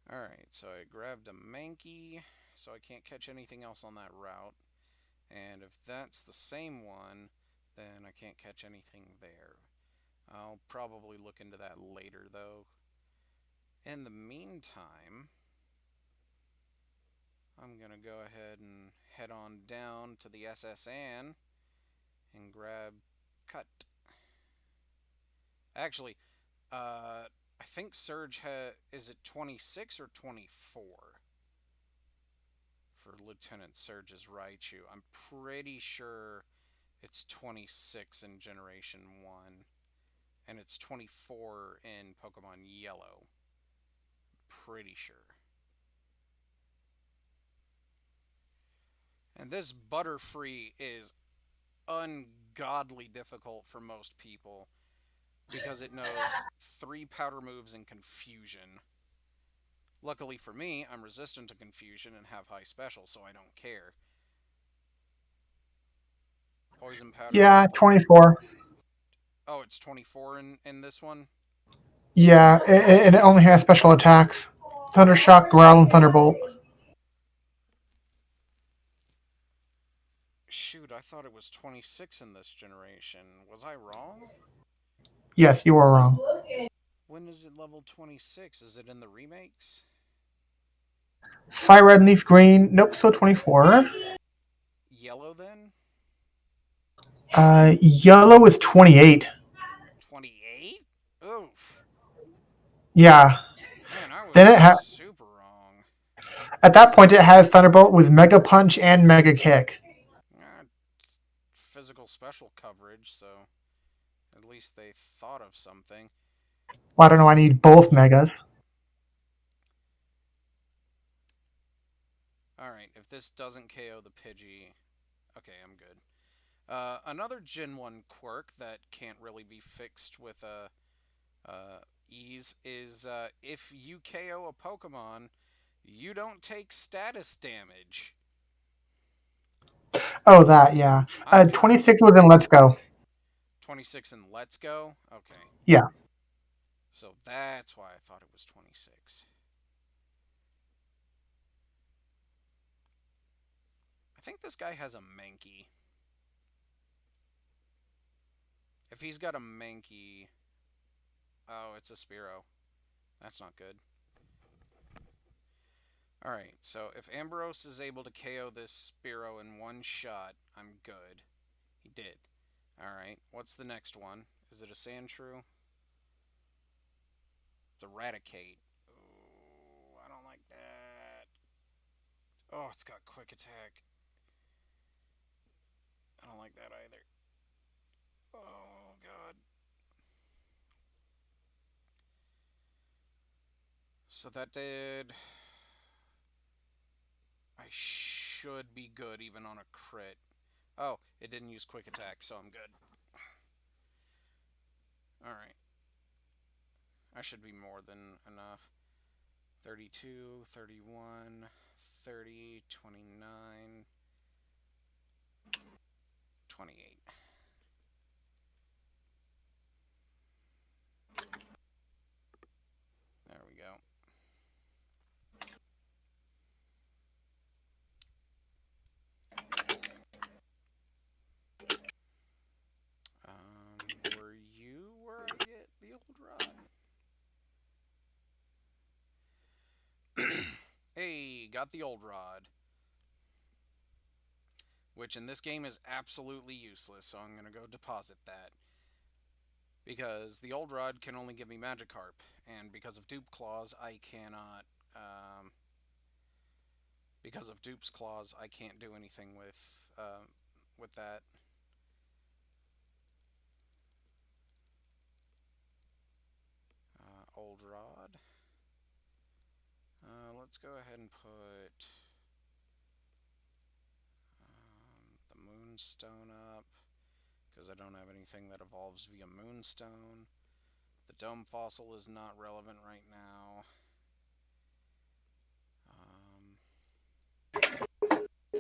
Speaker 1: Alright, so I grabbed a Mankey, so I can't catch anything else on that route. And if that's the same one, then I can't catch anything there. I'll probably look into that later, though. In the meantime, I'm going to go ahead and head on down to the SSN and grab Cut. Actually, I think Surge is it 26 or 24 for Lieutenant Surge's Raichu? I'm pretty sure it's 26 in Generation 1, and it's 24 in Pokemon Yellow. Pretty sure. And this Butterfree is ungodly difficult for most people because it knows 3 powder moves and Confusion. Luckily for me, I'm resistant to Confusion and have high special, so I don't care. Poison powder.
Speaker 3: Yeah, 24.
Speaker 1: Oh, it's 24 in this one?
Speaker 3: Yeah, and it only has special attacks. Thundershock, Growl, and Thunderbolt.
Speaker 1: Shoot, I thought it was 26 in this generation. Was I wrong?
Speaker 3: Yes, you are wrong.
Speaker 1: When is it level 26? Is it in the remakes?
Speaker 3: Fire Red and Leaf Green. Nope, still 24.
Speaker 1: Yellow then?
Speaker 3: Yellow is 28.
Speaker 1: 28? Oof.
Speaker 3: Yeah.
Speaker 1: Man, I
Speaker 3: Then
Speaker 1: was
Speaker 3: it
Speaker 1: super wrong.
Speaker 3: at that point it has Thunderbolt with Mega Punch and Mega Kick.
Speaker 1: Physical special coverage, so at least they thought of something.
Speaker 3: Well, I don't know. I need both Megas.
Speaker 1: Alright, if this doesn't KO the Pidgey, okay, I'm good. Another Gen 1 quirk that can't really be fixed with ease is if you KO a Pokemon, you don't take status damage.
Speaker 3: Oh, that, yeah. 26 was in Let's Go.
Speaker 1: 26 in Let's Go? Okay.
Speaker 3: Yeah.
Speaker 1: So that's why I thought it was 26. I think this guy has a Mankey. If he's got a Mankey... Oh, it's a Spearow. That's not good. Alright, so if Ambrose is able to KO this Spearow in one shot, I'm good. He did. Alright, what's the next one? Is it a Sandshrew? It's Eradicate. Ooh, I don't like that. Oh, it's got quick attack. I don't like that either. Oh, God. So that did... I should be good even on a crit. Oh, it didn't use quick attack, so I'm good. Alright. I should be more than enough. 32, 31, 30, 29, 28. There we go. Were you where I get the old rod? Hey, got the old rod. Which in this game is absolutely useless, so I'm going to go deposit that. Because the old rod can only give me Magikarp, and because of Dupe Claws, I cannot... because of Dupe's Claws, I can't do anything with that. Old rod. Let's go ahead and put the Moonstone up, because I don't have anything that evolves via Moonstone. The Dome Fossil is not relevant right now.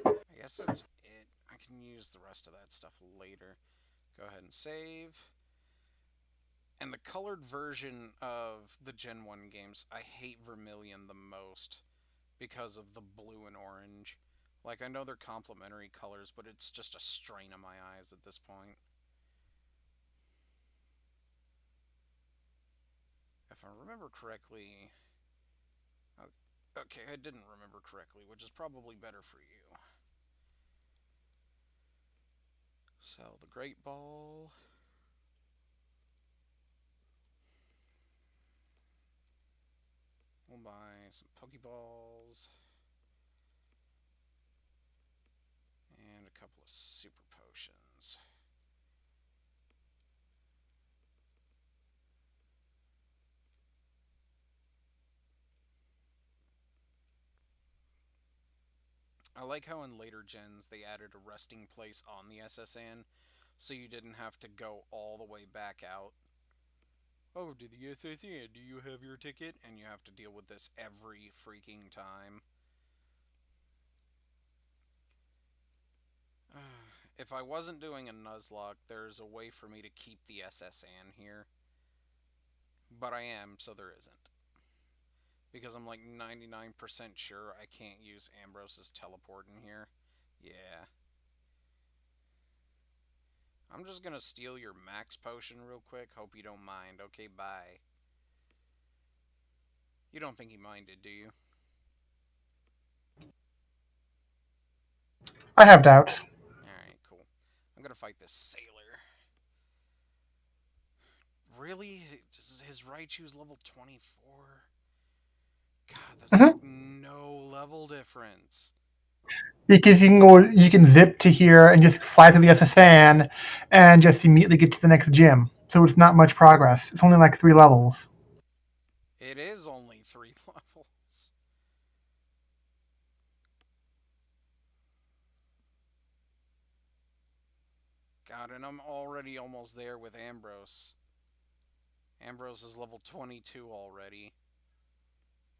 Speaker 1: I guess that's it. I can use the rest of that stuff later. Go ahead and save. And the colored version of the Gen 1 games, I hate Vermilion the most because of the blue and orange. Like, I know they're complementary colors, but it's just a strain on my eyes at this point. If I remember correctly... Okay, I didn't remember correctly, which is probably better for you. Sell the Great Ball. We'll buy some Pokeballs. And a couple of Super Potions. I like how in later gens they added a resting place on the SSN, so you didn't have to go all the way back out. Oh, to the SSN, do you have your ticket? And you have to deal with this every freaking time. If I wasn't doing a Nuzlock, there's a way for me to keep the SSN here. But I am, so there isn't. Because I'm like 99% sure I can't use Ambrose's teleport in here. Yeah. I'm just gonna steal your max potion real quick. Hope you don't mind. Okay, bye. You don't think he minded, do you?
Speaker 3: I have doubts.
Speaker 1: Alright, cool. I'm gonna fight this sailor. Really? His Raichu's level 24? God, that's like no level difference.
Speaker 3: Because you can zip to here and just fly to the SSN and just immediately get to the next gym. So it's not much progress. It's only like 3 levels.
Speaker 1: It is only 3 levels. God, and I'm already almost there with Ambrose. Ambrose is level 22 already.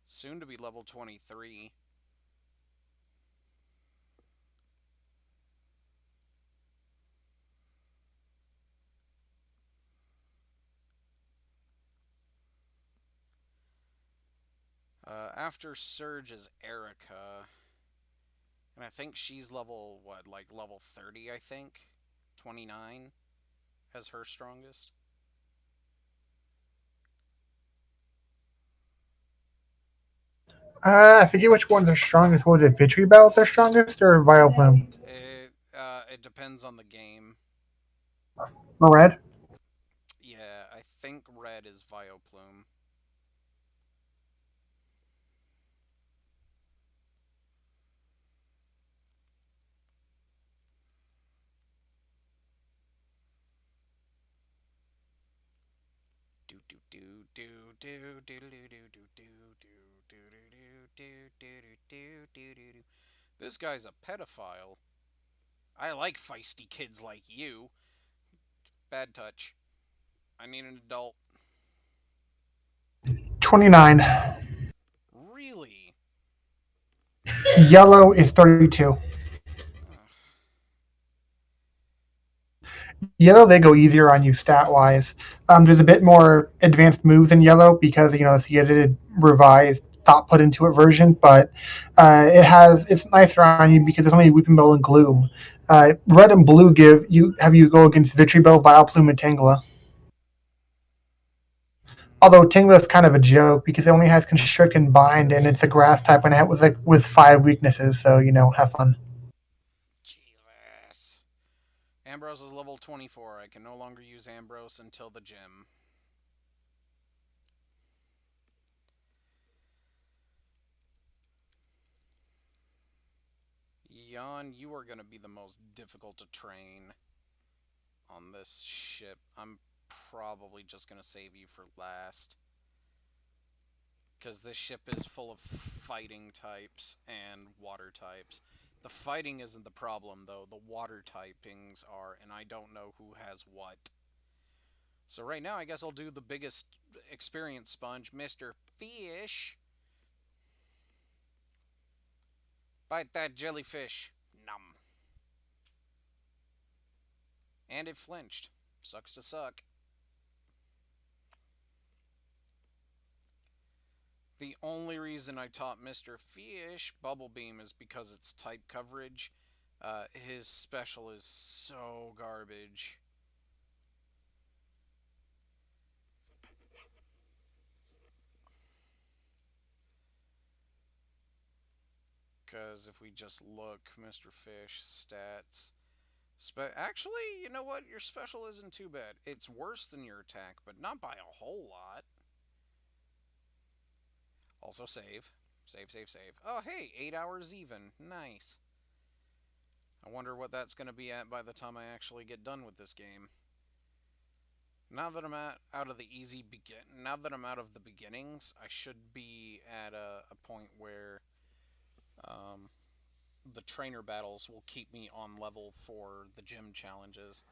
Speaker 1: Soon to be level 23. After Surge is Erica. And I think she's level, what, like level 30, I think? 29 as her strongest.
Speaker 3: I forget which one's their strongest. What was it, Victreebel their strongest, or Vileplume?
Speaker 1: It depends on the game.
Speaker 3: Or Red?
Speaker 1: Yeah, I think Red is Vileplume. This guy's a pedophile. I like feisty kids like you. Bad touch. I need an adult.
Speaker 3: 29.
Speaker 1: Really?
Speaker 3: Yellow is 32. Yellow, they go easier on you stat wise. There's a bit more advanced moves in yellow because it's the edited, revised, thought put into it version. But it's nicer on you because there's only Weeping Bell and Gloom. Red and blue have you go against Victory Bell, Vileplume, and Tangela. Although Tangela is kind of a joke because it only has Constrict and Bind, and it's a grass type, and it was with 5 weaknesses. So have fun.
Speaker 1: Jesus. Ambrose is level 24. I can no longer use Ambrose until the gym. Jan, you are going to be the most difficult to train on this ship. I'm probably just going to save you for last. Because this ship is full of fighting types and water types. The fighting isn't the problem, though. The water typings are, and I don't know who has what. So right now, I guess I'll do the biggest experience sponge, Mr. Fish. Bite that jellyfish. Nom. And it flinched. Sucks to suck. The only reason I taught Mr. Fish Bubble Beam is because it's type coverage. His special is so garbage. Because if we just look, Mr. Fish, stats. Actually, you know what? Your special isn't too bad. It's worse than your attack, but not by a whole lot. Also save. Save, save, save. Oh, hey, 8 hours even. Nice. I wonder what that's going to be at by the time I actually get done with this game. Now that I'm out of the now that I'm out of the beginnings, I should be at a point where the trainer battles will keep me on level for the gym challenges.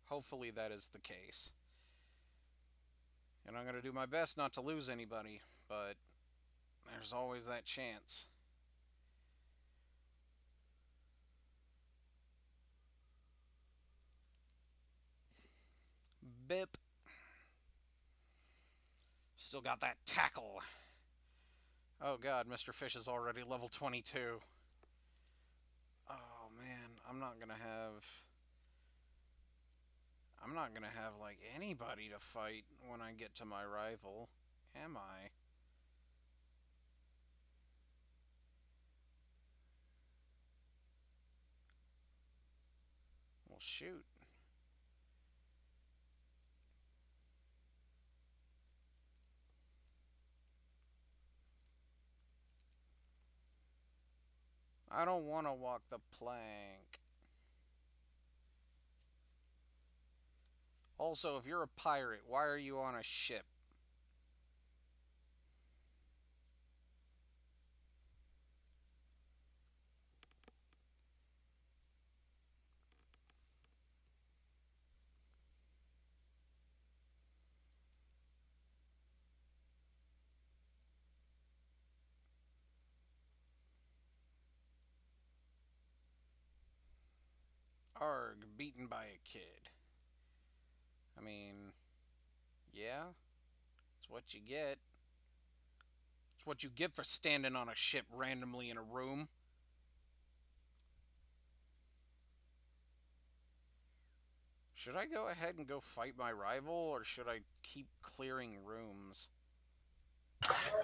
Speaker 1: Hopefully that is the case. And I'm going to do my best not to lose anybody, but there's always that chance. Bip. Still got that tackle. Oh god, Mr. Fish is already level 22. Oh man, I'm not gonna have like anybody to fight when I get to my rival, am I? Well, shoot. I don't want to walk the plank. Also, if you're a pirate, why are you on a ship? Arg, beaten by a kid. I mean, yeah, it's what you get. It's what you get for standing on a ship randomly in a room. Should I go ahead and go fight my rival, or should I keep clearing rooms?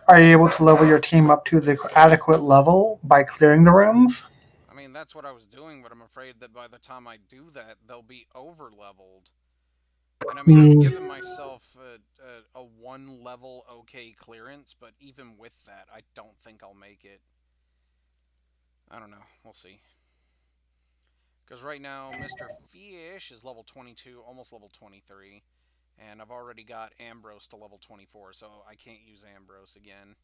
Speaker 3: Are you able to level your team up to the adequate level by clearing the rooms?
Speaker 1: I mean, that's what I was doing, but I'm afraid that by the time I do that, they'll be over-leveled. And I mean, I'm giving myself a 1 level okay clearance, but even with that, I don't think I'll make it. I don't know. We'll see. Because right now, Mr. Fish is level 22, almost level 23. And I've already got Ambrose to level 24, so I can't use Ambrose again.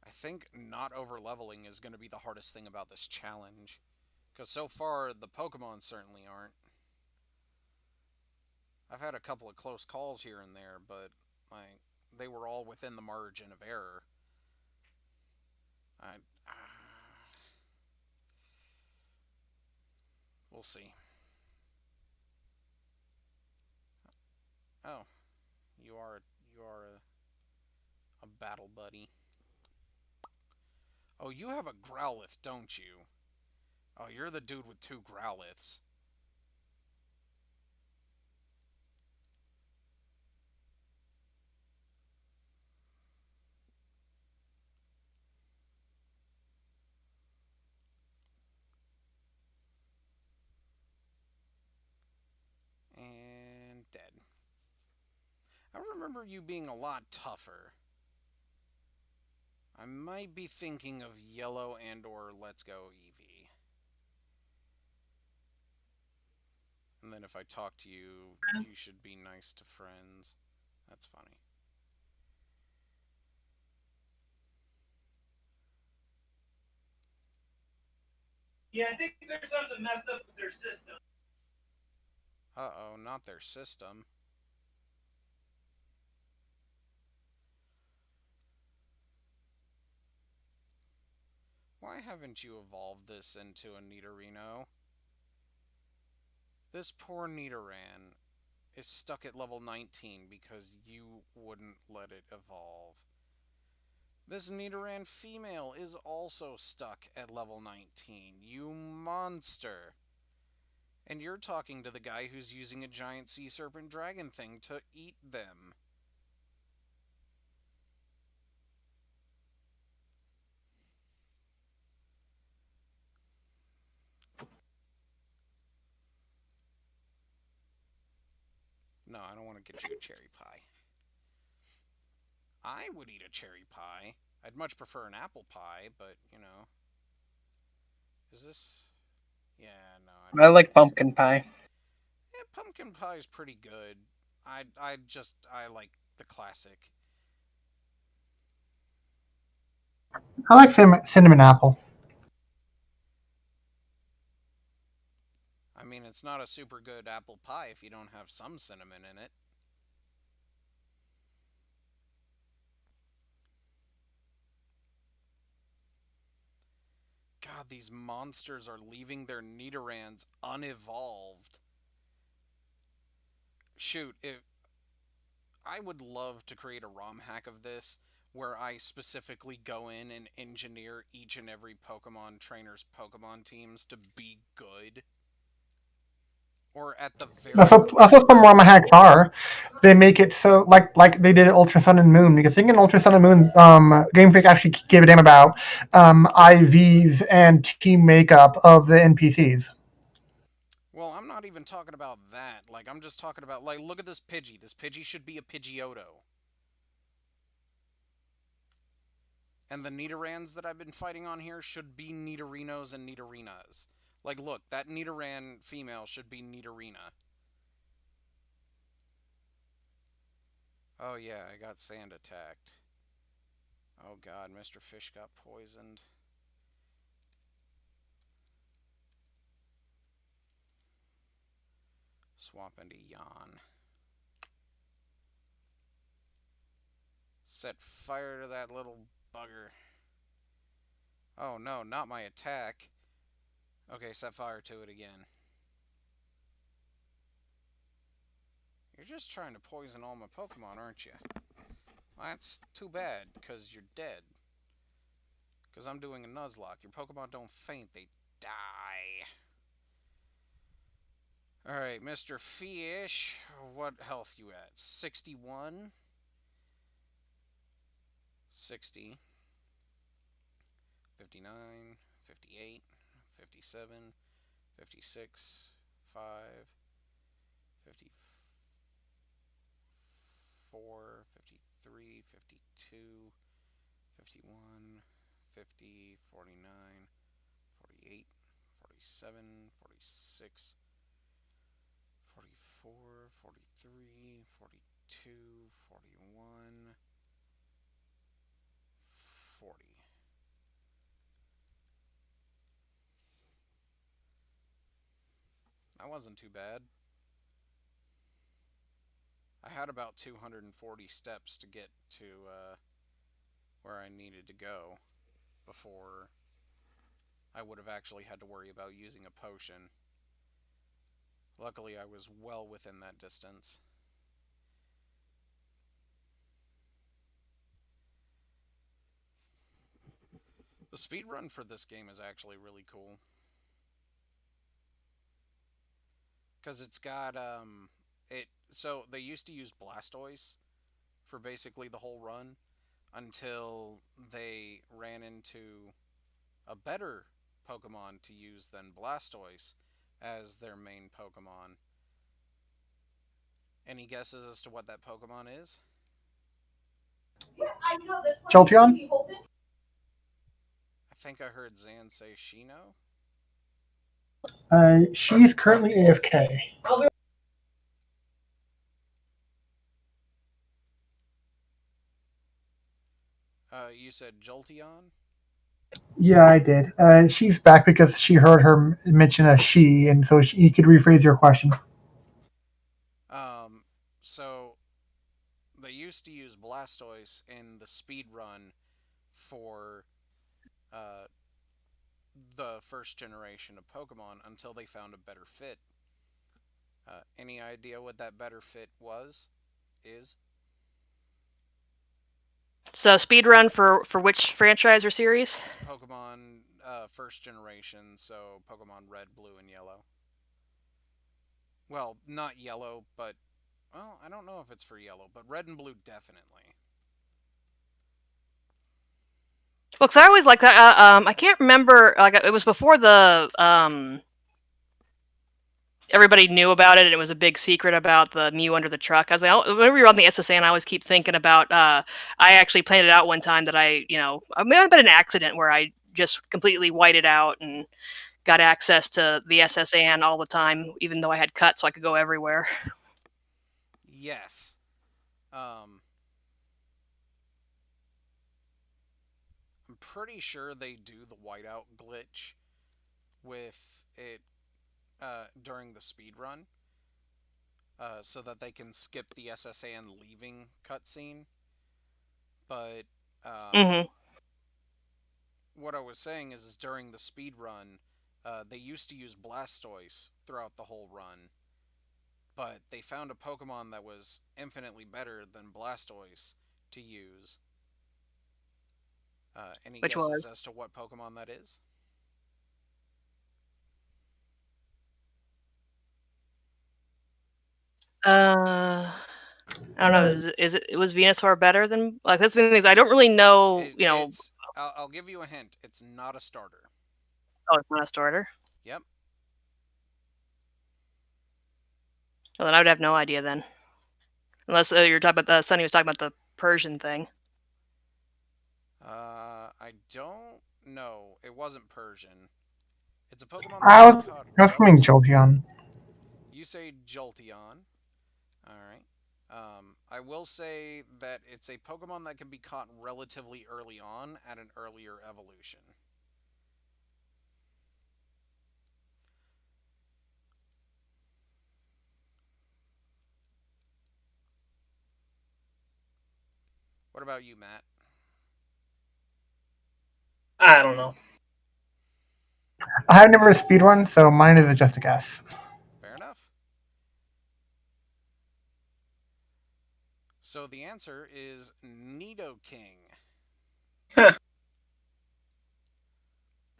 Speaker 1: I think not over-leveling is going to be the hardest thing about this challenge. Because so far, the Pokemon certainly aren't. I've had a couple of close calls here and there, but like they were all within the margin of error. I, we'll see. Oh, you are a battle buddy. Oh, you have a Growlithe, don't you? Oh, you're the dude with 2 Growliths. And dead. I remember you being a lot tougher. I might be thinking of Yellow and or Let's Go Eevee. And then if I talk to you, you should be nice to friends. That's funny.
Speaker 2: Yeah, I think there's something messed up with their system.
Speaker 1: Uh-oh, not their system. Why haven't you evolved this into a Nidorino? This poor Nidoran is stuck at level 19 because you wouldn't let it evolve. This Nidoran female is also stuck at level 19. You monster! And you're talking to the guy who's using a giant sea serpent dragon thing to eat them. No, I don't want to get you a cherry pie. I would eat a cherry pie. I'd much prefer an apple pie, but, you know. Is this... Yeah, no.
Speaker 2: I like pumpkin pie.
Speaker 1: Yeah, pumpkin pie is pretty good. I like the classic.
Speaker 3: I like cinnamon apple.
Speaker 1: I mean, it's not a super good apple pie if you don't have some cinnamon in it. God, these monsters are leaving their Nidorans unevolved. Shoot, I would love to create a ROM hack of this where I specifically go in and engineer each and every Pokemon trainer's Pokemon teams to be good. Or at the very...
Speaker 3: That's what some ROM hacks are. They make it so like they did Ultra Sun and Moon. Because I think in Ultra Sun and Moon, Game Freak actually gave a damn about IVs and team makeup of the NPCs.
Speaker 1: Well, I'm not even talking about that. Like, I'm just talking about, like, look at this Pidgey. This Pidgey should be a Pidgeotto. And the Nidorans that I've been fighting on here should be Nidorinos and Nidorinas. Like, look, that Nidoran female should be Nidorina. Oh, yeah, I got sand attacked. Oh, God, Mr. Fish got poisoned. Swap into Yawn. Set fire to that little bugger. Oh, no, not my attack. Okay, set fire to it again. You're just trying to poison all my Pokemon, aren't you? Well, that's too bad, because you're dead. Because I'm doing a Nuzlock. Your Pokemon don't faint, they die. Alright, Mr. Fish, what health you at? 61? 60. 59. 58. 57. 56. 5. 54. 53. 52. 51. 50. 49. 48, 47, 46, 44, 43, 42, 41, 40. That wasn't too bad. I had about 240 steps to get to where I needed to go before I would have actually had to worry about using a potion. Luckily, I was well within that distance. The speed run for this game is actually really cool. Because it's got, so they used to use Blastoise for basically the whole run until they ran into a better Pokemon to use than Blastoise as their main Pokemon. Any guesses as to what that Pokemon is?
Speaker 3: Jolteon?
Speaker 1: I think I heard Zan say Shino.
Speaker 3: She's currently AFK.
Speaker 1: You said Jolteon?
Speaker 3: Yeah, I did. She's back because she heard her mention a she, and so you could rephrase your question.
Speaker 1: So they used to use Blastoise in the speed run for the first generation of Pokemon until they found a better fit. Any idea what that better fit is?
Speaker 4: So speedrun for which franchise or series?
Speaker 1: Pokemon first generation, so Pokemon Red, Blue, and Yellow. Well, not Yellow, but well, I don't know if it's for Yellow, but Red and Blue definitely.
Speaker 4: Well, cause I always like that. I can't remember. Like it was before the everybody knew about it, and it was a big secret about the Mew under the truck. I was like, whenever you're on the SSN, I always keep thinking about. I actually planned it out one time that I may have been an accident where I just completely whited out and got access to the SSN all the time, even though I had cut, so I could go everywhere.
Speaker 1: Yes. I'm pretty sure they do the whiteout glitch with it during the speed run, so that they can skip the SSN leaving cutscene. But
Speaker 4: Mm-hmm.
Speaker 1: what I was saying is during the speed run, they used to use Blastoise throughout the whole run, but they found a Pokemon that was infinitely better than Blastoise to use. Any
Speaker 4: Which
Speaker 1: guesses
Speaker 4: was
Speaker 1: as to what Pokemon that is?
Speaker 4: I don't know. It was Venusaur better than like that's the thing is I don't really know.
Speaker 1: It's. I'll give you a hint. It's not a starter.
Speaker 4: Oh, it's not a starter.
Speaker 1: Yep.
Speaker 4: Well, then I would have no idea then, unless you're talking about Sunny was talking about the Persian thing.
Speaker 1: I don't know. It wasn't Persian. It's a Pokemon
Speaker 3: I
Speaker 1: that
Speaker 3: was
Speaker 1: can caught
Speaker 3: assuming Jolteon.
Speaker 1: You say Jolteon. Alright. I will say that it's a Pokemon that can be caught relatively early on at an earlier evolution. What about you, Matt?
Speaker 2: I don't know.
Speaker 3: I've never speedrun, so mine is just a guess.
Speaker 1: Fair enough. So the answer is Nidoking.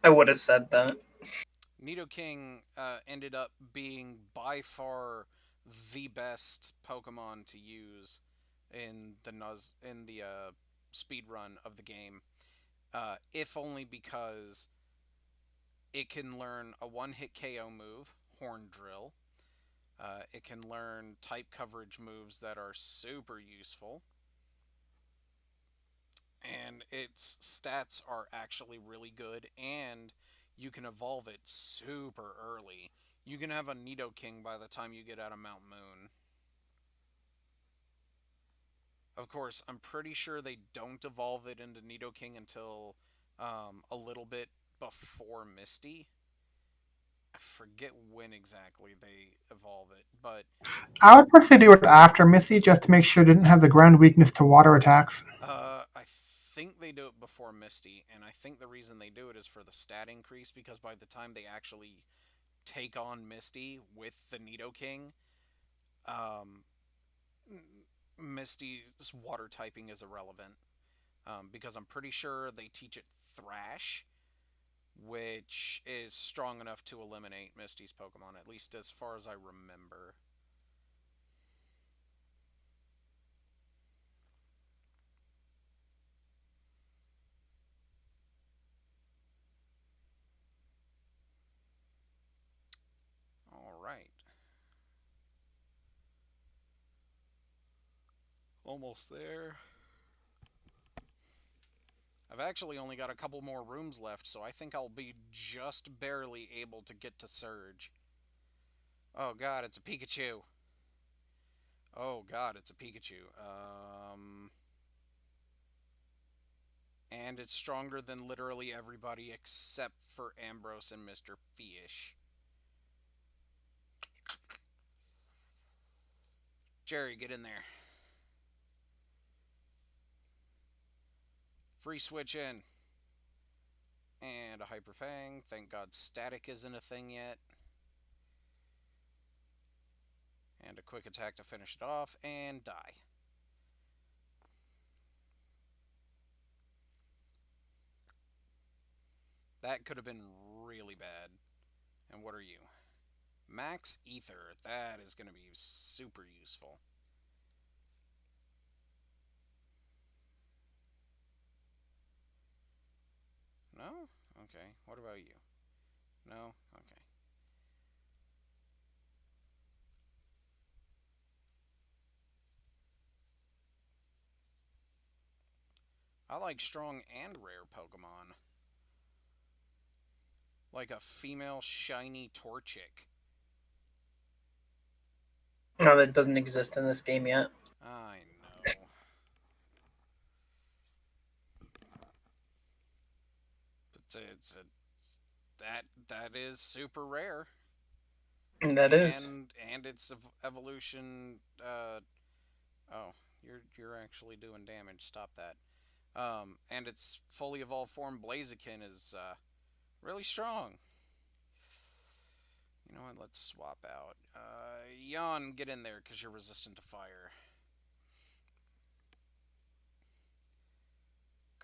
Speaker 2: I would have said that.
Speaker 1: Nidoking ended up being by far the best Pokemon to use in the speed run of the game, if only because it can learn a one-hit KO move, Horn Drill. It can learn type coverage moves that are super useful, and its stats are actually really good, and you can evolve it super early. You can have a Nidoking by the time you get out of Mount Moon. Of course, I'm pretty sure they don't evolve it into Nidoking until a little bit before Misty. I forget when exactly they evolve it, but
Speaker 3: I would personally do it after Missy just to make sure it didn't have the ground weakness to water attacks.
Speaker 1: I think they do it before Misty, and I think the reason they do it is for the stat increase, because by the time they actually take on Misty with the Nidoking, um, Misty's water typing is irrelevant. Because I'm pretty sure they teach it Thrash, which is strong enough to eliminate Misty's Pokemon, at least as far as I remember. Alright. Almost there. I've actually only got a couple more rooms left, so I think I'll be just barely able to get to Surge. Oh god, it's a Pikachu. Oh god, it's a Pikachu. And it's stronger than literally everybody except for Ambrose and Mr. Fish. Jerry, get in there. Free switch in. And a Hyper Fang. Thank God static isn't a thing yet. And a quick attack to finish it off. And die. That could have been really bad. And what are you? Max Ether. That is going to be super useful. No? Okay. What about you? No? Okay. I like strong and rare Pokemon. Like a female shiny Torchic.
Speaker 2: No, that doesn't exist in this game yet.
Speaker 1: I know. It's that is super rare.
Speaker 2: That is.
Speaker 1: And its evolution. Oh, you're actually doing damage. Stop that. And its fully evolved form Blaziken is really strong. You know what? Let's swap out. Yawn, get in there because you're resistant to fire.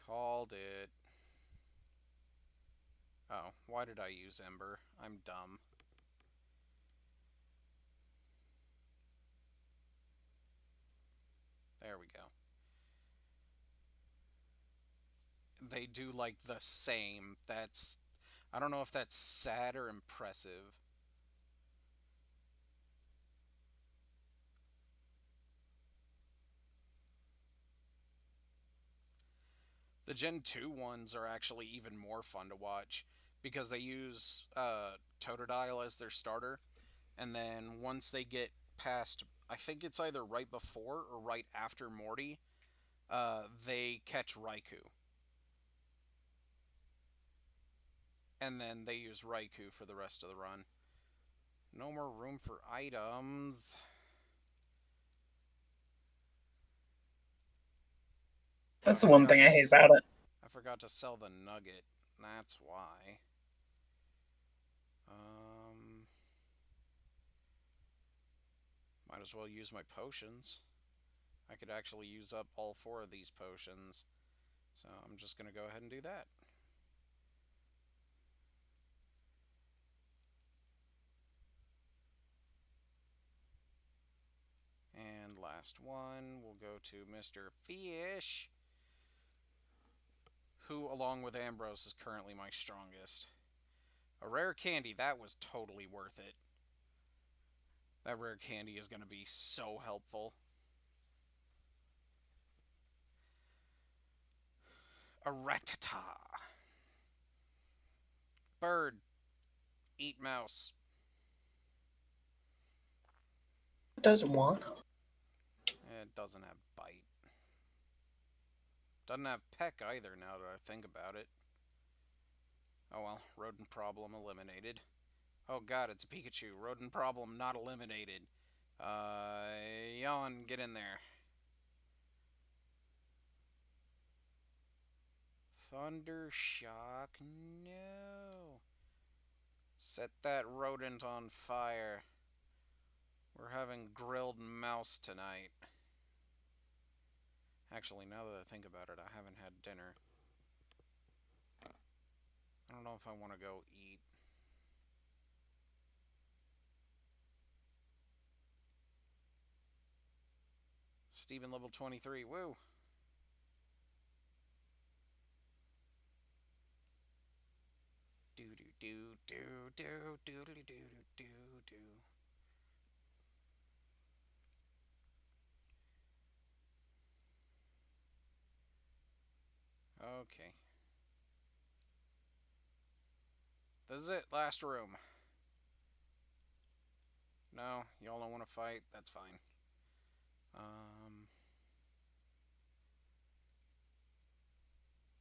Speaker 1: Called it. Oh, why did I use Ember? I'm dumb. There we go. They do like the same. That's. I don't know if that's sad or impressive. The Gen 2 ones are actually even more fun to watch because they use Totodile as their starter, and then once they get past, I think it's either right before or right after Morty, they catch Raikou. And then they use Raikou for the rest of the run. No more room for items.
Speaker 2: That's the one thing I hate about it.
Speaker 1: I forgot to sell the nugget. That's why. Might as well use my potions. I could actually use up all 4 of these potions. So I'm just going to go ahead and do that. And last one, we'll go to Mr. Fish, who, along with Ambrose, is currently my strongest. A rare candy, that was totally worth it. That rare candy is going to be so helpful. A Rattata. Bird. Eat mouse.
Speaker 2: Doesn't want.
Speaker 1: It doesn't have bite. Doesn't have peck either, now that I think about it. Oh well, rodent problem eliminated. Oh god, it's a Pikachu. Rodent problem not eliminated. Yawn, get in there. Thunder Shock, no. Set that rodent on fire. We're having grilled mouse tonight. Actually, now that I think about it, I haven't had dinner. I don't know if I want to go eat. Steven level 23, woo! Do do do do do do do do do do. Okay. This is it, last room. No, y'all don't want to fight? That's fine.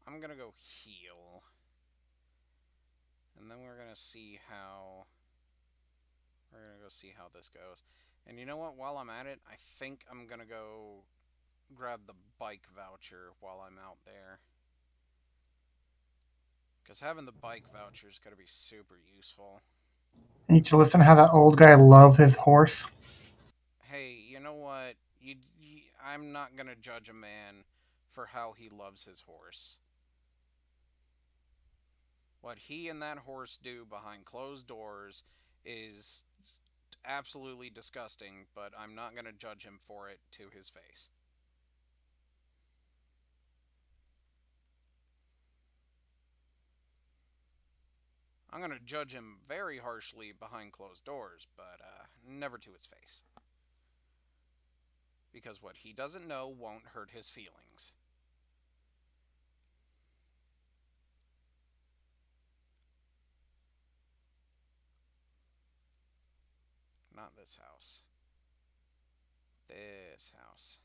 Speaker 1: I'm gonna go heal. And then we're gonna see how... We're gonna go see how this goes. And you know what? While I'm at it, I think I'm gonna go grab the bike voucher while I'm out there. Because having the bike voucher is gonna be super useful.
Speaker 3: Need to listen to how that old guy loves his horse.
Speaker 1: Hey, you know what? I'm not gonna judge a man for how he loves his horse. What he and that horse do behind closed doors is absolutely disgusting, but I'm not gonna judge him for it to his face. I'm gonna judge him very harshly behind closed doors, but never to his face. Because what he doesn't know won't hurt his feelings. Not this house. This house.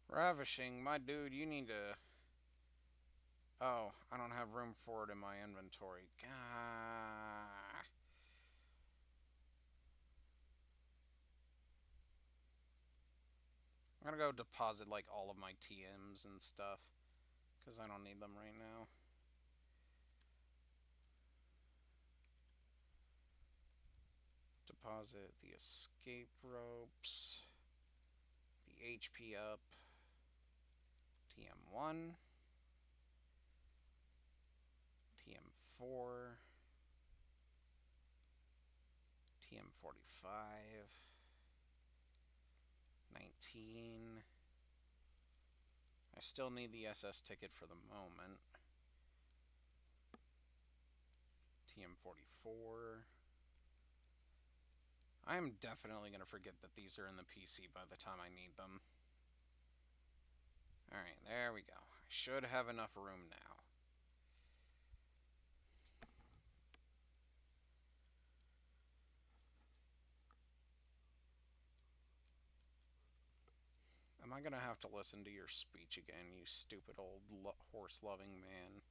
Speaker 1: Ravishing, my dude, you need to... Oh, I don't have room for it in my inventory. Gah. I'm gonna go deposit like all of my TMs and stuff, because I don't need them right now. Deposit the escape ropes, the HP up, TM1, TM4, TM45, 19. I still need the SS ticket for the moment. TM44. I am definitely going to forget that these are in the PC by the time I need them. Alright, there we go. I should have enough room now. Am I going to have to listen to your speech again, you stupid old horse-loving man?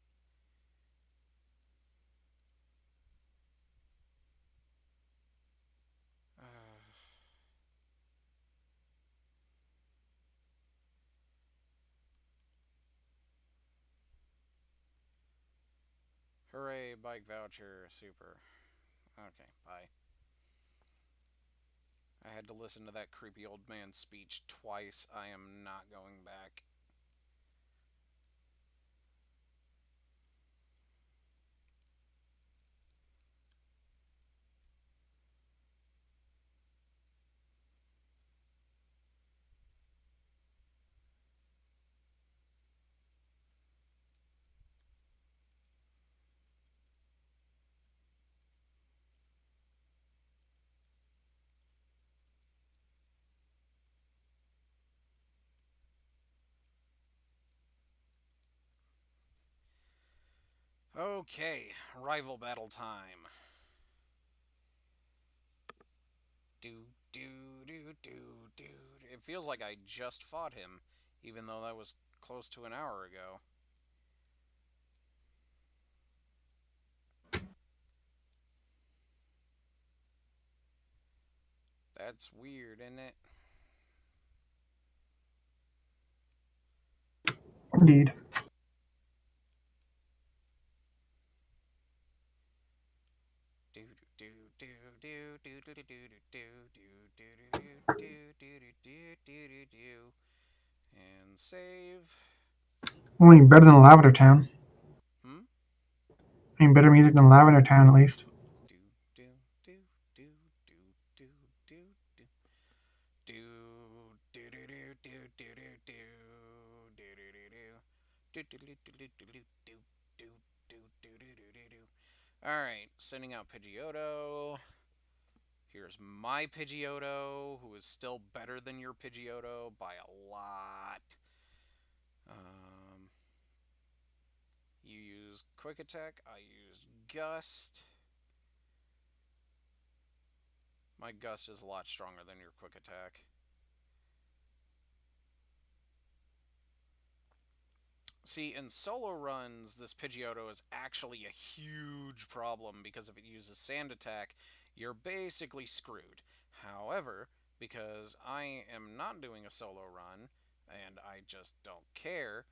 Speaker 1: Hooray, bike voucher, super. Okay, bye. I had to listen to that creepy old man's speech twice. I am not going back. Okay, rival battle time. Do, do, do, do, do. It feels like I just fought him, even though that was close to an hour ago. That's weird, isn't it?
Speaker 3: Indeed.
Speaker 1: Do do do do do do do do do do do do do do do do. And save.
Speaker 3: I mean, better than Lavender Town.
Speaker 1: Hmm?
Speaker 3: I mean, better music than Lavender Town, at least.
Speaker 1: Do do do do do do do do do do do do do do do Alright, sending out Pidgeotto. Here's my Pidgeotto, who is still better than your Pidgeotto by a lot. You use Quick Attack, I use Gust. My Gust is a lot stronger than your Quick Attack. See, in solo runs, this Pidgeotto is actually a huge problem because if it uses Sand Attack, you're basically screwed. However, because I am not doing a solo run, and I just don't care,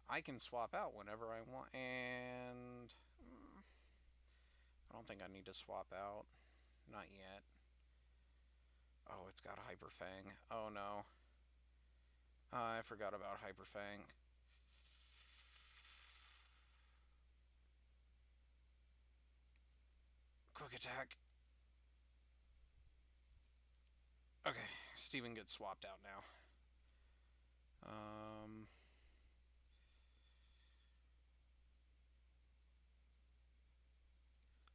Speaker 1: I can swap out whenever I want, and I don't think I need to swap out. Not yet. Oh, it's got Hyper Fang. Oh no. I forgot about Hyper Fang. Quick Attack. Okay, Steven gets swapped out now.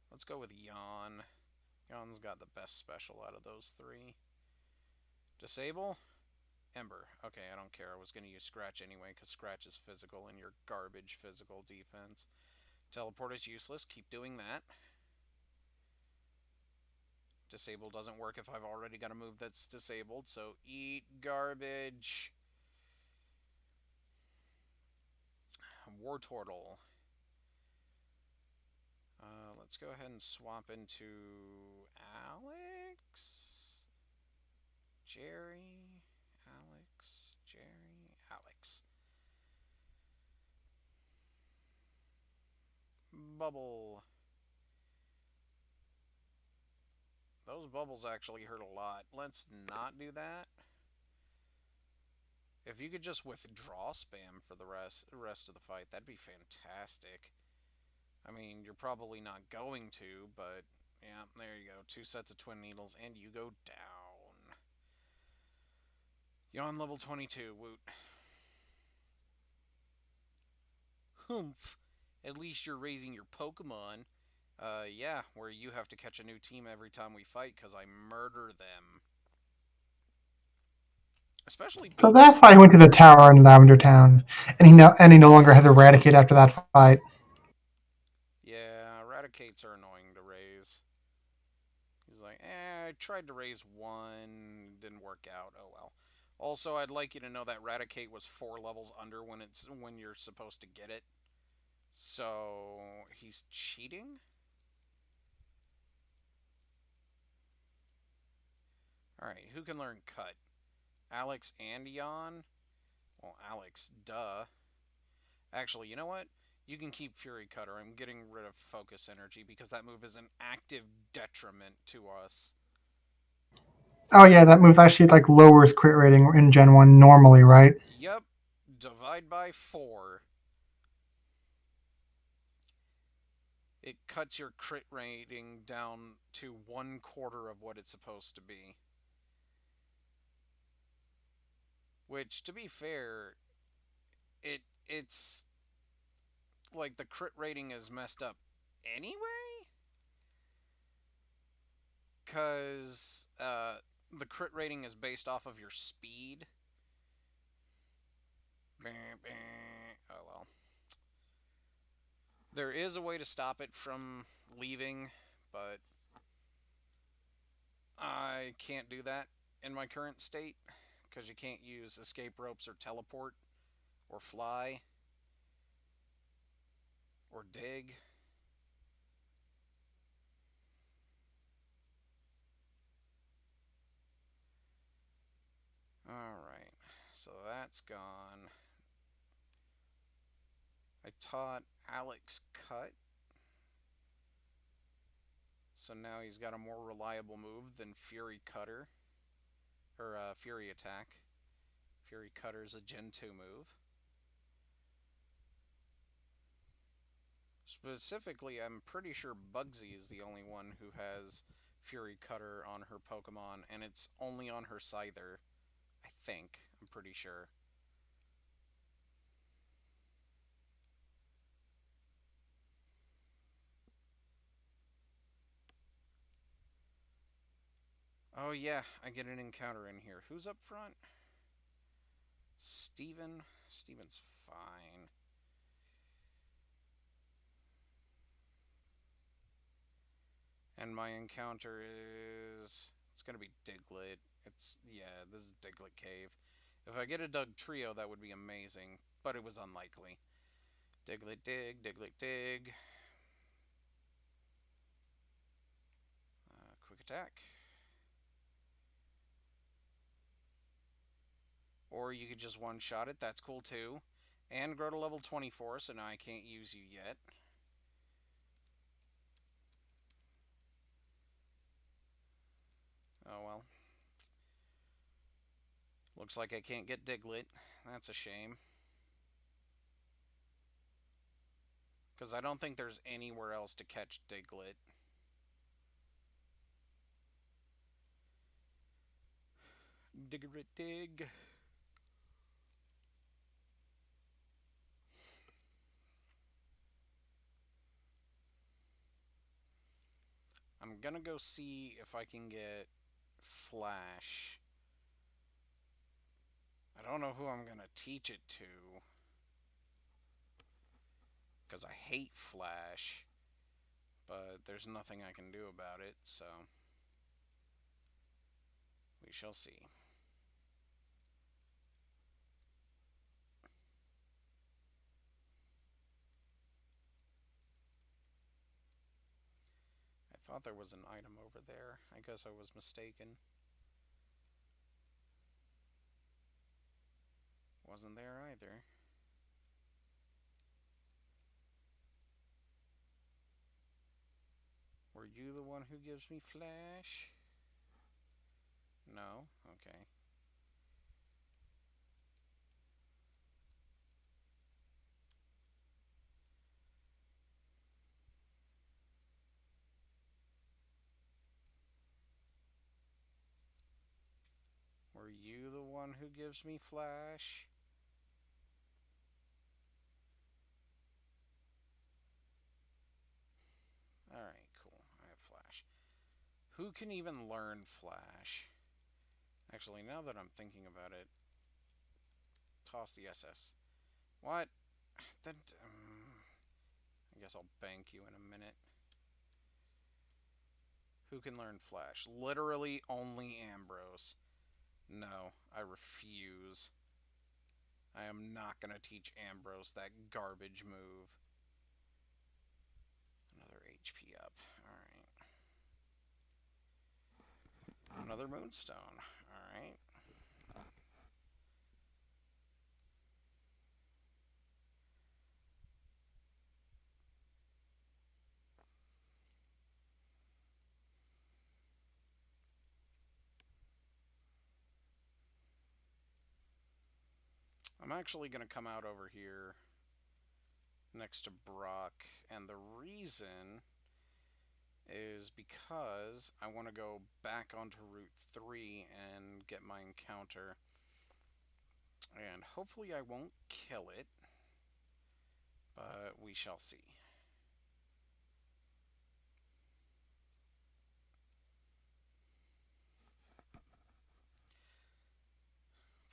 Speaker 1: Let's go with Yawn. Yawn's got the best special out of those three. Disable? Ember. Okay, I don't care. I was going to use Scratch anyway, because Scratch is physical and you're garbage physical defense. Teleport is useless. Keep doing that. Disable doesn't work if I've already got a move that's disabled, so eat garbage. Wartortle. Let's go ahead and swap into Alex. Jerry. Alex. Jerry. Alex. Bubble. Those bubbles actually hurt a lot. Let's not do that. If you could just withdraw spam for the rest of the fight, that'd be fantastic. I mean, you're probably not going to, but yeah, there you go. 2 sets of Twin Needles, and you go down. Yawn level 22, woot. Humph. At least you're raising your Pokemon. Yeah, where you have to catch a new team every time we fight, because I murder them. Especially
Speaker 3: So that's why he went to the tower in Lavender Town, and he no longer has Eradicate after that fight.
Speaker 1: Yeah, Eradicates are annoying to raise. He's like, I tried to raise one, didn't work out. Oh well. Also, I'd like you to know that Eradicate was 4 levels under when you're supposed to get it. So he's cheating. All right, who can learn Cut? Alex and Yawn? Well, Alex, duh. Actually, you know what? You can keep Fury Cutter. I'm getting rid of Focus Energy because that move is an active detriment to us.
Speaker 3: Oh yeah, that move actually like lowers crit rating in Gen 1 normally, right?
Speaker 1: Yep. Divide by 4. It cuts your crit rating down to 1/4 of what it's supposed to be. Which, to be fair, it's like the crit rating is messed up anyway? Because the crit rating is based off of your speed. Oh well. There is a way to stop it from leaving, but I can't do that in my current state because you can't use escape ropes or teleport or fly or dig. Alright, so that's gone. I taught Alex Cut, so now he's got a more reliable move than Fury Cutter, or Fury Attack. Fury Cutter's a Gen 2 move. Specifically, I'm pretty sure Bugsy is the only one who has Fury Cutter on her Pokemon, and it's only on her Scyther. I think. I'm pretty sure. Oh yeah, I get an encounter in here. Who's up front? Steven? Steven's fine. And my encounter is... It's gonna be Diglett. Yeah, this is Diglett Cave. If I get a Doug Trio, that would be amazing. But it was unlikely. Diglett dig, Diglett dig. Quick attack. Or you could just one-shot it, that's cool too. And grow to level 24, so now I can't use you yet. Oh well. Looks like I can't get Diglett. That's a shame. Because I don't think there's anywhere else to catch Diglett. Diglett dig. I'm gonna go see if I can get Flash. I don't know who I'm gonna teach it to. Because I hate Flash. But there's nothing I can do about it, so... we shall see. I thought there was an item over there. I guess I was mistaken. Wasn't there either. Were you the one who gives me Flash? No? Okay. Were you the one who gives me Flash? Alright, cool. I have Flash. Who can even learn Flash? Actually, now that I'm thinking about it, toss the SS. What? Then, I guess I'll bank you in a minute. Who can learn Flash? Literally only Ambrose. No, I refuse. I am not going to teach Ambrose that garbage move. Another HP up. Alright. Another Moonstone. Alright. I'm actually going to come out over here next to Brock, and the reason is because I want to go back onto Route 3 and get my encounter. And hopefully I won't kill it, but we shall see.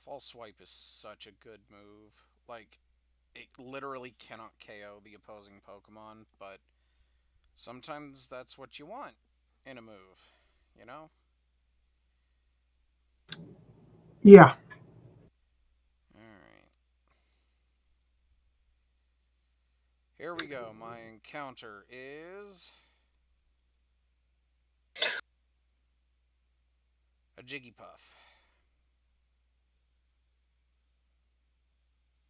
Speaker 1: False Swipe is such a good move. Like, it literally cannot KO the opposing Pokemon, but sometimes that's what you want in a move, you know?
Speaker 3: Yeah.
Speaker 1: Alright. Here we go. My encounter is a Jigglypuff.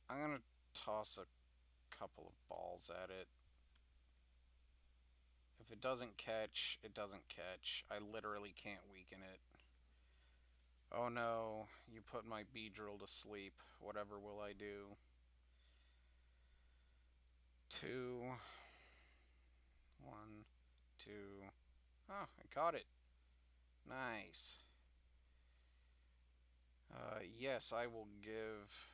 Speaker 1: I'm gonna toss a couple of balls at it. If it doesn't catch, it doesn't catch. I literally can't weaken it. Oh no, you put my Beedrill to sleep. Whatever will I do? 2, 1, 2. Oh, I caught it. Nice. Yes, I will give,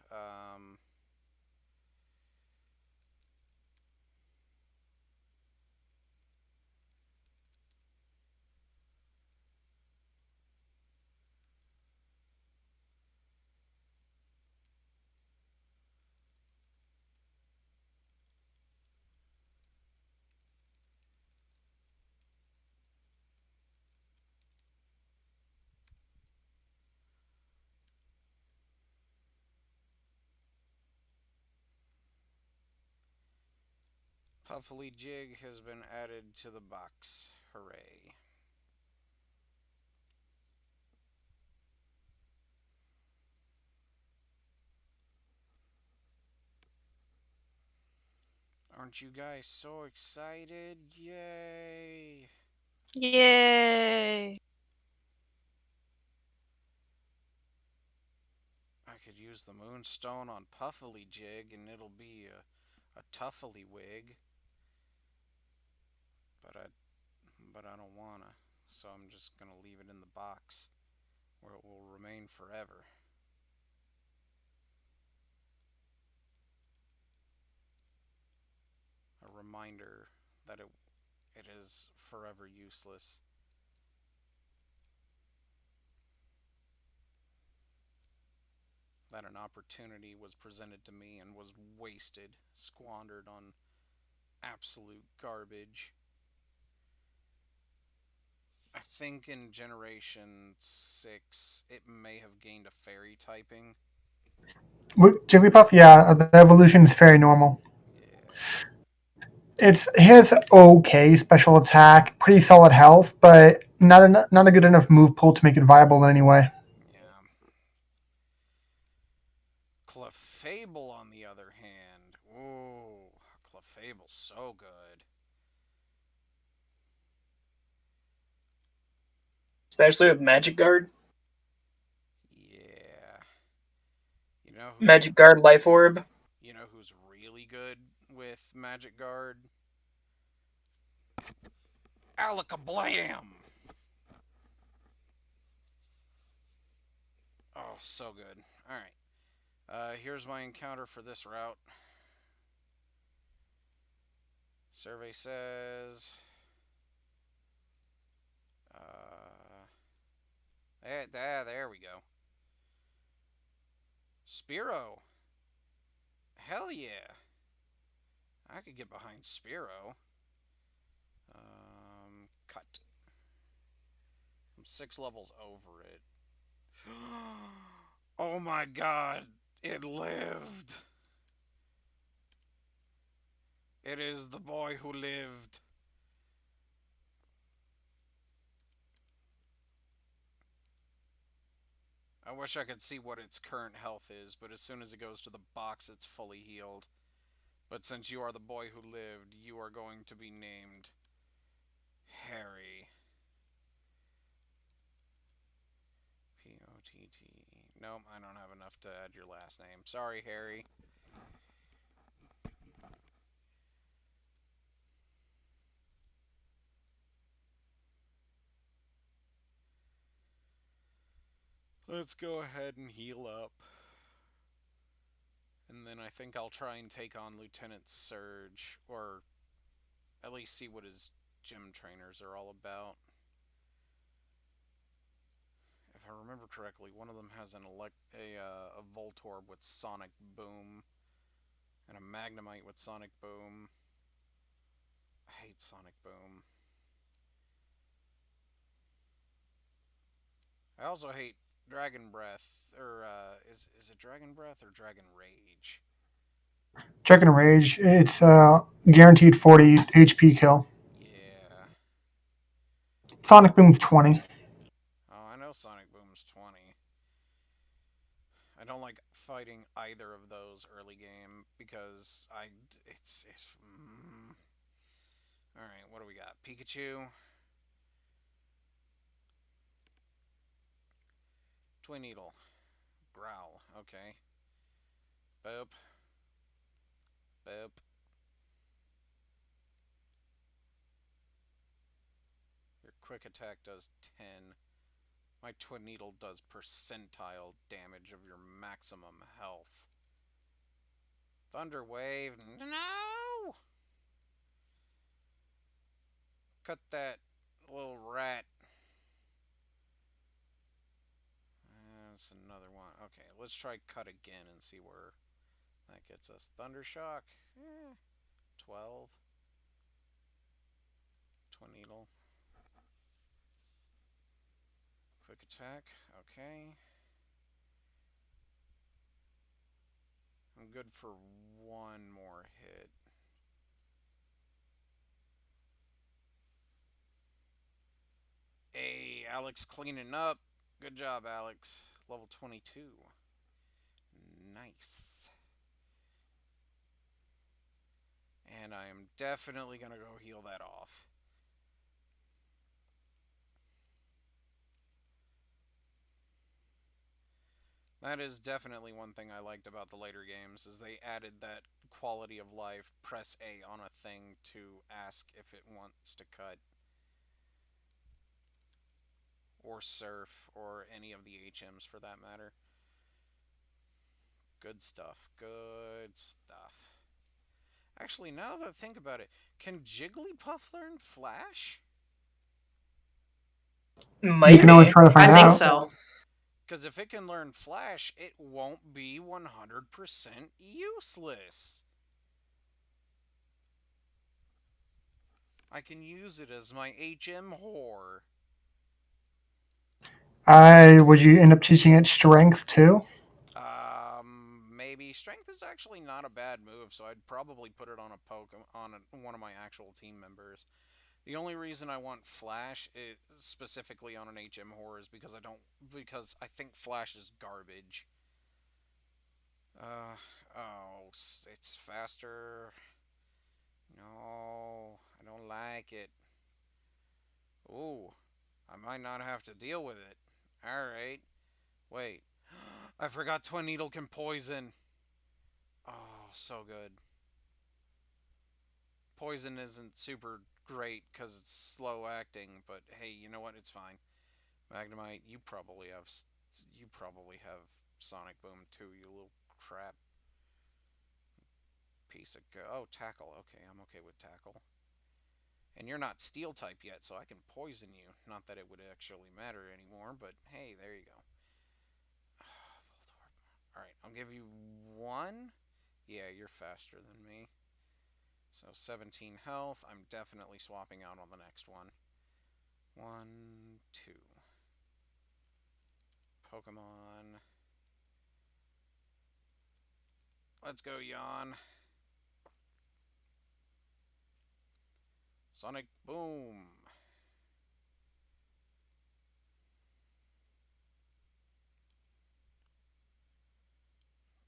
Speaker 1: Puffly Jig has been added to the box. Hooray. Aren't you guys so excited? Yay!
Speaker 4: Yay!
Speaker 1: I could use the Moonstone on Puffly Jig and it'll be a Tuffly Wig. But I don't wanna. So I'm just gonna leave it in the box where it will remain forever. A reminder that it is forever useless. That an opportunity was presented to me and was wasted, squandered on absolute garbage. I think in Generation 6, it may have gained a fairy typing.
Speaker 3: Jigglypuff, yeah, the evolution is very normal.
Speaker 1: Yeah.
Speaker 3: It has okay special attack, pretty solid health, but not a good enough move pool to make it viable in any way.
Speaker 1: Yeah. Clefable, on the other hand. Ooh, Clefable's so good.
Speaker 2: Especially with Magic Guard.
Speaker 1: Yeah. You know
Speaker 2: Magic Guard Life Orb.
Speaker 1: You know who's really good with Magic Guard? Alakablam! Oh, so good. Alright. Here's my encounter for this route. Survey says... there we go. Spearow. Hell yeah. I could get behind Spearow. Cut. I'm 6 levels over it. Oh my god. It lived. It is the boy who lived. I wish I could see what its current health is, but as soon as it goes to the box, it's fully healed. But since you are the boy who lived, you are going to be named Harry. P-O-T-T. Nope, I don't have enough to add your last name. Sorry, Harry. Let's go ahead and heal up. And then I think I'll try and take on Lieutenant Surge, or at least see what his gym trainers are all about. If I remember correctly, one of them has a Voltorb with Sonic Boom, And a Magnemite with Sonic Boom. I hate Sonic Boom. I also hate Dragon Breath, or is it Dragon Breath or Dragon Rage?
Speaker 3: Dragon Rage. It's guaranteed 40 HP kill.
Speaker 1: Yeah.
Speaker 3: Sonic Boom's 20.
Speaker 1: Oh, I know Sonic Boom's 20. I don't like fighting either of those early game because it's all right, what do we got? Pikachu, Twin Needle, Growl. Okay. Boop. Boop. Your quick attack does 10. My Twin Needle does percentile damage of your maximum health. Thunder Wave. No! Cut that little rat. That's another one. Okay, let's try cut again and see where that gets us. Thundershock. 12. Twin Needle. Quick attack. Okay. I'm good for one more hit. Hey, Alex cleaning up. Good job, Alex. Level 22. Nice. And I am definitely going to go heal that off. That is definitely one thing I liked about the later games, is they added that quality of life, press A on a thing to ask if it wants to cut. Or surf, or any of the HMs for that matter. Good stuff. Good stuff. Actually, now that I think about it, can Jigglypuff learn Flash?
Speaker 2: Maybe.
Speaker 3: You can always try to find
Speaker 2: I
Speaker 3: out.
Speaker 2: think so.
Speaker 1: Because if it can learn Flash, it won't be 100% useless. I can use it as my HM whore.
Speaker 3: Would you end up teaching it strength too?
Speaker 1: Maybe Strength is actually not a bad move, so I'd probably put it on a Pokemon, one of my actual team members. The only reason I want Flash specifically on an HM whore is because I think Flash is garbage. Oh, it's faster. No, I don't like it. Ooh, I might not have to deal with it. Alright. Wait. I forgot Twin Needle can poison. Oh, so good. Poison isn't super great because it's slow acting, but hey, you know what? It's fine. Magnemite, you probably have Sonic Boom too, you little crap. Piece of Tackle. Okay, I'm okay with Tackle. And you're not Steel type yet, so I can poison you. Not that it would actually matter anymore, but hey, there you go. Voltorb. Alright, I'll give you one. Yeah, you're faster than me. So 17 health. I'm definitely swapping out on the next one. 1, 2. Pokemon. Let's go, Yawn. Sonic Boom.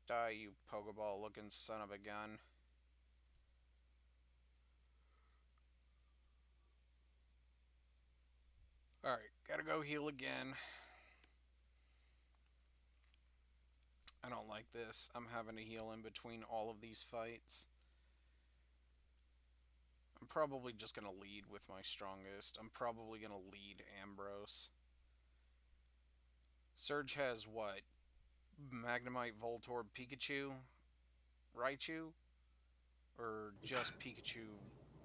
Speaker 1: Die, you Pokeball looking son of a gun. Alright, gotta go heal again. I don't like this. I'm having to heal in between all of these fights. I'm probably just going to lead with my strongest. I'm probably going to lead Ambrose. Surge has what? Magnemite, Voltorb, Pikachu? Raichu? Or just Pikachu,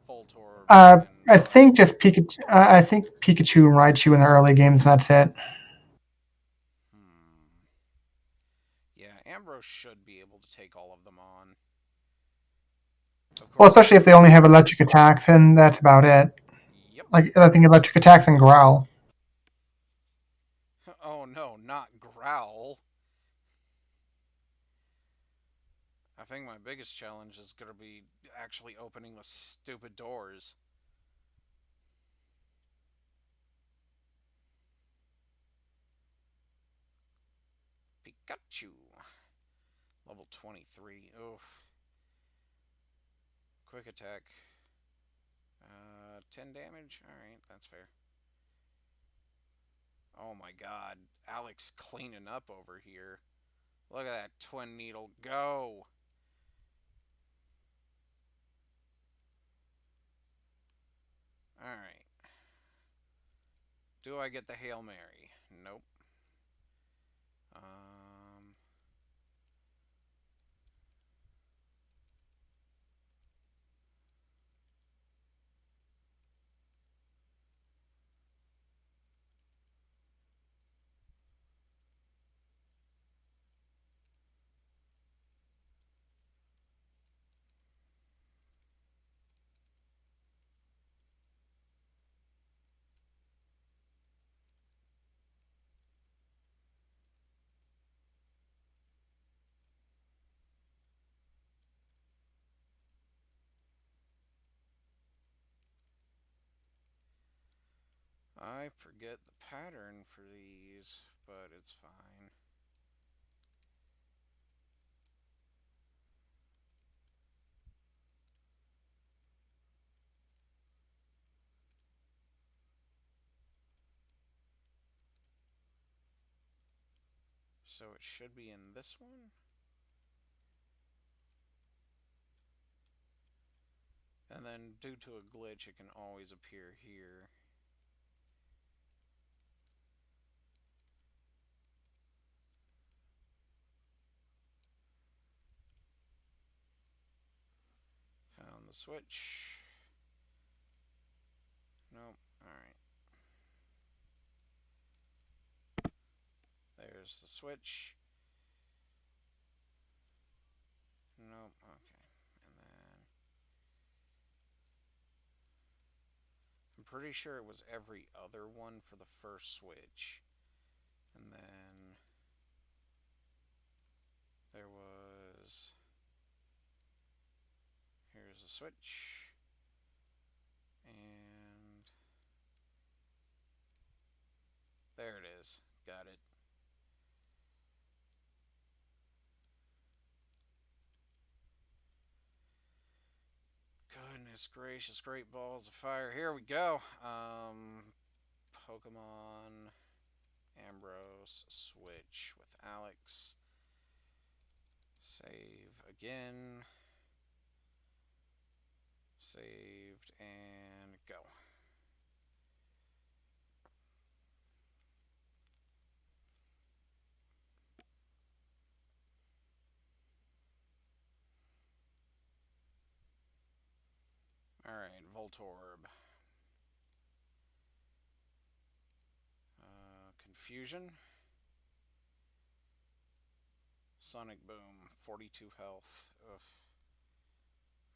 Speaker 1: Voltorb?
Speaker 3: I think just Pikachu. I think Pikachu and Raichu in the early games. And that's it.
Speaker 1: Yeah, Ambrose should be able to take all of them on. Of
Speaker 3: Well,
Speaker 1: course,
Speaker 3: especially if they only have electric attacks, and that's about it.
Speaker 1: Yep.
Speaker 3: Like I think electric attacks and growl.
Speaker 1: Oh no, not growl. I think my biggest challenge is gonna be actually opening the stupid doors. Pikachu. Level 23. Oof. Quick attack. 10 damage? Alright, that's fair. Oh my god. Alex cleaning up over here. Look at that twin needle go. Alright. Do I get the Hail Mary? Nope. I forget the pattern for these, but it's fine. So it should be in this one? And then, due to a glitch, it can always appear here. Found the switch. Nope. Alright. There's the switch. Nope. Okay. And then... I'm pretty sure it was every other one for the first switch. And then... there was... here's the switch. And... there it is. Got it. Goodness gracious, great balls of fire. Here we go. Pokemon Ambrose switch with Alex. Save again. Saved and go. Alright, Voltorb. Confusion. Sonic Boom, 42 health. Ugh.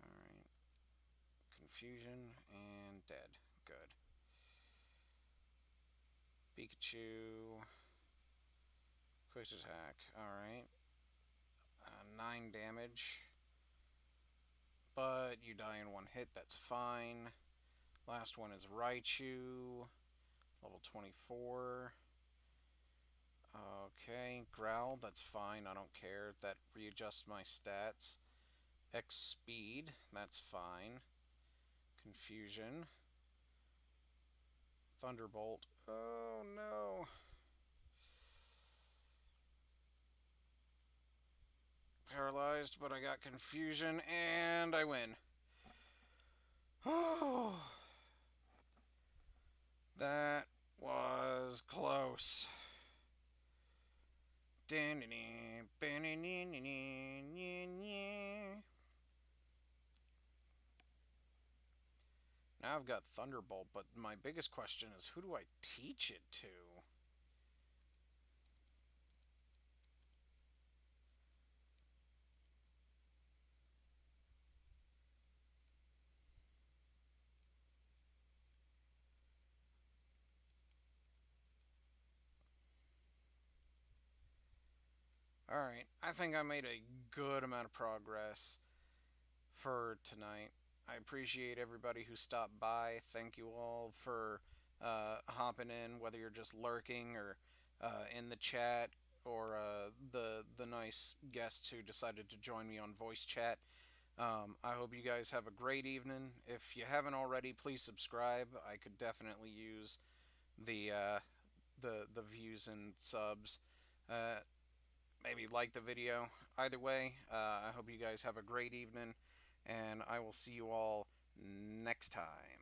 Speaker 1: Alright. Confusion and dead. Good. Pikachu. Quick attack. Alright. 9 damage. But you die in one hit, that's fine. Last one is Raichu. Level 24. Okay, Growl, that's fine, I don't care. That readjusts my stats. X Speed, that's fine. Confusion. Thunderbolt. Oh no. Paralyzed, but I got Confusion, and I win. Oh, that was close. Now I've got Thunderbolt, but my biggest question is who do I teach it to? Alright, I think I made a good amount of progress for tonight. I appreciate everybody who stopped by. Thank you all for hopping in, whether you're just lurking or in the chat, or the nice guests who decided to join me on voice chat. I hope you guys have a great evening. If you haven't already, please subscribe. I could definitely use the the views and subs. Uh, Maybe like the video. Either way, I hope you guys have a great evening, and I will see you all next time.